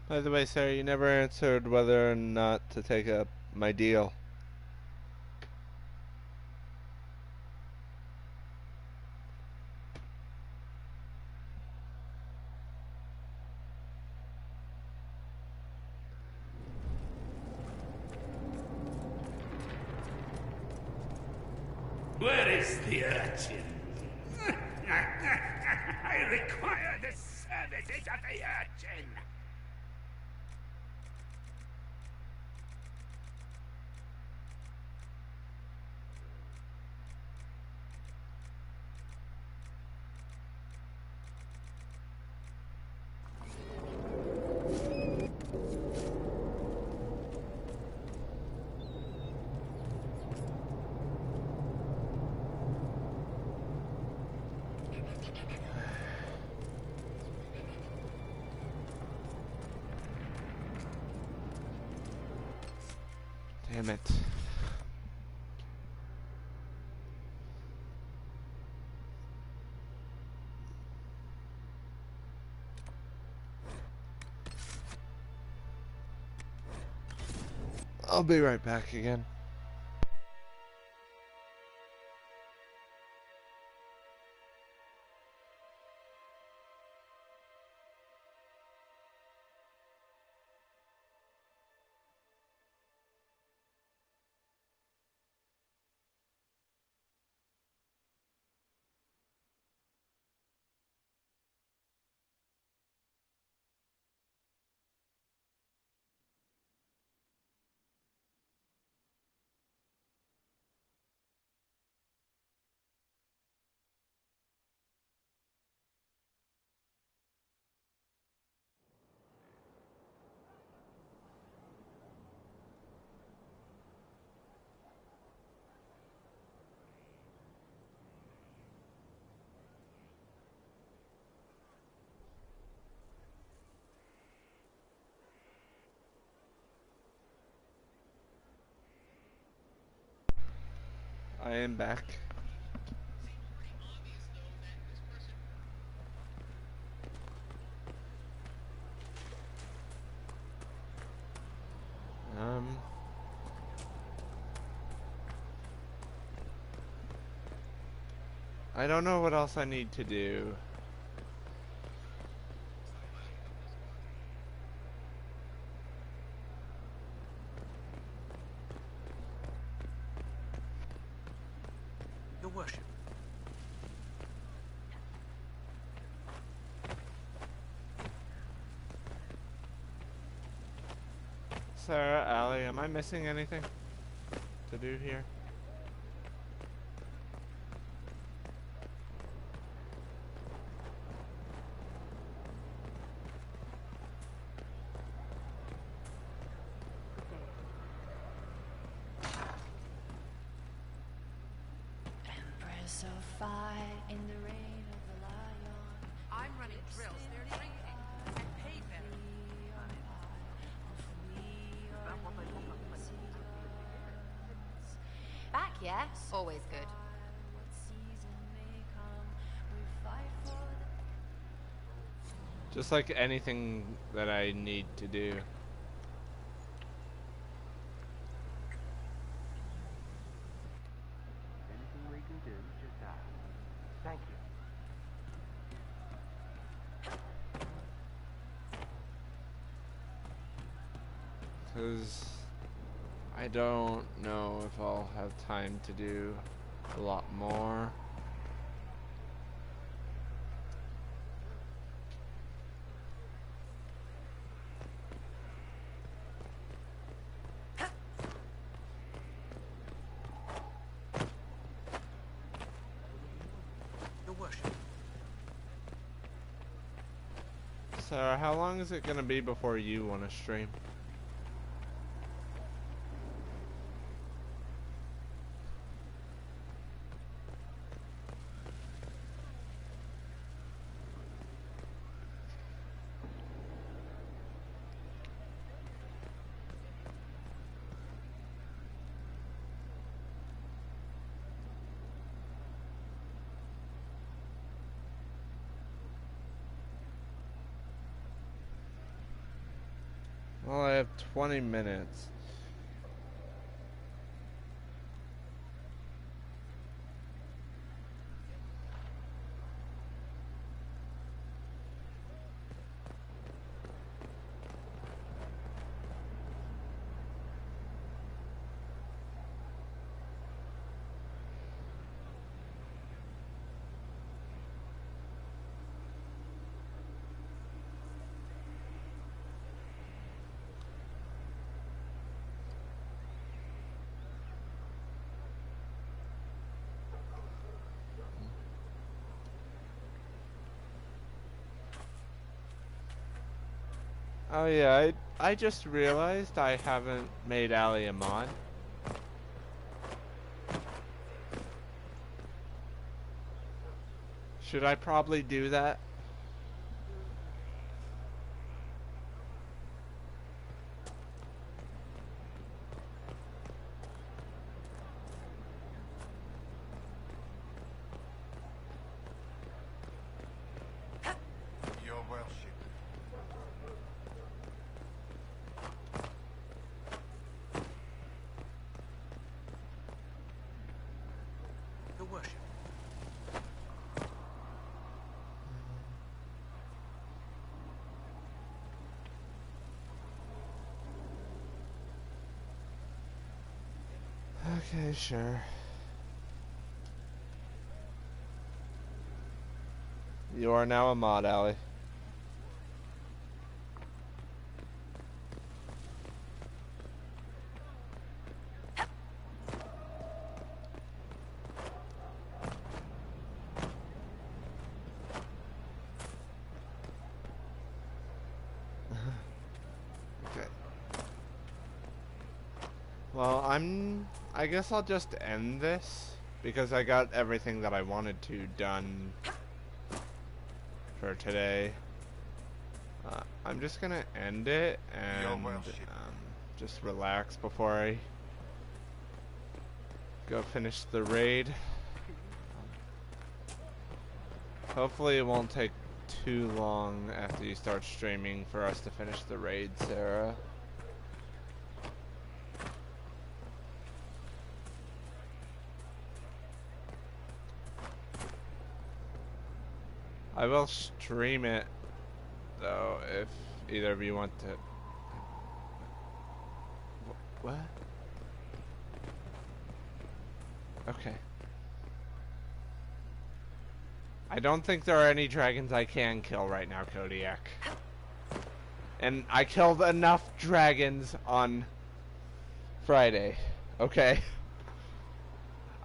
By the way, Sarah, you never answered whether or not to take up my deal. Where is the urchin? I require the services of the urchin! Damn it. I'll be right back again. I am back. I don't know what else I need to do. Your worship. Sarah, Allie, am I missing anything to do here? Empress of fire in the reign of the lion. I'm running drills. They're drinking. And pay better. Back, yeah? Always good. Just like anything that I need to do. Anything we can do, just ask. Thank you. Because I don't know if I'll have time to do a lot more. Your worship. Sarah, how long is it gonna be before you want to stream? Well, I have 20 minutes. Oh yeah, I just realized I haven't made Ali a mod. Should I probably do that? Your worship. Your worship. Okay, sure. You are now a mod, Ali. Okay. Well, I guess I'll just end this because I got everything that I wanted to done for today. I'm just gonna end it and just relax before I go finish the raid. Hopefully it won't take too long after you start streaming for us to finish the raid, Sarah. I will stream it, though, if either of you want to... What? Okay. I don't think there are any dragons I can kill right now, Kodiak. And I killed enough dragons on Friday, okay?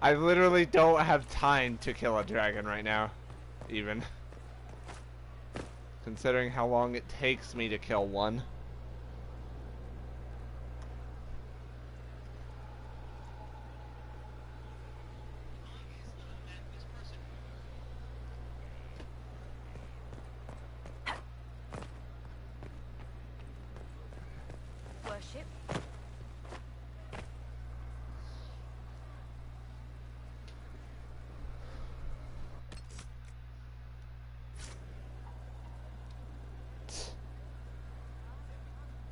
I literally don't have time to kill a dragon right now, even. Considering how long it takes me to kill one. Worship.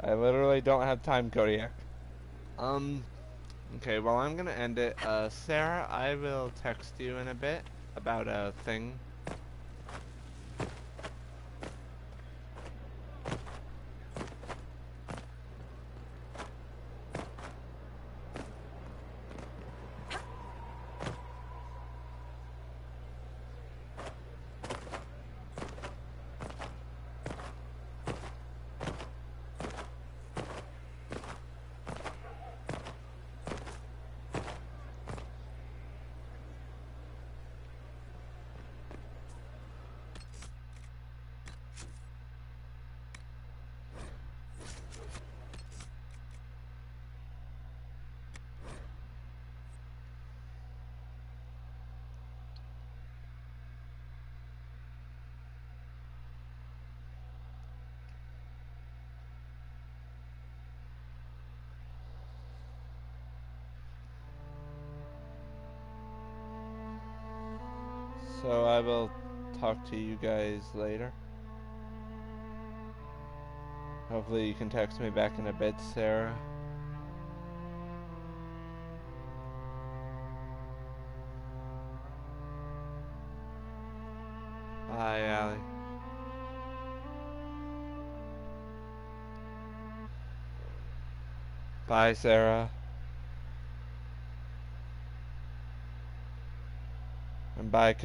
I literally don't have time, Kodiak. Okay, well, I'm gonna end it. Sarah, I will text you in a bit about a thing. So I will talk to you guys later. Hopefully you can text me back in a bit, Sarah. Bye, Allie. Bye, Sarah. And bye, Cody.